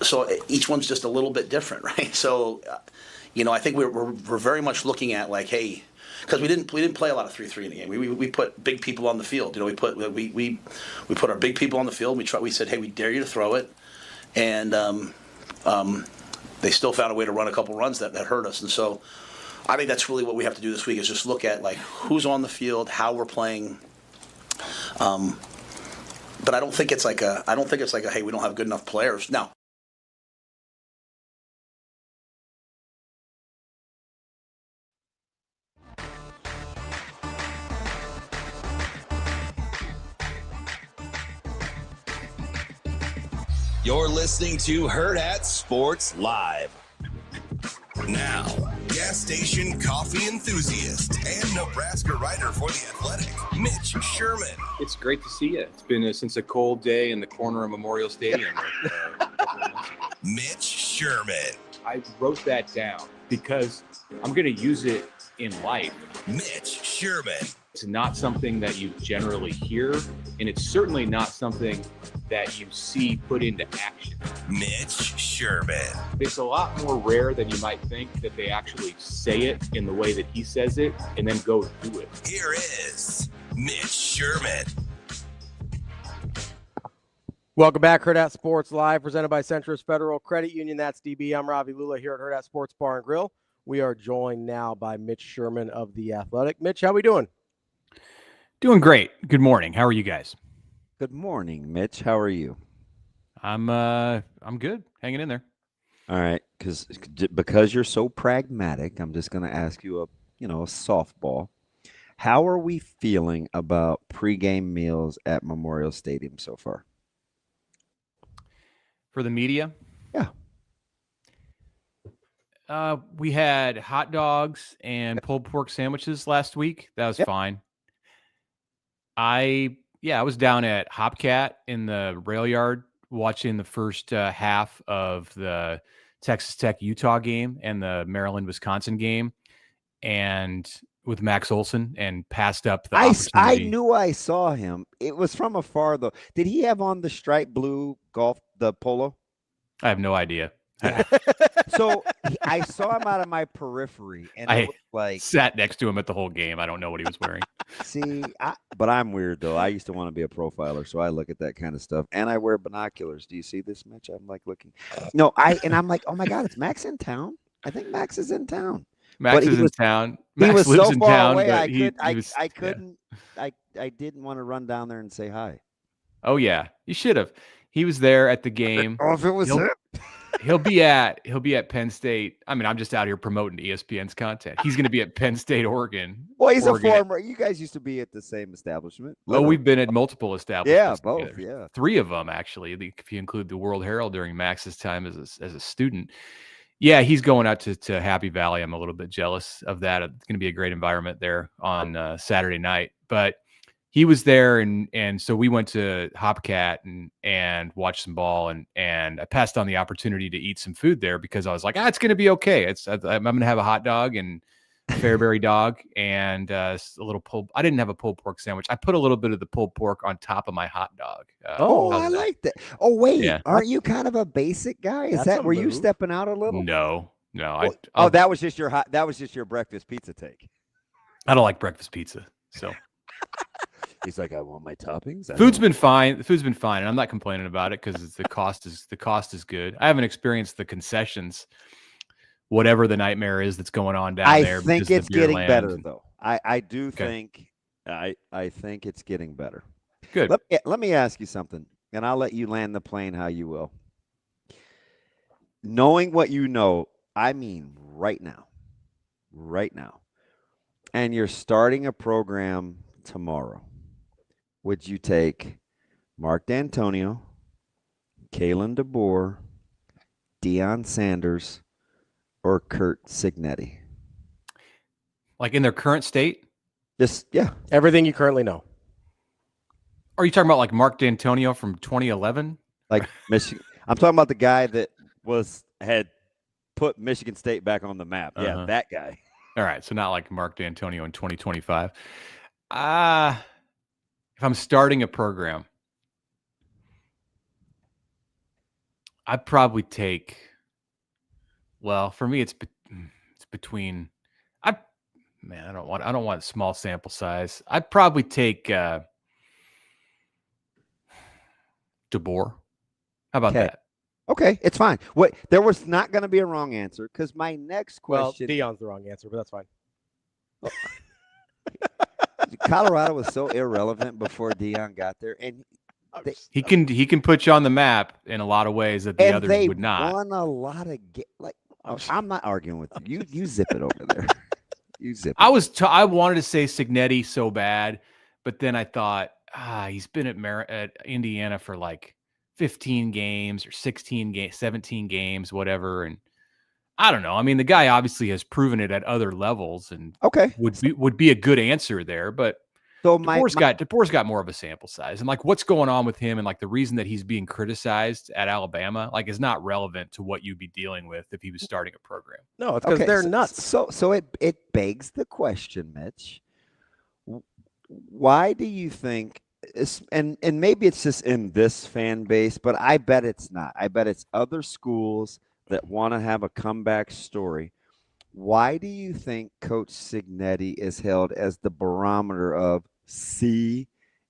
so each one's just a little bit different, right? So, I think we're very much looking at like, hey, because we didn't play a lot of 3-3 in the game. We put big people on the field. We put our big people on the field. We said, hey, we dare you to throw it. And they still found a way to run a couple runs that hurt us. And so I think that's really what we have to do this week, is just look at like who's on the field, how we're playing. But I don't think it's like a hey, we don't have good enough players. Now, You're listening to Hurrdat Sports Live. Now, gas station coffee enthusiast and Nebraska writer for The Athletic, Mitch Sherman. It's great to see you. It's been since a cold day in the corner of Memorial Stadium. Mitch Sherman. I wrote that down because I'm going to use it in life. Mitch Sherman. It's not something that you generally hear, and it's certainly not something that you see put into action. Mitch Sherman. It's a lot more rare than you might think that they actually say it in the way that he says it and then go do it. Here is Mitch Sherman. Welcome back, Hurrdat Sports Live, presented by Centris Federal Credit Union. That's DB. I'm Ravi Lulla here at Hurrdat Sports Bar and Grill. We are joined now by Mitch Sherman of The Athletic. Mitch, how we doing? Doing great. Good morning. How are you guys? Good morning, Mitch. How are you? I'm good. Hanging in there. All right, because you're so pragmatic, I'm just going to ask you a softball. How are we feeling about pregame meals at Memorial Stadium so far? For the media? Yeah. We had hot dogs and pulled pork sandwiches last week. That was fine. I was down at Hopcat in the rail yard watching the first half of the Texas Tech Utah game and the Maryland Wisconsin game, and with Max Olson, and passed up the opportunity. I knew I saw him. It was from afar though. Did he have on the striped blue the polo? I have no idea. So I saw him out of my periphery, and I it was like sat next to him at the whole game. I don't know what he was wearing. See, but I'm weird though. I used to want to be a profiler, so I look at that kind of stuff, and I wear binoculars. Do you see this, Mitch? I'm like looking. No, I'm like, oh my God, it's Max in town. I think Max is in town. Max is in town. He was lives so in far town, away. I I didn't want to run down there and say hi. Oh yeah, you should have. He was there at the game. Oh, if it was him. He'll be at Penn State. I mean, I'm just out here promoting ESPN's content. He's going to be at Penn State, Oregon. Well, he's a former. You guys used to be at the same establishment. Literally. Oh, we've been at multiple establishments. Yeah, both. Together. Yeah, 3 of them actually, if you include the World Herald during Max's time as a student. Yeah, he's going out to Happy Valley. I'm a little bit jealous of that. It's going to be a great environment there on Saturday night. But he was there, and so we went to Hopcat and watched some ball, and I passed on the opportunity to eat some food there because I was like, it's going to be okay. I'm going to have a hot dog and Fairberry dog and a little pulled. I didn't have a pulled pork sandwich. I put a little bit of the pulled pork on top of my hot dog. I like that. Oh wait, aren't you kind of a basic guy? Were you stepping out a little? No. That was just your breakfast pizza take. I don't like breakfast pizza, so. He's like, I want my toppings. Food's been fine. The food's been fine, and I'm not complaining about it because the cost is good. I haven't experienced the concessions, whatever the nightmare is that's going on down there. I think it's getting better, though. I do think I think it's getting better. Good. Let me ask you something, and I'll let you land the plane how you will. Knowing what you know, I mean, right now, and you're starting a program tomorrow. Would you take Mark D'Antonio, Kalen DeBoer, Deion Sanders, or Curt Cignetti? Like in their current state? Everything you currently know. Are you talking about like Mark D'Antonio from 2011? Like Michigan? I'm talking about the guy that had put Michigan State back on the map. Yeah, that guy. All right, so not like Mark D'Antonio in 2025. If I'm starting a program, I'd probably take. Well, for me, it's between. I don't want small sample size. I'd probably take DeBoer. How about that? Okay, it's fine. There was not going to be a wrong answer because my next question. Well, Deion's the wrong answer, but that's fine. Colorado was so irrelevant before Deion got there, and he can put you on the map in a lot of ways that the others would not. Won a lot of I'm not arguing with you. You zip it over there. You zip it. I wanted to say Cignetti so bad, but then I thought he's been at Indiana for like 15 games or 16 games, 17 games, whatever. And I don't know. I mean, the guy obviously has proven it at other levels and would be a good answer there, but so DeBoer's got more of a sample size, and like what's going on with him and like the reason that he's being criticized at Alabama, like is not relevant to what you'd be dealing with if he was starting a program. No, it's because they're nuts. So it begs the question, Mitch. Why do you think, and maybe it's just in this fan base, but I bet it's not. I bet it's other schools that want to have a comeback story. Why do you think Coach Cignetti is held as the barometer of, see,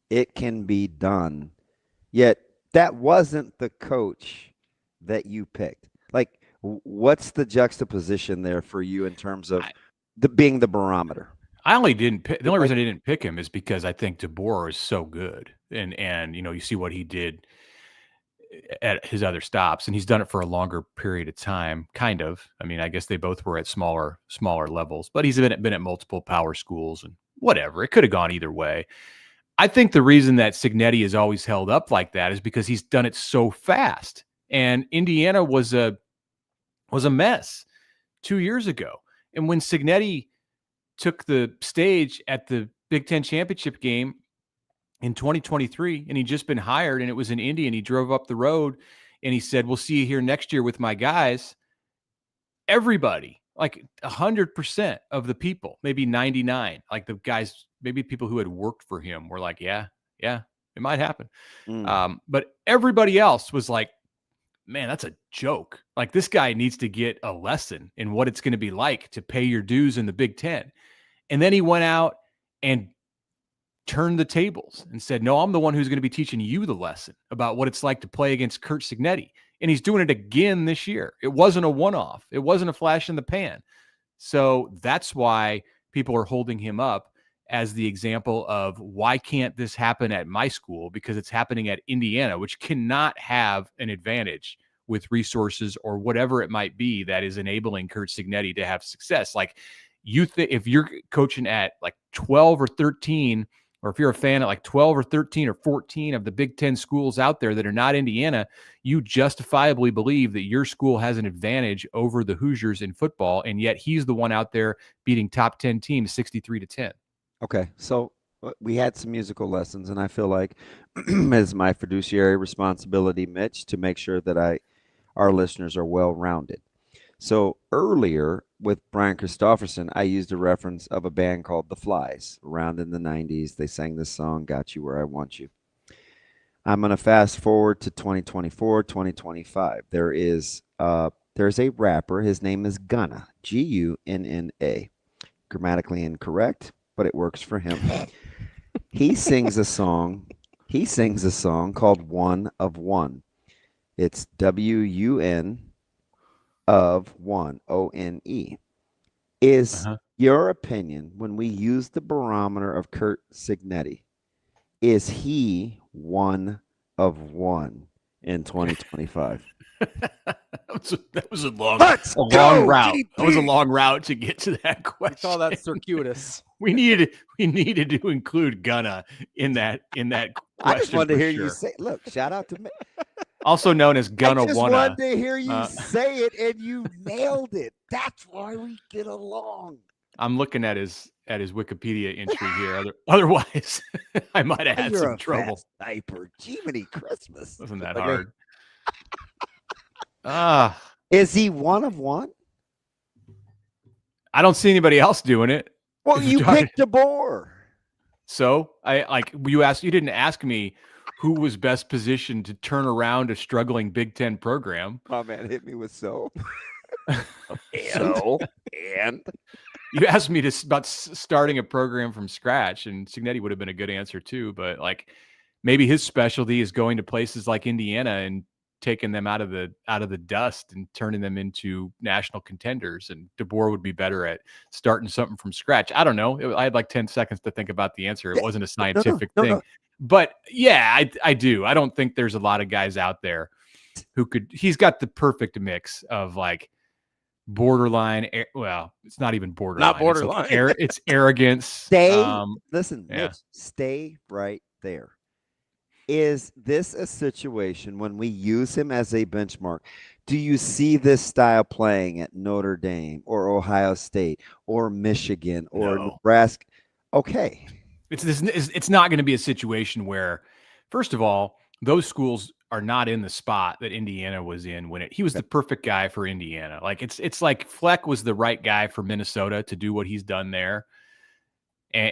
it can be done? Yet that wasn't the coach that you picked. Like, what's the juxtaposition there for you in terms of being the barometer? The only reason I didn't pick him is because I think DeBoer is so good. And you see what he did at his other stops, and he's done it for a longer period of time, kind of. I mean, I guess they both were at smaller levels, but he's been at multiple power schools and whatever. It could have gone either way. I think the reason that Cignetti is always held up like that is because he's done it so fast. And Indiana was a mess 2 years ago. And when Cignetti took the stage at the Big Ten championship game in 2023, and he'd just been hired, and it was in Indy, and he drove up the road and he said, we'll see you here next year with my guys. Everybody, like 100% of the people, maybe 99, like the guys, maybe people who had worked for him were like, yeah, it might happen. But everybody else was like, man, that's a joke. Like, this guy needs to get a lesson in what it's going to be like to pay your dues in the Big Ten. And then he went out and turned the tables and said, no, I'm the one who's going to be teaching you the lesson about what it's like to play against Curt Cignetti. And he's doing it again this year. It wasn't a one-off. It wasn't a flash in the pan. So that's why people are holding him up as the example of, why can't this happen at my school? Because it's happening at Indiana, which cannot have an advantage with resources or whatever it might be that is enabling Curt Cignetti to have success. Like, if you're coaching at like 12 or 13, or if you're a fan at like 12 or 13 or 14 of the Big Ten schools out there that are not Indiana, you justifiably believe that your school has an advantage over the Hoosiers in football, and yet he's the one out there beating top 10 teams 63-10. Okay, so we had some musical lessons, and I feel like it's my fiduciary responsibility, Mitch, to make sure that our listeners are well-rounded. So earlier with Brian Christopherson, I used a reference of a band called The Flies. Around in the 90s, they sang this song, Got You Where I Want You. I'm going to fast forward to 2024, 2025. There's a rapper. His name is Gunna, Gunna. Grammatically incorrect, but it works for him. He sings a song called One of One. It's WUN of one, ONE. Is your opinion, when we use the barometer of Curt Cignetti, is he one of one in 2025? That was a long route. That was a long route to get to that question. We call that circuitous. We needed to include Gunna in that question. I just wanted to hear you say. Look, shout out to me. Also known as Gunna I just Wanna. wanted to hear you say it, and you nailed it. That's why we get along. I'm looking at his Wikipedia entry here. Otherwise, I might have had some trouble. Sniper, Jiminy Christmas. Wasn't that hard? Is he one of one? I don't see anybody else doing it. Well, you picked DeBoer. So you didn't ask me who was best positioned to turn around a struggling Big Ten program. My man hit me with so. And you asked me about starting a program from scratch, and Cignetti would have been a good answer too. But like, maybe his specialty is going to places like Indiana and taking them out of the dust and turning them into national contenders. And DeBoer would be better at starting something from scratch. I don't know. I had like 10 seconds to think about the answer. It wasn't a scientific thing. No. But yeah, I do. I don't think there's a lot of guys out there who could. He's got the perfect mix of like borderline. Well, it's not even borderline. Not borderline. It's arrogance. Listen, Mitch, stay right there. Is this a situation when we use him as a benchmark? Do you see this style playing at Notre Dame or Ohio State or Michigan or Nebraska? Okay. It's not going to be a situation where, first of all, those schools are not in the spot that Indiana was in when he was the perfect guy for Indiana. Like it's like Fleck was the right guy for Minnesota to do what he's done there. I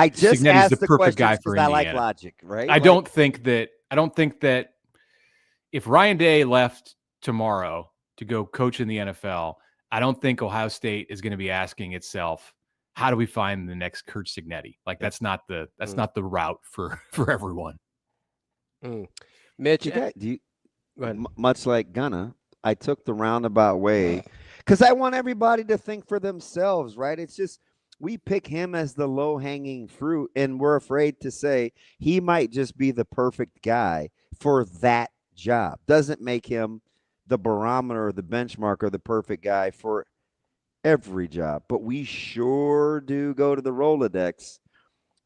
just Signetti's asked the the perfect question guy for because I Indiana. like logic, right? I don't think that if Ryan Day left tomorrow to go coach in the NFL, I don't think Ohio State is going to be asking itself, how do we find the next Curt Signetti? Like that's not the route for everyone. Mitch, much like Gunna, I took the roundabout way because I want everybody to think for themselves, right? It's just we pick him as the low-hanging fruit, and we're afraid to say he might just be the perfect guy for that job. Doesn't make him the barometer or the benchmark or the perfect guy for every job. But we sure do go to the Rolodex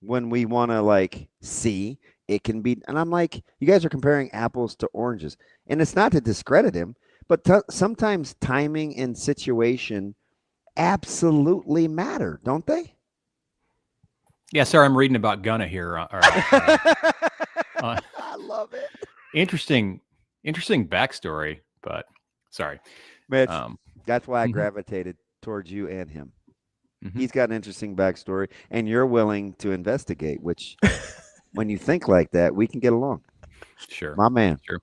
when we want to see it can be. And I'm like, you guys are comparing apples to oranges. And it's not to discredit him, but sometimes timing and situation absolutely matter, don't they? Yeah, sorry, I'm reading about Gunna here. I love it. Interesting backstory, but sorry. Mitch, that's why I gravitated towards you and him. He's got an interesting backstory, and you're willing to investigate, which when you think like that, we can get along. Sure. My man. Sure.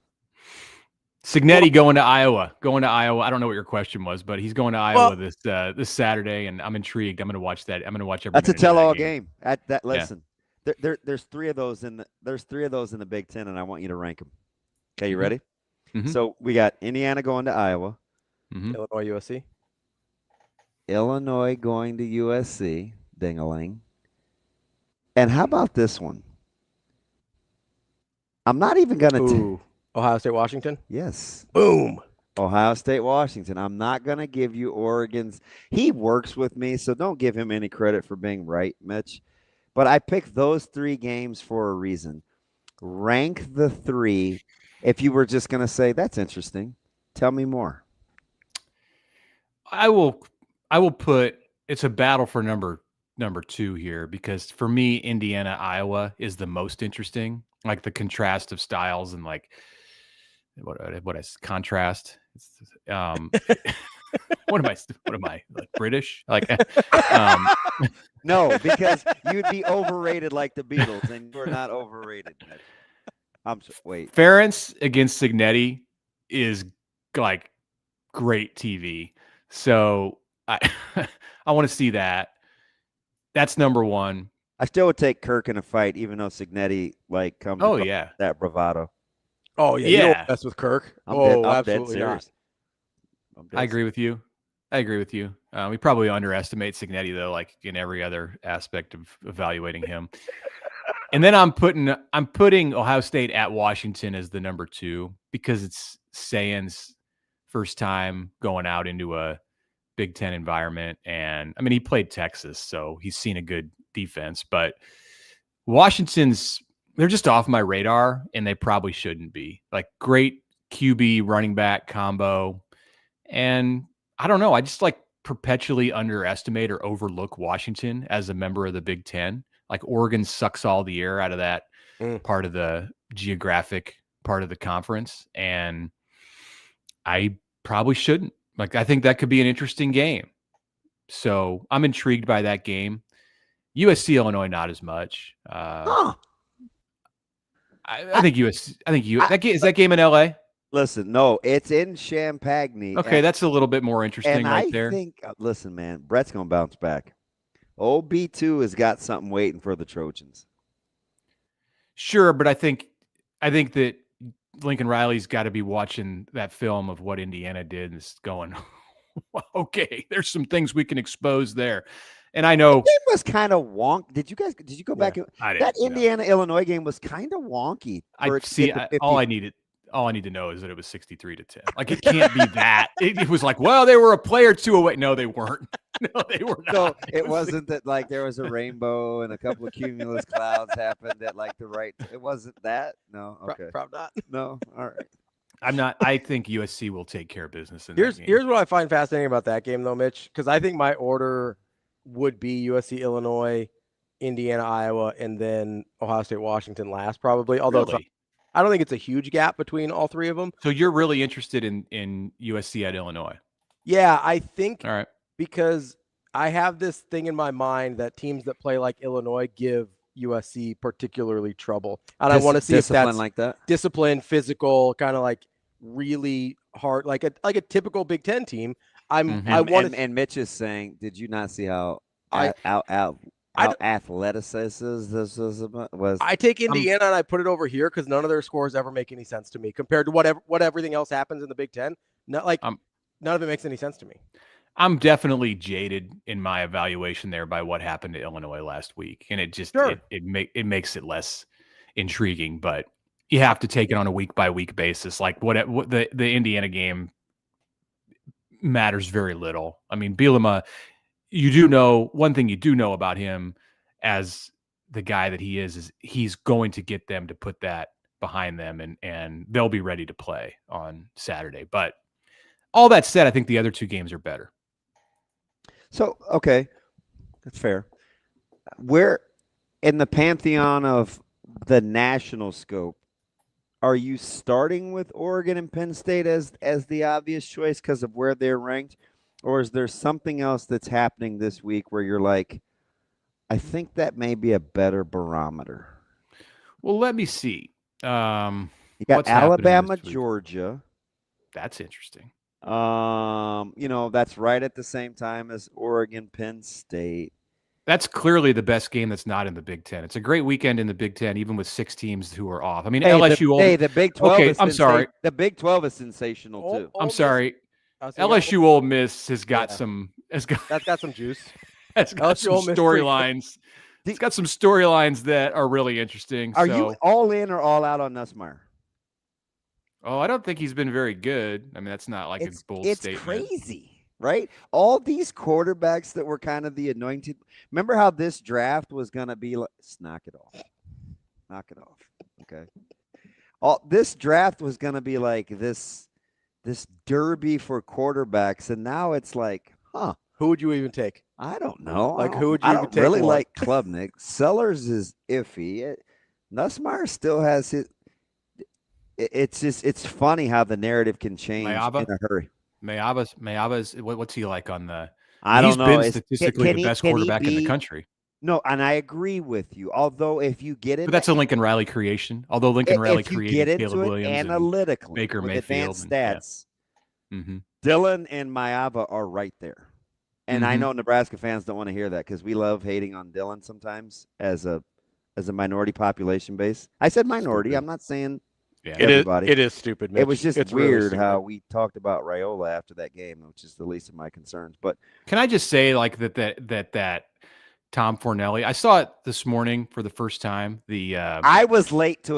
Signetti going to Iowa. I don't know what your question was, but he's going to Iowa this Saturday, and I'm intrigued. I'm going to watch that. I'm going to watch every. That's a minute of that tell-all game. Listen, there's three of those in the Big Ten, and I want you to rank them. Okay, you ready? So we got Indiana going to Iowa, Illinois, USC. Illinois going to USC, ding-a-ling. And how about this one? I'm not even going to Ohio State, Washington? Yes. Boom. Ohio State, Washington. I'm not going to give you Oregon's. He works with me, so don't give him any credit for being right, Mitch. But I picked those three games for a reason. Rank the three. If you were just going to say, that's interesting, tell me more. I will put it's a battle for number 2 here because for me, Indiana, Iowa is the most interesting. Like the contrast of styles and like what is contrast? What am I like British? Like no, because you'd be overrated like the Beatles, and you're not overrated. Wait. Ferentz against Signetti is like great TV. So I want to see that. That's number 1. I still would take Kirk in a fight, even though Signetti comes. Oh yeah, that bravado. Oh yeah, you don't mess with Kirk. I'm absolutely dead not. I agree with you. We probably underestimate Signetti though, like in every other aspect of evaluating him. And then I'm putting Ohio State at Washington as the number 2 because it's Sayan's first time going out into a Big Ten environment. And I mean, he played Texas, so he's seen a good defense, but they're just off my radar and they probably shouldn't be. Like great QB running back combo. And I don't know. I just perpetually underestimate or overlook Washington as a member of the Big Ten. Like Oregon sucks all the air out of that part of the geographic part of the conference. And I probably shouldn't. I think that could be an interesting game. So I'm intrigued by that game. USC, Illinois, not as much. I think USC. Is that game in LA? Listen, no, it's in Champaign. Okay, that's a little bit more interesting there. I think, listen, man, Brett's going to bounce back. Old B2 has got something waiting for the Trojans. Sure, but I think that Lincoln Riley's got to be watching that film of what Indiana did and is going, okay, there's some things we can expose there. And I know the game was kind of wonk. Did you go back? That Indiana-Illinois game was kind of wonky. All I need to know is that it was 63-10. Like it can't be that. It was like, well, they were a play or two away. No, they weren't. No, they were not. So it wasn't that like there was a rainbow and a couple of cumulus clouds happened at like the right. It wasn't that. No. Okay. Probably not. No. All right. I think USC will take care of business in Here's that game. what I find fascinating about that game, though, Mitch, because I think my order would be USC, Illinois, Indiana, Iowa, and then Ohio State, Washington last, probably. Although Really? I don't think it's a huge gap between all three of them. So you're really interested in USC at Illinois? Yeah, I think. All right. Because I have this thing in my mind that teams that play like Illinois give USC particularly trouble, and I want to see if that's like that. Discipline, physical, kind of like really hard, like a typical Big Ten team. I want and Mitch is saying, did you not see how athleticism this was? I take Indiana and I put it over here because none of their scores ever make any sense to me compared to what everything else happens in the Big Ten. None of it makes any sense to me. I'm definitely jaded in my evaluation there by what happened to Illinois last week, and it just it makes it less intriguing. But you have to take it on a week by week basis. Like what the Indiana game matters very little. I mean, Bielema, you do know one thing you do know about him as the guy that he is he's going to get them to put that behind them, and they'll be ready to play on Saturday. But all that said, I think the other two games are better. So, okay, that's fair. Where in the pantheon of the national scope, are you starting with Oregon and Penn State as the obvious choice because of where they're ranked? Or is there something else that's happening this week where you're like, I think that may be a better barometer? Well, let me see. You got Alabama, Georgia. That's interesting. That's right at the same time as Oregon, Penn State. That's clearly the best game that's not in the Big Ten. It's a great weekend in the Big Ten, even with 6 teams who are off. I mean, LSU. The Big 12. Okay, I'm sorry. The Big 12 is sensational too. I'm sorry. LSU Ole Miss has got some. That's got some juice. Has got some storylines. It's got some storylines that are really interesting. Are you all in or all out on Nussmeier? Oh, I don't think he's been very good. I mean, that's not like a bold statement. It's crazy, right? All these quarterbacks that were kind of the anointed. Remember how this draft was going to be like, knock it off. Knock it off. Okay. This draft was going to be like this derby for quarterbacks. And now it's like, who would you even take? I don't know. Like, who would you even take? I don't really like Klubnik. Sellers is iffy. Nussmeier still has his. It's funny how the narrative can change in a hurry. Mayaba's what's he like on the? I don't know. He's been statistically the best quarterback in the country. No, and I agree with you. Although if you get it, but that's a Lincoln Riley creation. Although Lincoln Riley created Caleb Williams analytically, Baker with Mayfield, advanced stats, Dylan and Mayaba are right there. And I know Nebraska fans don't want to hear that because we love hating on Dylan sometimes as a minority population base. I said minority. I'm not saying. Yeah, everybody. It is stupid, Mitch. It was just it's weird really how we talked about Raiola after that game, which is the least of my concerns. But can I just say, like that Tom Fornelli? I saw it this morning for the first time. I was late to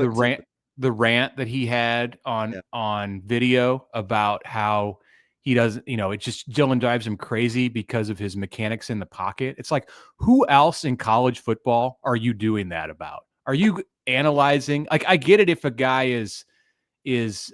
the rant that he had on video about how he doesn't, it just Dylan drives him crazy because of his mechanics in the pocket. It's like, who else in college football are you doing that about? Are you analyzing? Like, I get it if a guy is if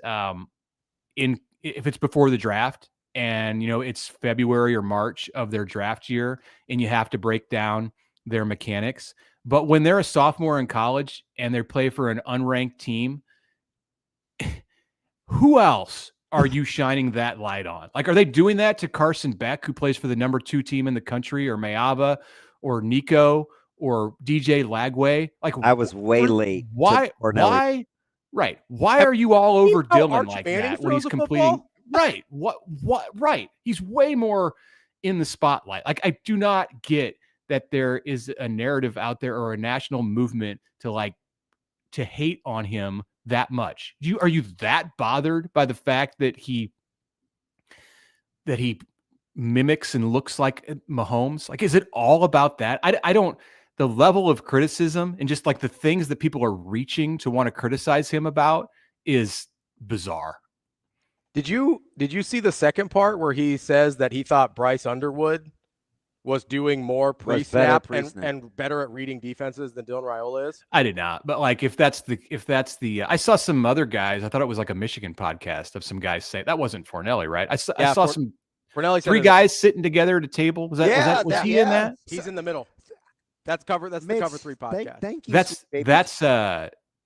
it's before the draft and it's February or March of their draft year and you have to break down their mechanics. But when they're a sophomore in college and they play for an unranked team, who else are you shining that light on? Like, are they doing that to Carson Beck, who plays for the number 2 team in the country, or Mayaba, or Nico, or DJ Lagway? Like, I was way late. Why? Right. Why are you all over Dylan like that when he's completing? Right. What? Right. He's way more in the spotlight. Like, I do not get that there is a narrative out there or a national movement to hate on him that much. Are you that bothered by the fact that he mimics and looks like Mahomes? Like, is it all about that? I don't. The level of criticism and just like the things that people are reaching to want to criticize him about is bizarre. Did you see the second part where he says that he thought Bryce Underwood was doing more better pre-snap pre-snap. and better at reading defenses than Dylan Raiola is? I did not, but like if that's the I saw some other guys. I thought it was like a Michigan podcast of some guys saying that wasn't Fornelli, right? I saw some Fornelli three guys sitting together at a table. Was he in that? He's in the middle. That's the Cover 3 podcast. Thank you.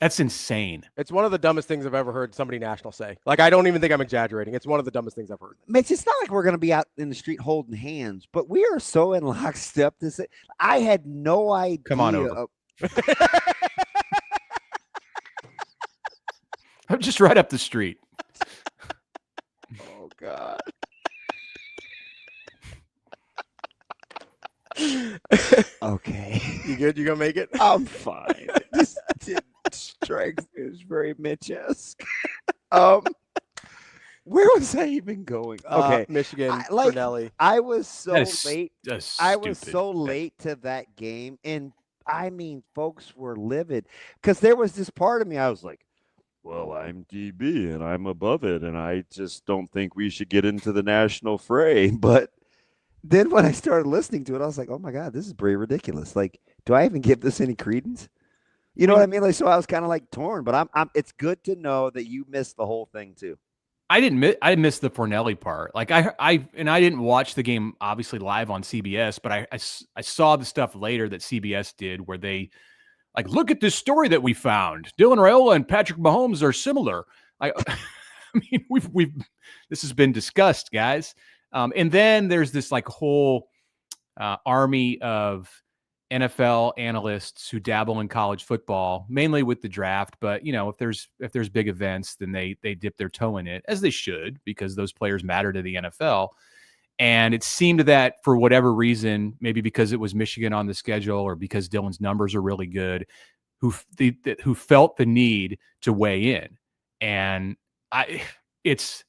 That's insane. It's one of the dumbest things I've ever heard somebody national say. Like, I don't even think I'm exaggerating. It's one of the dumbest things I've heard. Mitch, it's not like we're going to be out in the street holding hands, but we are so in lockstep. I had no idea. Come on over. I'm just right up the street. Oh, God. Okay. You good? You gonna make it? I'm fine. This strength is very Mitch-esque. Where was I even going? Okay, Michigan, Fornelli. I was so late. I was stupid. so late to that game, and I mean, folks were livid because there was this part of me. I was like, well, I'm DB and I'm above it, and I just don't think we should get into the national fray. But then when I started listening to it, I was like, oh my God, this is pretty ridiculous. Like, do I even give this any credence? You know what I mean? Like, so I was kind of like torn, but I'm it's good to know that you missed the whole thing too. I missed the Fornelli part. Like I didn't watch the game obviously live on CBS, but I saw the stuff later that CBS did where they like, look at this story that we found. Dylan Raiola and Patrick Mahomes are similar. I mean, this has been discussed, guys. And then there's this like whole army of NFL analysts who dabble in college football, mainly with the draft. But you know, if there's big events, then they dip their toe in it, as they should, because those players matter to the NFL. And it seemed that for whatever reason, maybe because it was Michigan on the schedule or because Dylan's numbers are really good, who felt the need to weigh in. And it's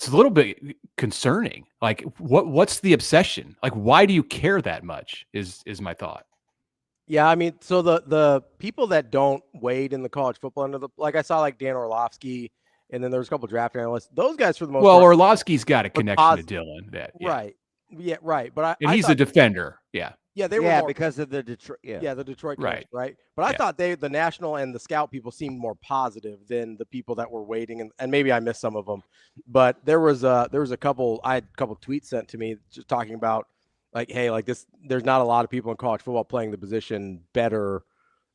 a little bit concerning. Like, what's the obsession? Like, why do you care that much? Is my thought. Yeah, I mean, so the people that don't wade in the college football end of like I saw like Dan Orlovsky, and then there was a couple draft analysts. Those guys for the most part. Orlovsky's got a connection to Dylan. Right. Yeah, right. But he's a defender. Yeah. Yeah, they were more, because of the Detroit. Yeah, the Detroit coach, right. But I thought the national and the scout people seemed more positive than the people that were waiting, and maybe I missed some of them. But there was a couple. I had a couple tweets sent to me just talking about like, hey, like this. There's not a lot of people in college football playing the position better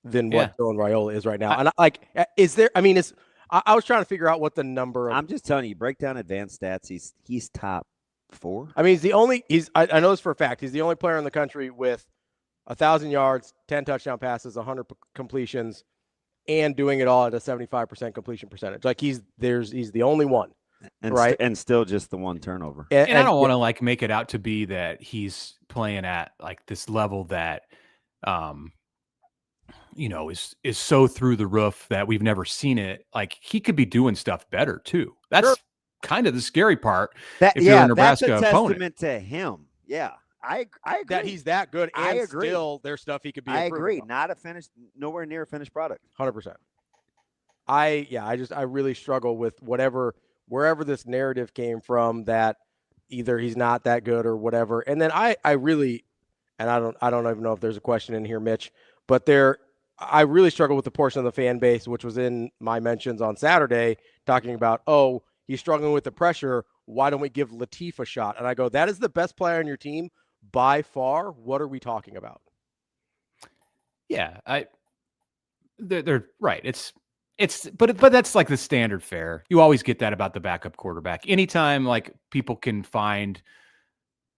than what Dylan Raiola is right now. And is there? I mean, I was trying to figure out what the number. I'm just telling you, break down advanced stats. He's top 4. I mean, I know this for a fact. He's the only player in the country with 1,000 yards, 10 touchdown passes, 100 completions, and doing it all at a 75% completion percentage. Like he's the only one, right? And still just the one turnover. And I don't want to like make it out to be that he's playing at like this level that, you know, is so through the roof that we've never seen it. Like he could be doing stuff better too. That's kind of the scary part. If you're a Nebraska that's a opponent. testament to him. Yeah, I agree that he's that good. And I agree. Still, there's stuff he could be. I agree. Not a finished, nowhere near a finished product. 100%. I really struggle with wherever this narrative came from that either he's not that good or whatever. And then I really, and I don't even know if there's a question in here, Mitch, but I really struggle with the portion of the fan base, which was in my mentions on Saturday, talking about, oh, he's struggling with the pressure. Why don't we give Latif a shot? And I go, that is the best player on your team by far. What are we talking about? Yeah, they're right. But that's like the standard fare. You always get that about the backup quarterback. Anytime like people can find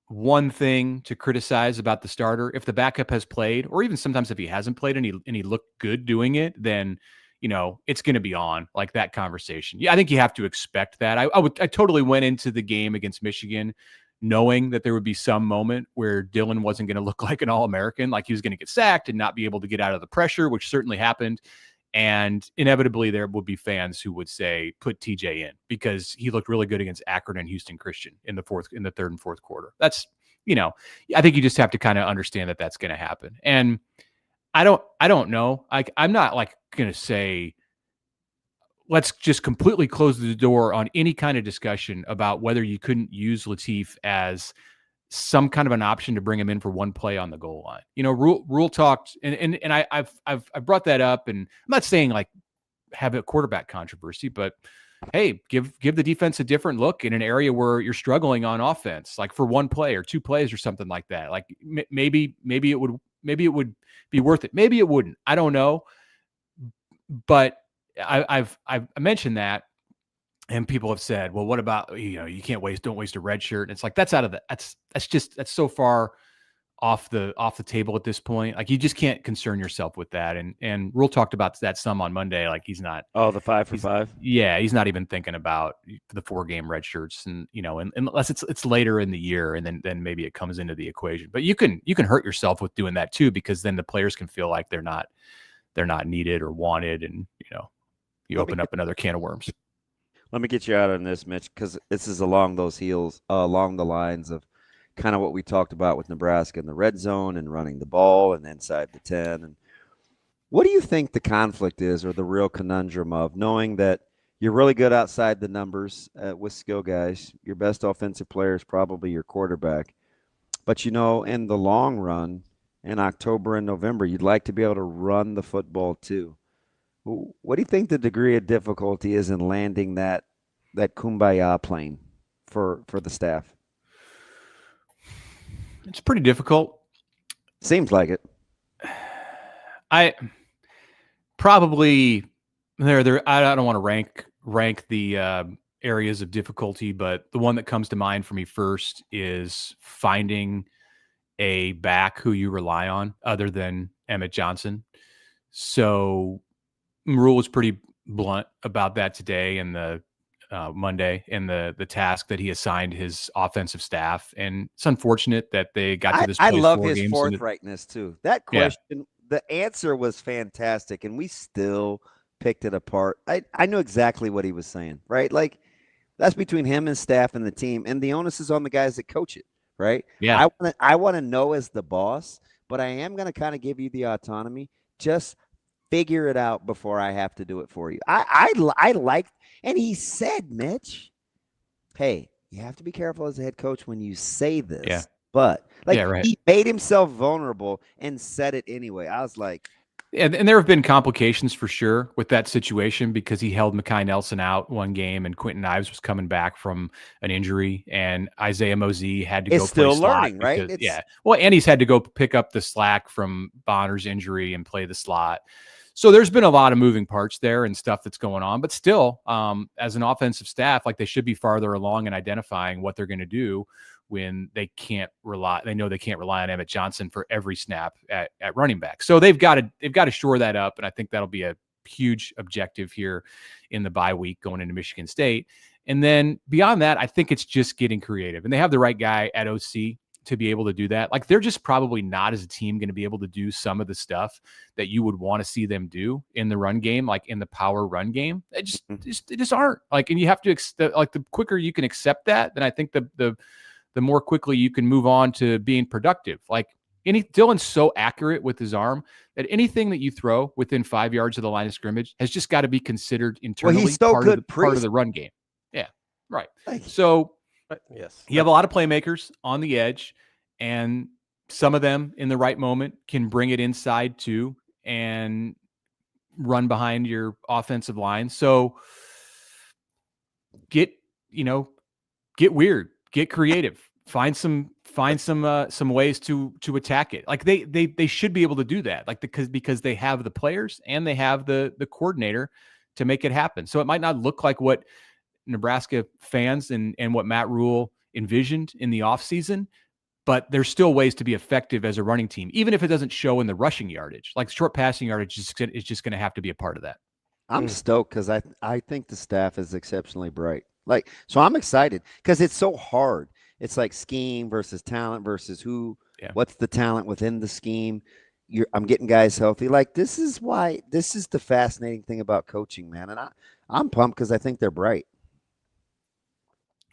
one thing to criticize about the starter, if the backup has played, or even sometimes if he hasn't played and he looked good doing it, then you know, it's going to be on like that conversation. Yeah, I think you have to expect that. I totally went into the game against Michigan knowing that there would be some moment where Dylan wasn't going to look like an All-American, like he was going to get sacked and not be able to get out of the pressure, which certainly happened. And inevitably there would be fans who would say, put TJ in because he looked really good against Akron and Houston Christian in the third and fourth quarter. That's, you know, I think you just have to kind of understand that that's going to happen. And I don't know. I'm not like going to say, let's just completely close the door on any kind of discussion about whether you couldn't use Latif as some kind of an option to bring him in for one play on the goal line. Rule talked, and I've brought that up, and I'm not saying like have a quarterback controversy, but hey, give the defense a different look in an area where you're struggling on offense, like for one play or two plays or something like that. Like maybe it would be worth it. Maybe it wouldn't. I don't know. But I've mentioned that, and people have said, well, what about, you don't waste a red shirt. And it's like, that's so far off the table at this point. Like, you just can't concern yourself with that. And Rule talked about that some on Monday. Like, he's not. Oh, the 5 for 5. Yeah. He's not even thinking about the 4-game red shirts, and, unless it's later in the year, and then maybe it comes into the equation. But you can hurt yourself with doing that too, because then the players can feel like they're not needed or wanted. And, you open up another can of worms. Let me get you out on this, Mitch, because this is along the lines of kind of what we talked about with Nebraska in the red zone and running the ball and inside the 10. And what do you think the conflict is, or the real conundrum of knowing that you're really good outside the numbers with skill guys? Your best offensive player is probably your quarterback. But, in the long run, in October and November, you'd like to be able to run the football too. What do you think the degree of difficulty is in landing that kumbaya plane for the staff? It's pretty difficult. Seems like it. I probably there. I don't want to rank the areas of difficulty, but the one that comes to mind for me first is finding a back who you rely on other than Emmett Johnson. So Rule was pretty blunt about that today and the Monday, and the task that he assigned his offensive staff. And it's unfortunate that they got to this point. I love his forthrightness too. That question, the answer was fantastic, and we still picked it apart. I knew exactly what he was saying, right? Like, that's between him and staff and the team, and the onus is on the guys that coach it, right? Yeah. I want to know as the boss, but I am going to kind of give you the autonomy. Just figure it out before I have to do it for you. I like, and he said, Mitch, hey, you have to be careful as a head coach when you say this. Yeah. But right. He made himself vulnerable and said it anyway. I was like, and there have been complications for sure with that situation, because he held Mekhi Nelson out one game, and Quentin Ives was coming back from an injury, and Isaiah Mosey had to go still play slot learning, right? Because, well, and he's had to go pick up the slack from Bonner's injury and play the slot. So there's been a lot of moving parts there and stuff that's going on, but still, as an offensive staff, like, they should be farther along in identifying what they're going to do when they know they can't rely on Emmett Johnson for every snap at running back. So they've got to shore that up. And I think that'll be a huge objective here in the bye week going into Michigan State. And then beyond that, I think it's just getting creative, and they have the right guy at OC to be able to do that. Like, they're just probably not, as a team, going to be able to do some of the stuff that you would want to see them do in the run game, like in the power run game. They just aren't. Like, and you have to the quicker you can accept that, then I think the more quickly you can move on to being productive. Like, Dylan's so accurate with his arm that anything that you throw within 5 yards of the line of scrimmage has just got to be considered internally. Well, he's so part of the run game. Yeah, right. So yes, you have a lot of playmakers on the edge, and some of them in the right moment can bring it inside too and run behind your offensive line. So get weird, get creative, find some ways to attack it. Like, they should be able to do that, like, because they have the players and they have the coordinator to make it happen. So it might not look like what Nebraska fans and what Matt Rule envisioned in the offseason, but there's still ways to be effective as a running team, even if it doesn't show in the rushing yardage. Like, short passing yardage is just going to have to be a part of that. I'm stoked because I think the staff is exceptionally bright. Like, so I'm excited because it's so hard. It's like scheme versus talent versus what's the talent within the scheme. I'm getting guys healthy. Like, this is the fascinating thing about coaching, man. And I'm pumped because I think they're bright.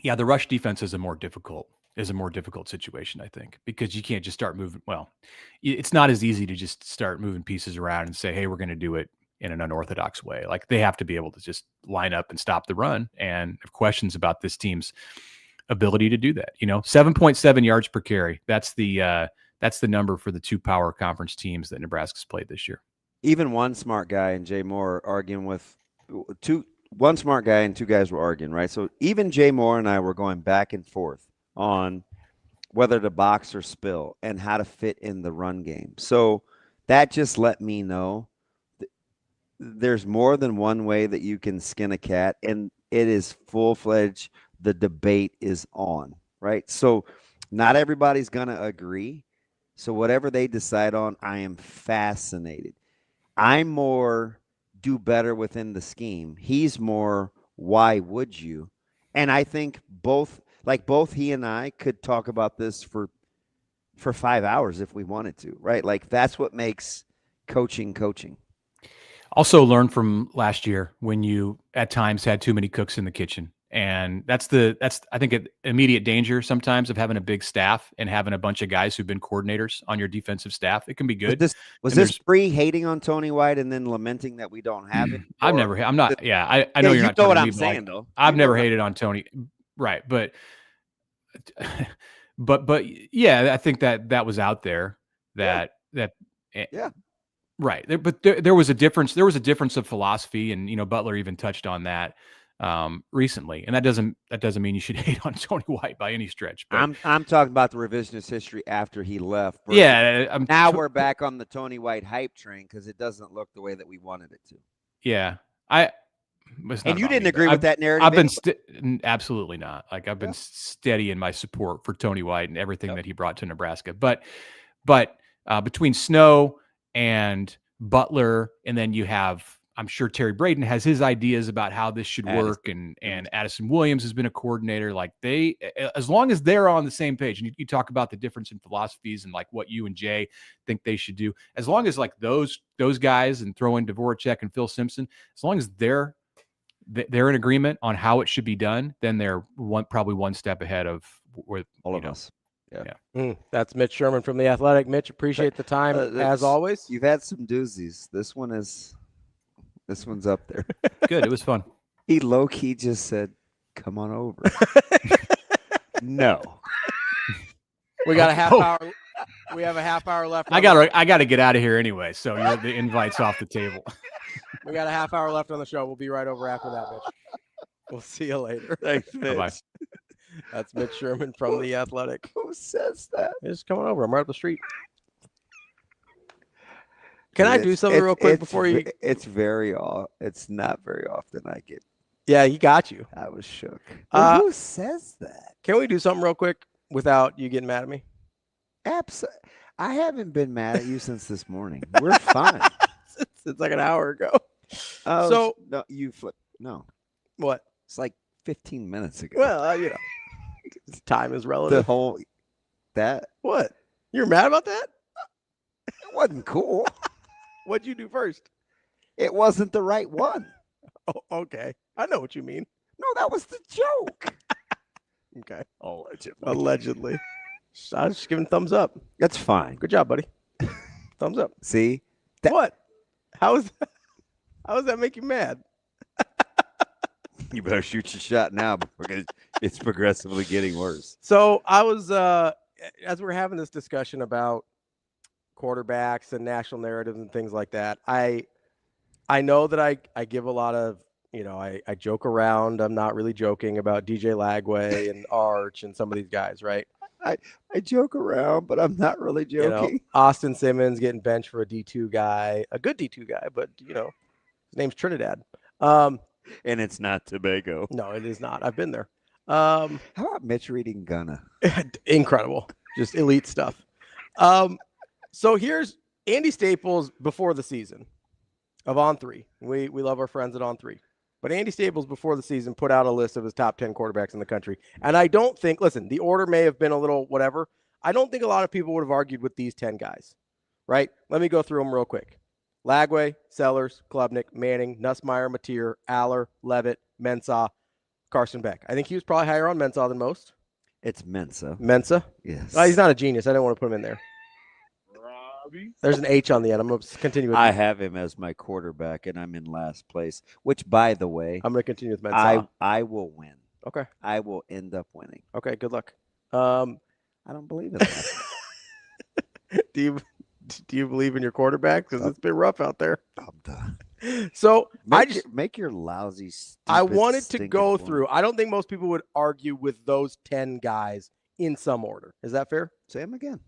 Yeah, the rush defense is a more difficult situation, I think, because you can't just start moving. Well, it's not as easy to just start moving pieces around and say, hey, we're going to do it in an unorthodox way. Like, they have to be able to just line up and stop the run. And have questions about this team's ability to do that. 7.7 yards per carry. That's the number for the 2 power conference teams that Nebraska's played this year. Even one smart guy and Jay Moore arguing with one smart guy and 2 guys were arguing, right? So even Jay Moore and I were going back and forth on whether to box or spill and how to fit in the run game. So that just let me know there's more than one way that you can skin a cat, and it is full-fledged. The debate is on, right? So not everybody's going to agree. So whatever they decide on, I am fascinated. I'm more do better within the scheme. He's more why would you? And I think both he and I could talk about this for 5 hours if we wanted to, right? Like that's what makes coaching. Also learn from last year when you at times had too many cooks in the kitchen. And that's I think an immediate danger sometimes of having a big staff and having a bunch of guys who've been coordinators on your defensive staff. It can be good. Was this pre-hating on Tony White and then lamenting that we don't have it? I know you're not. You know what I'm saying, though. I've never hated on Tony. Right. But yeah, I think that was out there yeah. Right. But there was a difference. There was a difference of philosophy, and Butler even touched on that recently. And that doesn't mean you should hate on Tony White by any stretch. But I'm talking about the revisionist history after he left. Yeah. Now we're back on the Tony White hype train because it doesn't look the way that we wanted it to. Yeah. And you didn't agree with that narrative? I've been absolutely not. Like I've been steady in my support for Tony White and everything that he brought to Nebraska. But between Snow and Butler, and then you have, I'm sure Terry Braden has his ideas about how this should work, and Addison Williams has been a coordinator. Like as long as they're on the same page, and you talk about the difference in philosophies and like what you and Jay think they should do, as long as like those guys, and throw in Dvorak and Phil Simpson, as long as they're in agreement on how it should be done, then they're probably one step ahead of where all of us. Yeah. That's Mitch Sherman from The Athletic. Mitch, appreciate the time as always. You've had some doozies. This one's up there. Good. It was fun. He low-key just said, come on over. No. We got a half hour. We have a half hour left. I got to get out of here anyway. So the invite's off the table. We got a half hour left on the show. We'll be right over after that, Mitch. We'll see you later. Thanks, Mitch. Bye-bye. That's Mitch Sherman from The Athletic. Who says that? He's coming over. I'm right up the street. Can I do something real quick before you? It's not very often I get. Yeah, he got you. I was shook. Who says that? Can we do something real quick without you getting mad at me? Absolutely. I haven't been mad at you since this morning. We're fine. It's like an hour ago. Oh, so no, you flip. No. What? It's like 15 minutes ago. Well, time is relative. What? You're mad about that? It wasn't cool. What'd you do first? It wasn't the right one. Oh, okay. I know what you mean. No, that was the joke. Okay. Allegedly. I was just giving thumbs up. That's fine. Good job, buddy. Thumbs up. See? What? How is that make you mad? You better shoot your shot now because it's progressively getting worse. So I was, as we're having this discussion about quarterbacks and national narratives and things like that, I know that I give a lot of, I joke around. I'm not really joking about DJ Lagway and Arch and some of these guys, right? I joke around, but I'm not really joking. Austin Simmons getting benched for a D2 guy, a good D2 guy, but his name's Trinidad. And it's not Tobago. No, it is not. I've been there. How about Mitch reading Gunna? Incredible. Just elite stuff. So here's Andy Staples before the season of On3. We love our friends at On3. But Andy Staples before the season put out a list of his top 10 quarterbacks in the country. And I don't think, listen, the order may have been a little whatever. I don't think a lot of people would have argued with these 10 guys, right? Let me go through them real quick. Lagway, Sellers, Klubnik, Manning, Nussmeier, Mateer, Aller, Levitt, Mensah, Carson Beck. I think he was probably higher on Mensah than most. It's Mensa. Mensa? Yes. He's not a genius. I didn't want to put him in there. Ravi? There's an H on the end. I'm going to continue with I have him as my quarterback, and I'm in last place, which, by the way, I'm going to continue with Mensah. I will win. Okay. I will end up winning. Okay, good luck. I don't believe in that. Do you believe in your quarterback? Because it's been rough out there. I'm done. So make your lousy. I wanted to go through. I don't think most people would argue with those 10 guys in some order. Is that fair? Say them again.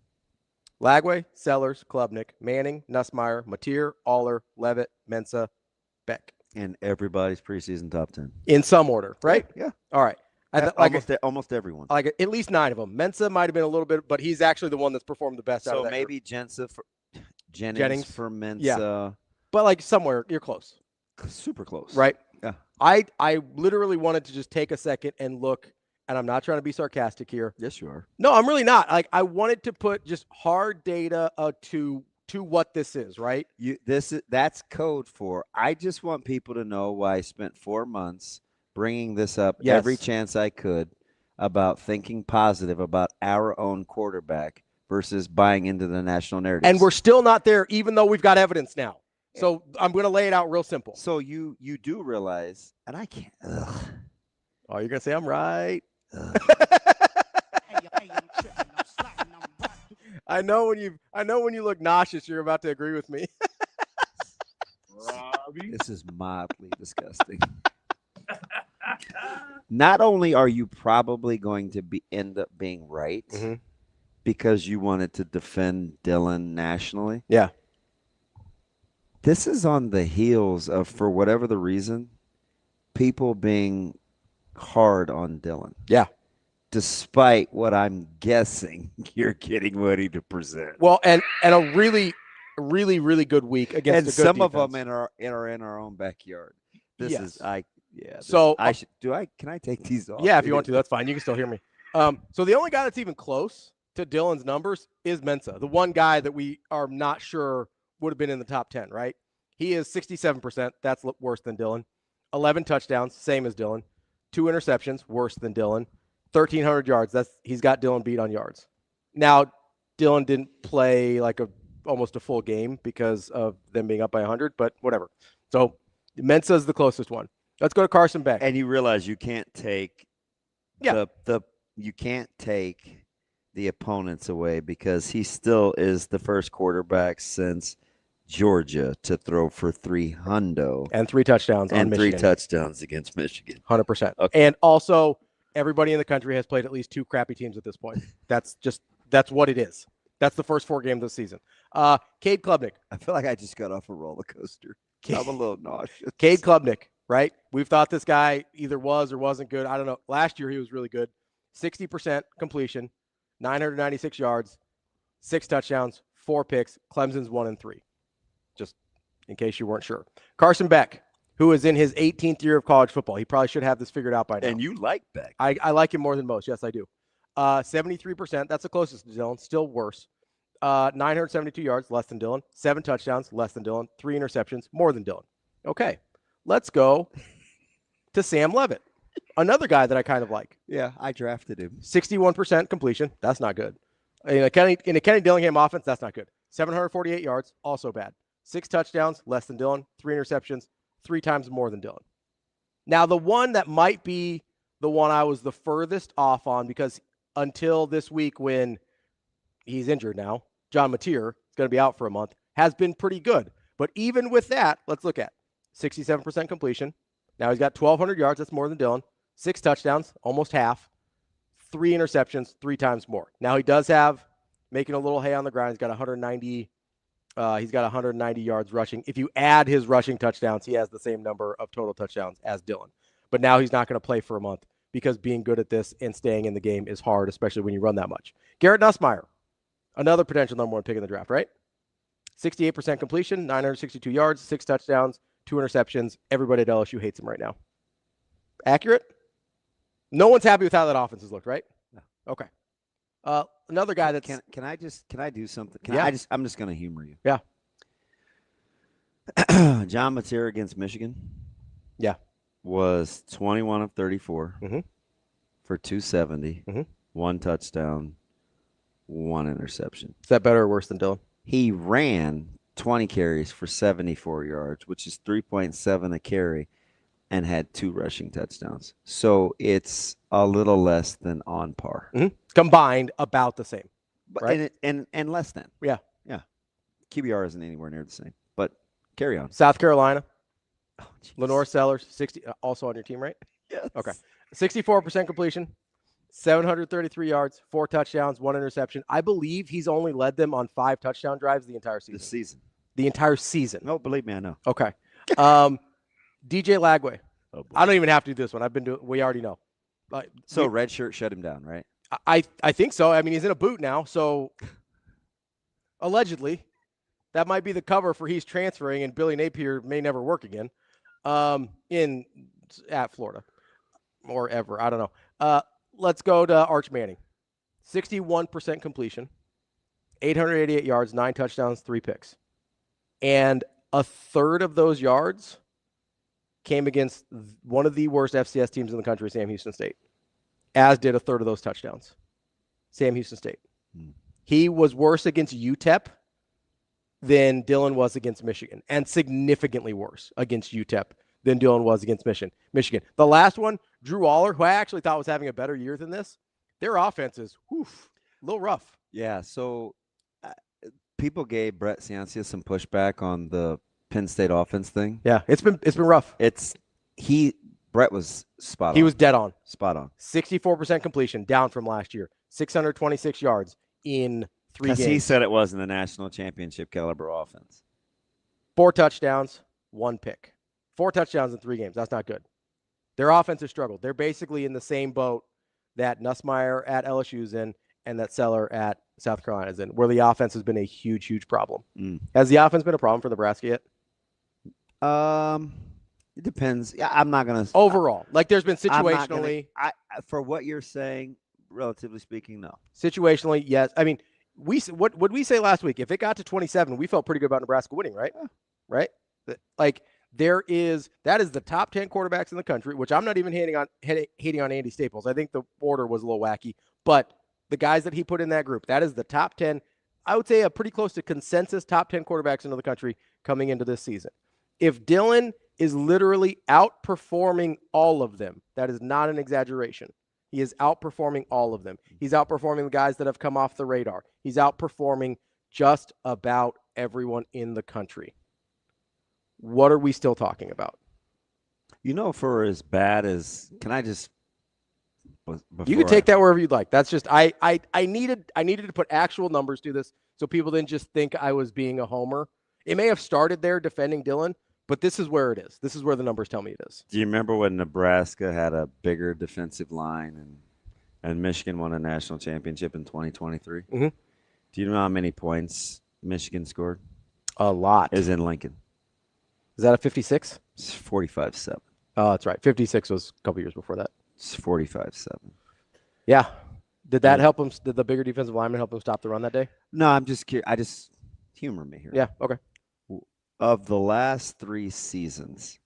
Lagway, Sellers, Klubnik, Manning, Nussmeier, Mateer, Aller, Levitt, Mensa, Beck. And everybody's preseason top 10. In some order, right? Yeah. All right. Almost everyone. Like at least 9 of them. Mensa might have been a little bit, but he's actually the one that's performed the best out of that maybe group. Jennings for Mensa. Yeah. But like somewhere, you're close. Super close. Right? Yeah. I literally wanted to just take a second and look, and I'm not trying to be sarcastic here. Yes, you are. No, I'm really not. Like I wanted to put just hard data to what this is, right? That's code for I just want people to know why I spent 4 months bringing this up every chance I could about thinking positive about our own quarterback versus buying into the national narrative. And we're still not there, even though we've got evidence now. So I'm going to lay it out real simple. So you do realize, and I can't. Oh, you're going to say I'm right. I know when you look nauseous, you're about to agree with me. Ravi. This is mildly disgusting. Not only are you probably going to end up being right because you wanted to defend Dylan nationally. Yeah. This is on the heels of, for whatever the reason, people being hard on Dylan. Yeah. Despite what I'm guessing you're getting ready to present. Well, and a really, really, really good week against and a good some defense. of them are in our own backyard. Can I take these off? Yeah, if you want to, that's fine. You can still hear me. So the only guy that's even close to Dylan's numbers is Mensa, the one guy that we are not sure would have been in the top 10, right? He is 67%. That's worse than Dylan. 11 touchdowns, same as Dylan. 2 interceptions, worse than Dylan. 1,300 yards. He's got Dylan beat on yards. Now, Dylan didn't play like almost a full game because of them being up by 100, but whatever. So Mensa is the closest one. Let's go to Carson Beck. And you realize you can't take you can't take the opponents away because he still is the first quarterback since Georgia to throw for 300 and 3 touchdowns on Michigan. 3 touchdowns against Michigan. 100%. Okay. And also, everybody in the country has played at least 2 crappy teams at this point. That's what it is. That's the first 4 games of the season. Cade Klubnik. I feel like I just got off a roller coaster. I'm a little nauseous. Cade Klubnik, right? We've thought this guy either was or wasn't good. I don't know. Last year he was really good. 60% completion, 996 yards, 6 touchdowns, 4 picks. Clemson's 1-3. Just in case you weren't sure. Carson Beck, who is in his 18th year of college football. He probably should have this figured out by now. And you like Beck. I like him more than most. Yes, I do. 73%. That's the closest to Dylan. Still worse. 972 yards, less than Dylan. 7 touchdowns, less than Dylan. 3 interceptions, more than Dylan. Okay. Let's go to Sam Levitt, another guy that I kind of like. Yeah, I drafted him. 61% completion. That's not good. In a Kenny Dillingham offense, that's not good. 748 yards, also bad. 6 touchdowns, less than Dylan. 3 interceptions, 3 times more than Dylan. Now, the one that might be the one I was the furthest off on, because until this week when he's injured now, John Mateer is going to be out for a month, has been pretty good. But even with that, let's look at 67% completion. Now he's got 1,200 yards. That's more than Dylan. 6 touchdowns, almost half. 3 interceptions, 3 times more. Now he does have, making a little hay on the ground, he's got 190 yards rushing. If you add his rushing touchdowns, he has the same number of total touchdowns as Dylan. But now he's not going to play for a month because being good at this and staying in the game is hard, especially when you run that much. Garrett Nussmeier, another potential number 1 pick in the draft, right? 68% completion, 962 yards, 6 touchdowns, 2 interceptions. Everybody at LSU hates him right now. Accurate? No one's happy with how that offense has looked, right? No. Okay. Another guy that's can I do something? Yeah. I'm just going to humor you. Yeah. John Mateer against Michigan. Yeah. Was 21 of 34 for 270, 1 touchdown, 1 interception. Is that better or worse than Dylan? He ran 20 carries for 74 yards, which is 3.7 a carry. and had 2 rushing touchdowns. So it's a little less than on par. Mm-hmm. Combined, about the same. But right? and less than. Yeah. Yeah. QBR isn't anywhere near the same. But carry on. South Carolina. Lenore Sellers, 60, also on your team, right? Yes. Okay. 64% completion, 733 yards, 4 touchdowns, 1 interception. I believe he's only led them on 5 touchdown drives the entire season. The season. The entire season. No, believe me, I know. Okay. DJ Lagway. Oh, I don't even have to do this one. We already know. So red shirt shut him down, right? I think so. I mean, he's in a boot now, so allegedly that might be the cover for he's transferring and Billy Napier may never work again at Florida or ever. I don't know. Let's go to Arch Manning. 61% completion, 888 yards, 9 touchdowns, 3 picks. And a third of those yards came against one of the worst FCS teams in the country, Sam Houston State, as did a third of those touchdowns. Sam Houston State. He was worse against UTEP than Dylan was against Michigan, and significantly worse against UTEP than Dylan was against Michigan. The last one, Drew Aller, who I actually thought was having a better year than this, their offense is a little rough. Yeah, so people gave Brett Ciancia some pushback on the Penn State offense thing. Yeah, it's been rough. Brett was spot on. He was dead on. Spot on. 64% completion, down from last year. 626 yards in 3 games. Because he said it wasn't a national championship caliber offense. 4 touchdowns, 1 pick. 4 touchdowns in 3 games. That's not good. Their offense has struggled. They're basically in the same boat that Nussmeier at LSU's in and that Seller at South Carolina's in, where the offense has been a huge, huge problem. Has the offense been a problem for Nebraska yet? It depends. Yeah, I'm not going to. Overall. There's been situationally. For what you're saying, relatively speaking, no. Situationally, yes. I mean, what would we say last week? If it got to 27, we felt pretty good about Nebraska winning, right? Yeah. Right? That is the top 10 quarterbacks in the country, which I'm not even hating on Andy Staples. I think the order was a little wacky, but the guys that he put in that group, that is the top 10, I would say a pretty close to consensus top 10 quarterbacks into the country coming into this season. If Dylan is literally outperforming all of them, that is not an exaggeration. He is outperforming all of them. He's outperforming the guys that have come off the radar. He's outperforming just about everyone in the country. What are we still talking about? For as bad as, can I just, you can take that wherever you'd like. That's just, I needed to put actual numbers to this so people didn't just think I was being a homer. It may have started there defending Dylan, but this is where it is. This is where the numbers tell me it is. Do you remember when Nebraska had a bigger defensive line and Michigan won a national championship in 2023? Mm-hmm. Do you know how many points Michigan scored? A lot. Is in Lincoln. Is that a 56? It's 45-7. Oh, that's right. 56 was a couple years before that. It's 45-7. Yeah. Did that help him? Did the bigger defensive lineman help him stop the run that day? No, I'm just curious. I just humor me here. Yeah. Okay. Of the last 3 seasons,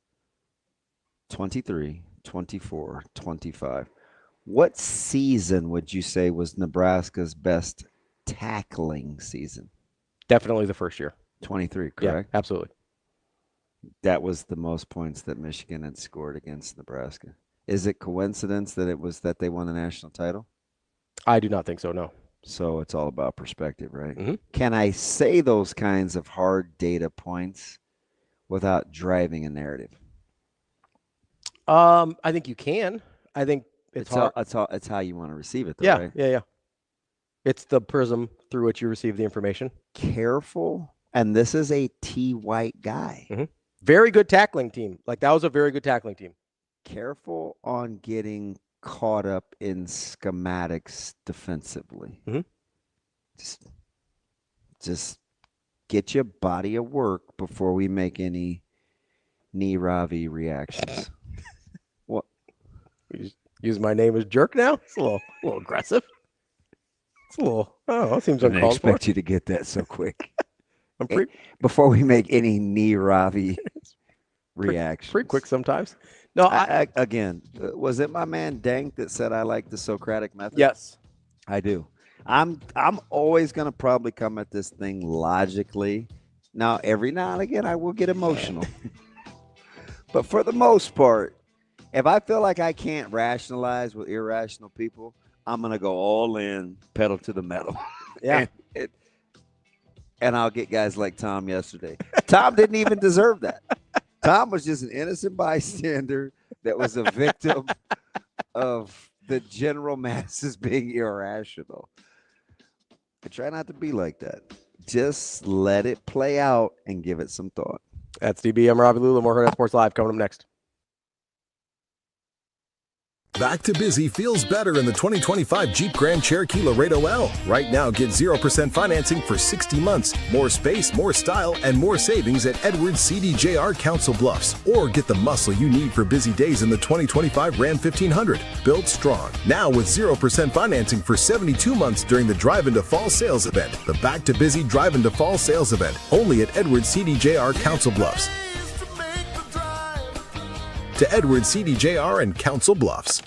23, 24, 25, what season would you say was Nebraska's best tackling season? Definitely the first year. 23, correct? Yeah, absolutely. That was the most points that Michigan had scored against Nebraska. Is it coincidence that it was that they won the national title? I do not think so, no. So it's all about perspective, right? Mm-hmm. Can I say those kinds of hard data points without driving a narrative? I think you can. I think it's hard. It's how you want to receive it, though, yeah, right? Yeah. It's the prism through which you receive the information. Careful. And this is a T. White guy. Mm-hmm. Very good tackling team. That was a very good tackling team. Careful on getting caught up in schematics defensively. Mm-hmm. Just get your body of work before we make any knee Ravi reactions. What? Use my name as jerk now? It's a little aggressive. It's a little. Oh, that seems uncalled for. I didn't expect you to get that so quick. Before we make any knee Ravi reactions. Pretty quick sometimes. No, again, was it my man Dank that said I like the Socratic method? Yes, I do. I'm always going to probably come at this thing logically. Now, every now and again, I will get emotional. But for the most part, if I feel like I can't rationalize with irrational people, I'm going to go all in, pedal to the metal. Yeah. and I'll get guys like Tom yesterday. Tom didn't even deserve that. Tom was just an innocent bystander that was a victim of the general masses being irrational. I try not to be like that. Just let it play out and give it some thought. That's DB. I'm Ravi Lulla. More Hurrdat Sports Live coming up next. Back to busy feels better in the 2025 Jeep Grand Cherokee Laredo L. Right now, get 0% financing for 60 months. More space, more style, and more savings at Edwards CDJR Council Bluffs. Or get the muscle you need for busy days in the 2025 Ram 1500. Built strong. Now with 0% financing for 72 months during the Drive into Fall sales event. The Back to Busy Drive into Fall sales event. Only at Edwards CDJR Council Bluffs. To Edwards CDJR and Council Bluffs.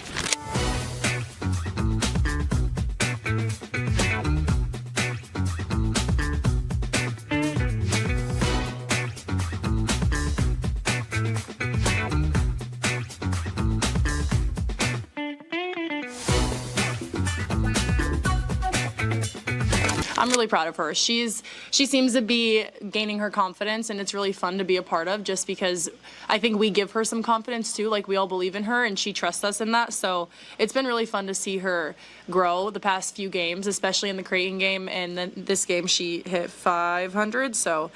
I'm really proud of her. She seems to be gaining her confidence, and it's really fun to be a part of, just because I think we give her some confidence too. Like, we all believe in her and she trusts us in that. So it's been really fun to see her grow the past few games, especially in the Creighton game, and then this game she hit 400. So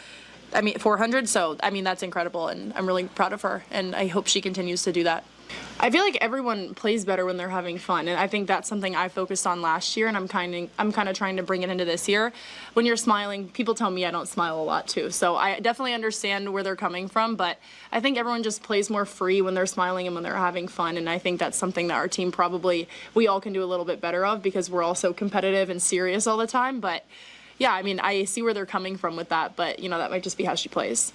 that's incredible, and I'm really proud of her, and I hope she continues to do that. I feel like everyone plays better when they're having fun, and I think that's something I focused on last year, and I'm kind of trying to bring it into this year. When you're smiling, people tell me I don't smile a lot too, so I definitely understand where they're coming from, but I think everyone just plays more free when they're smiling and when they're having fun, and I think that's something that our team we all can do a little bit better of, because we're all so competitive and serious all the time. But yeah, I mean, I see where they're coming from with that, but that might just be how she plays.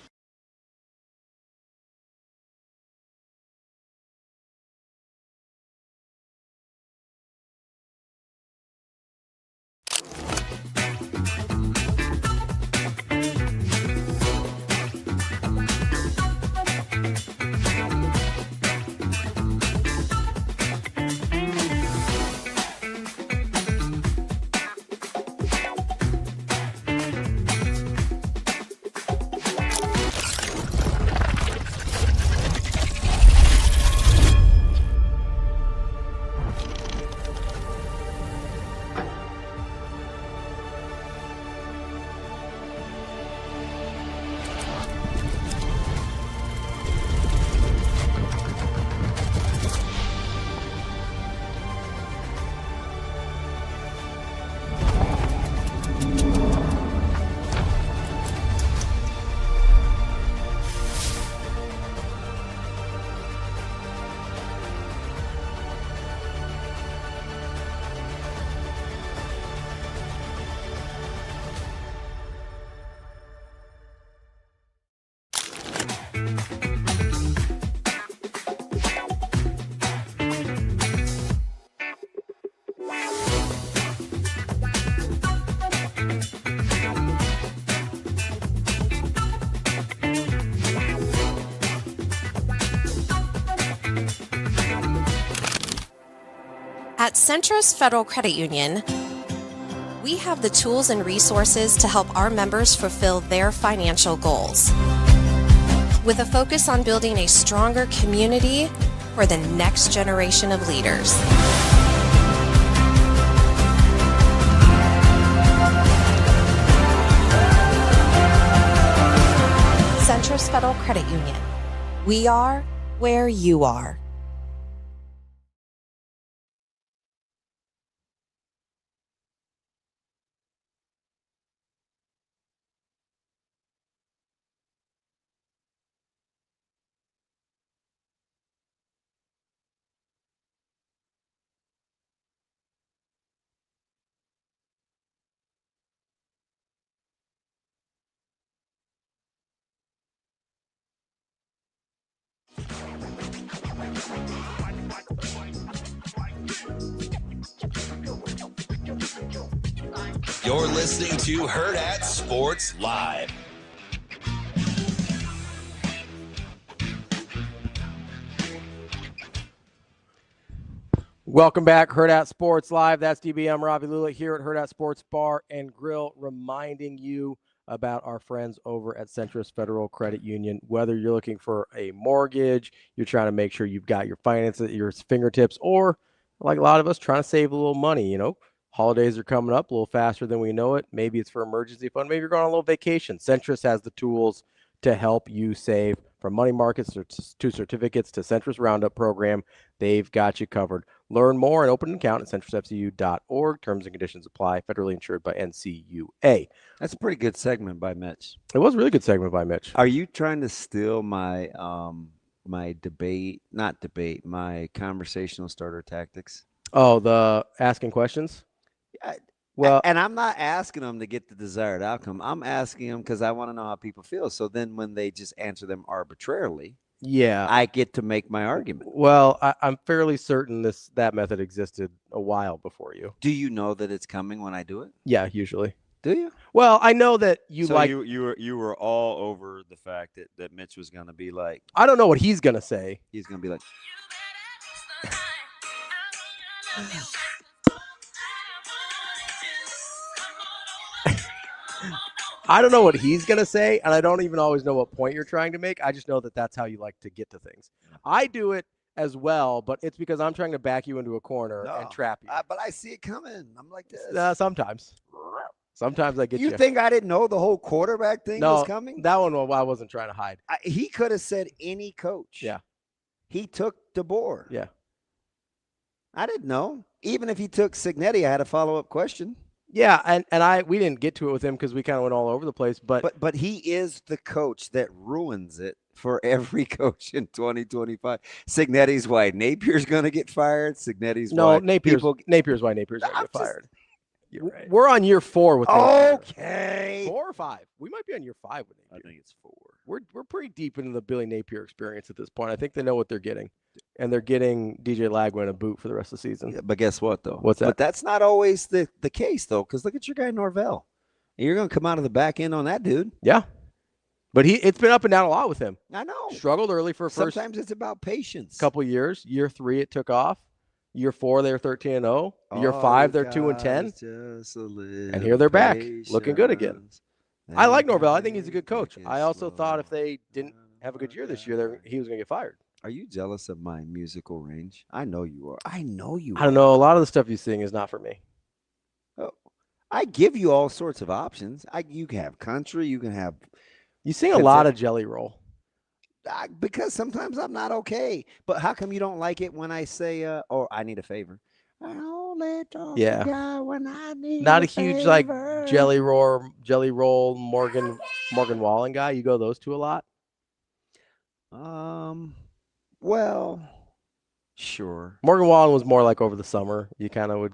At Centros Federal Credit Union, we have the tools and resources to help our members fulfill their financial goals, with a focus on building a stronger community for the next generation of leaders. Centros Federal Credit Union. We are where you are. You're listening to Hurrdat Sports Live. Welcome back, Hurrdat Sports Live. That's DBM Ravi Lulla here at Hurrdat Sports Bar and Grill, reminding you about our friends over at Centris Federal Credit Union. Whether you're looking for a mortgage, you're trying to make sure you've got your finances at your fingertips, or like a lot of us, trying to save a little money. You know, holidays are coming up a little faster than we know it. Maybe it's for emergency fund. Maybe you're going on a little vacation. Centris has the tools to help you save. From money markets to certificates to Centris Roundup program, they've got you covered. Learn more and open an account at centrisfcu.org. Terms and conditions apply. Federally insured by NCUA. That's a pretty good segment by Mitch. It was a really good segment by Mitch. Are you trying to steal my my conversational starter tactics? Oh, the asking questions? Well, and I'm not asking them to get the desired outcome. I'm asking them because I want to know how people feel. So then when they just answer them arbitrarily, yeah, I get to make my argument. Well, I'm fairly certain that method existed a while before you. Do you know that it's coming when I do it? Yeah, usually. Do you? Well, I know that you so like. You were all over the fact that Mitch was going to be like. I don't know what he's going to say. He's going to be like. I don't know what he's going to say, and I don't even always know what point you're trying to make. I just know that that's how you like to get to things. I do it as well, but it's because I'm trying to back you into a corner and trap you. But I see it coming. I'm like this. Sometimes I get you. You think I didn't know the whole quarterback thing was coming? That one I wasn't trying to hide. He could have said any coach. Yeah. He took DeBoer. Yeah. I didn't know. Even if he took Cignetti, I had a follow-up question. Yeah, and we didn't get to it with him because we kind of went all over the place. But he is the coach that ruins it for every coach in 2025. Cignetti's why Napier's going to get fired. Cignetti's why Napier's why Napier's going to get fired. You're right. We're on year 4 with Napier. Okay. 4 or 5. We might be on year 5 with Napier. I think it's 4. We're pretty deep into the Billy Napier experience at this point. I think they know what they're getting. And they're getting DJ Lagwin a boot for the rest of the season. Yeah, but guess what, though? What's that? But that's not always the case, though, because look at your guy Norvell. You're going to come out of the back end on that dude. Yeah. But it's been up and down a lot with him. I know. Struggled early for first. Sometimes it's about patience. Couple years. Year 3, it took off. Year 4, they were 13-0. Year 5, they're 2-10. And here they're back, looking good again. I like Norvell. I think he's a good coach. I also thought if they didn't have a good year this year, he was going to get fired. Are you jealous of my musical range? I know you are. I know you are. I don't know. A lot of the stuff you sing is not for me. Oh, I give you all sorts of options. You can have country. You can have. You sing a lot of Jelly Roll. Because sometimes I'm not okay. But how come you don't like it when I say, "Oh, I need a favor"? Yeah. When I need not a huge like Jelly Roll, Morgan Wallen guy. You go those two a lot. Well, sure. Morgan Wallen was more like over the summer. You kind of would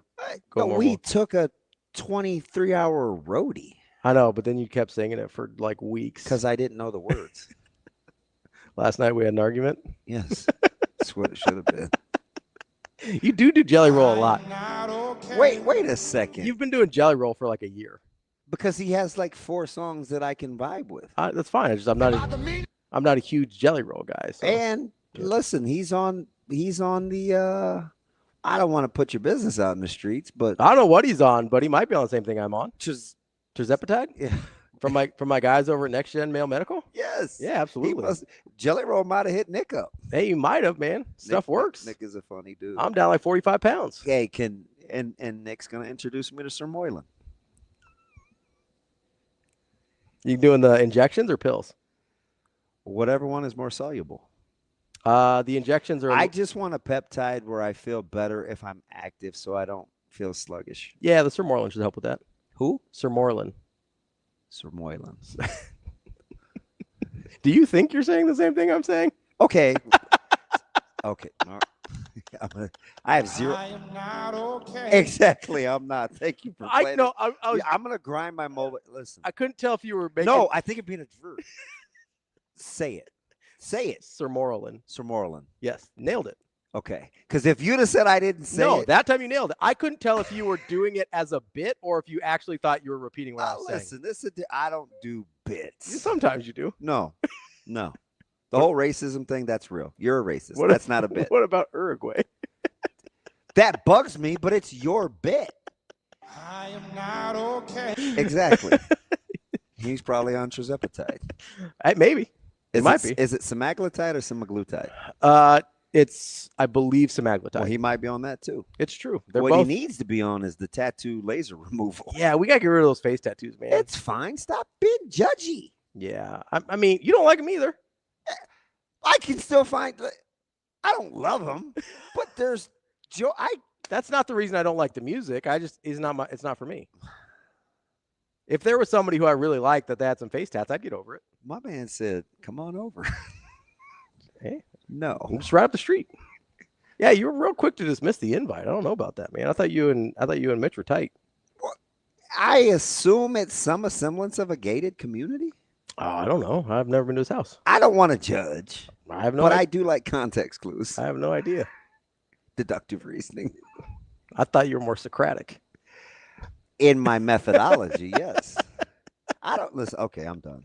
go more. We took a 23-hour roadie. I know, but then you kept singing it for like weeks. Because I didn't know the words. Last night we had an argument. Yes. That's what it should have been. You do Jelly Roll a lot. Wait a second. You've been doing Jelly Roll for like a year. Because he has like 4 songs that I can vibe with. That's fine. I'm not a huge Jelly Roll guy. So. And listen, he's on the I don't want to put your business out in the streets, but I don't know what he's on, but he might be on the same thing I'm on. Tirzepatide? Yeah. From my guys over at Next Gen Male Medical? Yes. Yeah, absolutely. Jelly Roll might have hit Nick up. Hey, you might have, man. Stuff works. Nick is a funny dude. I'm down like 45 pounds. Hey, and Nick's gonna introduce me to Sir Moylan. You doing the injections or pills? Whatever one is more soluble. The injections are. I just want a peptide where I feel better if I'm active, so I don't feel sluggish. Yeah, the Sir Moylan should help with that. Who? Sir Moylan. Sir Moylan. Do you think you're saying the same thing I'm saying? Okay. Okay. I have zero. I am not okay. Exactly. I'm not. Thank you for playing. I know. I'm going to grind my mobile. Listen. I couldn't tell if you were making. No, I think it'd be an advert. Say it. Say it. Sir Moylan. Sir Moylan. Yes. Nailed it. Okay. Because if you'd have said I didn't say it. No, that time you nailed it. I couldn't tell if you were doing it as a bit or if you actually thought you were repeating what I was saying. Listen, I don't do bits. Sometimes you do. No. No. The whole racism thing, that's real. You're a racist. That's not a bit. What about Uruguay? That bugs me, but it's your bit. I am not okay. Exactly. He's probably on tirzepatide. Maybe. It might be. Is it semaglutide or semaglutide? It's, I believe, semaglutide. Well, he might be on that too. It's true. What he needs to be on is the tattoo laser removal. Yeah, we got to get rid of those face tattoos, man. It's fine. Stop being judgy. Yeah. I mean, you don't like him either. I can still find. I don't love him, but there's Joe. That's not the reason I don't like the music. It's not for me. If there was somebody who I really liked that they had some face tats, I'd get over it. My man said, "Come on over." Hey, no, I'm just right up the street. Yeah, you were real quick to dismiss the invite. I don't know about that, man. I thought you and Mitch were tight. Well, I assume it's some semblance of a gated community. Oh, I don't know. I've never been to his house. I don't want to judge. I have no. But I do like context clues. I have no idea. Deductive reasoning. I thought you were more Socratic. In my methodology, yes. I don't listen. Okay, I'm done.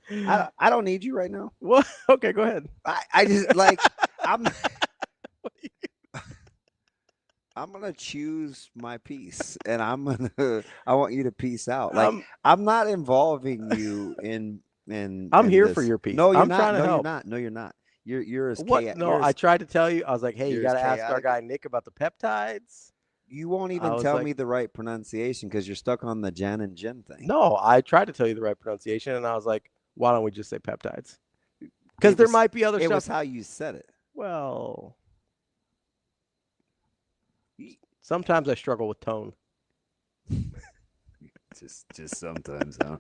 I don't need you right now. What? Okay, go ahead. I just like I'm gonna choose my piece, and I want you to peace out. Like I'm not involving you in. I'm here for your piece. No, you're I'm not. trying to no, help. you're not. No, you're not. You're as what? No, I tried to tell you. I was like, hey, you got to ask our guy Nick about the peptides. You won't even tell me the right pronunciation because you're stuck on the Jan and Jen thing. No, I tried to tell you the right pronunciation, and I was like, why don't we just say peptides? Because there might be other stuff. It was how you said it. Well, sometimes I struggle with tone. just sometimes, huh?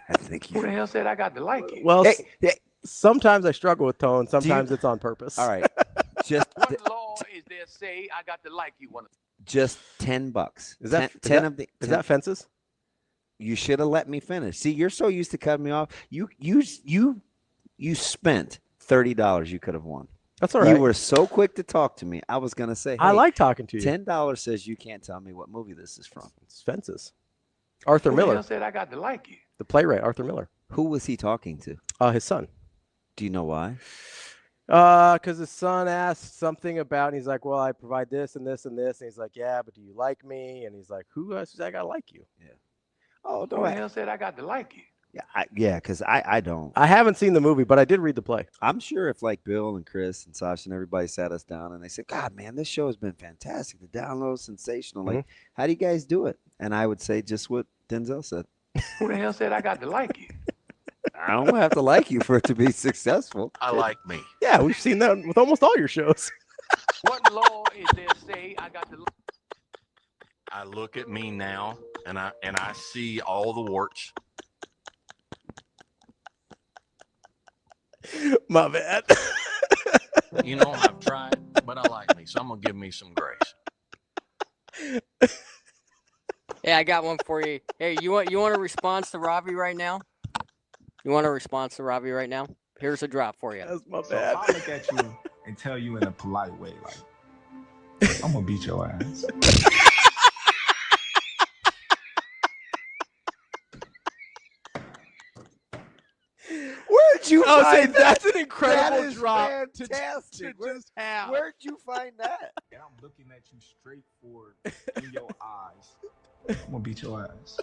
I think you. Who the hell said I got to like it? Well, sometimes I struggle with tone. Sometimes it's on purpose. All right. Just what law is there say I got to like you? Just $10. Is that 10 of the? 10. Is that fences? You should have let me finish. See, you're so used to cutting me off. You spent $30. You could have won. That's all right. You were so quick to talk to me. I was gonna say, hey, I like talking to you. $10 says you can't tell me what movie this is from. It's Fences. Arthur Who Miller. the hell said I got to like you? The playwright, Arthur Miller. Who was he talking to? His son. Do you know why? Because his son asked something about, and he's like, well, I provide this and this and this. And he's like, yeah, but do you like me? And he's like, who else says I got to like you? Yeah. Oh, Who the hell said I got to like you? Yeah, because I don't. I haven't seen the movie, but I did read the play. I'm sure if like Bill and Chris and Sasha and everybody sat us down and they said, God, man, this show has been fantastic. The download's sensational. Like, how do you guys do it? And I would say just what Denzel said. Who the hell said I got to like you? I don't have to like you for it to be successful. I like me. Yeah, we've seen that with almost all your shows. What law is there say I got to like? I look at me now and I see all the warts. My bad. You know, I've tried, but I like me, so I'm gonna give me some grace. Yeah, I got one for you. Hey, you want a response to Ravi right now? You want a response to Ravi right now? Here's a drop for you. That's my So bad. if I look at you and tell you in a polite way, like, I'm gonna beat your ass. Where'd you find that? That's an incredible That is drop fantastic. to just have. Where'd you find that? And I'm looking at you straight forward in your eyes. I'm gonna beat your ass.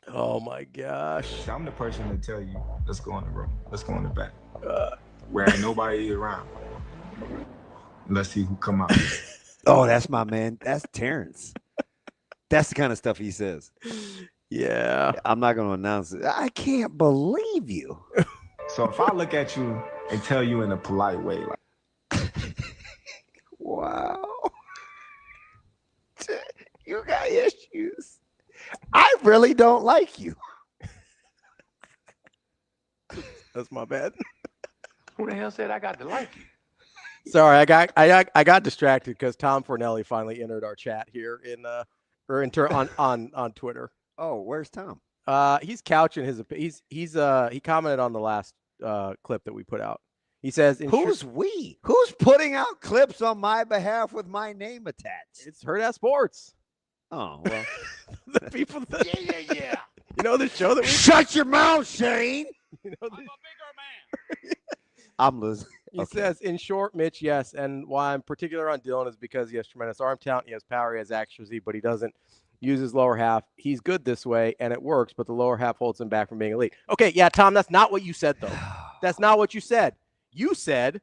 Oh my gosh. So I'm the person to tell you, let's go in the room. Let's go in the back. Where ain't nobody around. Let's see who come out. Oh, that's my man. That's Terrence. That's the kind of stuff he says. Yeah. I'm not going to announce it. I can't believe you. So if I look at you and tell you in a polite way, like, wow. You got issues. I really don't like you. That's my bad. Who the hell said I got to like you? Sorry, I got distracted because Tom Fornelli finally entered our chat here on Twitter. Oh, where's Tom? He's couching his. He commented on the last clip that we put out. He says, "Who's we? Who's putting out clips on my behalf with my name attached?" It's Hurrdat Sports. Oh well, the people that yeah. You know the show that we shut your mouth, Shane. You know I'm a bigger man. I'm losing. He says, in short, Mitch, yes. And why I'm particular on Dylan is because he has tremendous arm talent, he has power, he has accuracy, but he doesn't use his lower half. He's good this way, and it works, but the lower half holds him back from being elite. Okay, yeah, Tom, that's not what you said, though. That's not what you said. You said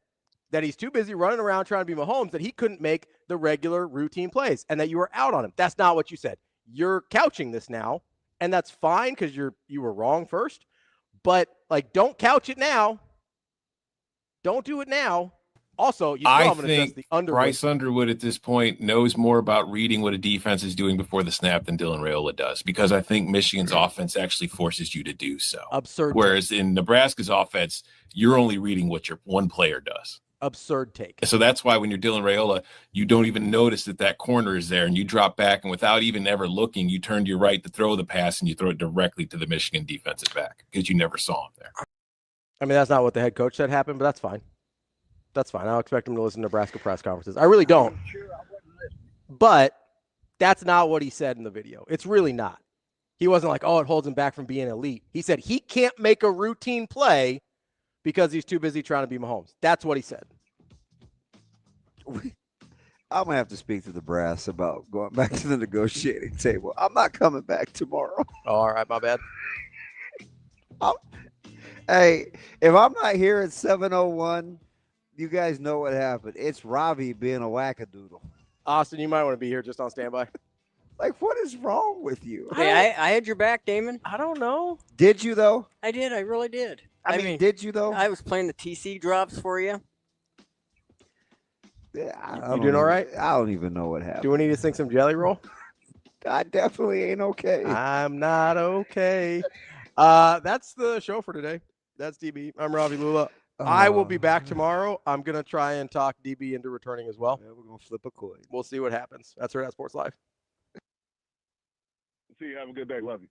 that he's too busy running around trying to be Mahomes, that he couldn't make the regular routine plays, and that you were out on him. That's not what you said. You're couching this now, and that's fine because you were wrong first. But, don't couch it now. Don't do it now. Also, you still haven't addressed the Underwood. Bryce Underwood at this point knows more about reading what a defense is doing before the snap than Dylan Raiola does, because I think Michigan's offense actually forces you to do so. Absurd. Whereas in Nebraska's offense, you're only reading what your one player does. Absurd take. So that's why when you're Dylan Raiola, you don't even notice that corner is there, and you drop back, and without even ever looking, you turn to your right to throw the pass, and you throw it directly to the Michigan defensive back because you never saw him there. I mean, that's not what the head coach said happened, but that's fine. That's fine. I don't expect him to listen to Nebraska press conferences. I really don't. But that's not what he said in the video. It's really not. He wasn't like, it holds him back from being elite. He said he can't make a routine play because he's too busy trying to be Mahomes. That's what he said. I'm going to have to speak to the brass about going back to the negotiating table. I'm not coming back tomorrow. Oh, all right, my bad. Hey, if I'm not here at 7:01, you guys know what happened. It's Ravi being a wackadoodle. Austin, you might want to be here just on standby. What is wrong with you? Hey, I had your back, Damon. I don't know. Did you, though? I did. I really did. I mean, did you, though? I was playing the TC drops for you. Yeah, you doing all right? I don't even know what happened. Do we need to sing some Jelly Roll? I definitely ain't okay. I'm not okay. That's the show for today. That's DB. I'm Ravi Lulla. I will be back tomorrow. I'm going to try and talk DB into returning as well. Yeah, we're going to flip a coin. We'll see what happens. That's Hurrdat Sports Live. See you. Have a good day. Love you.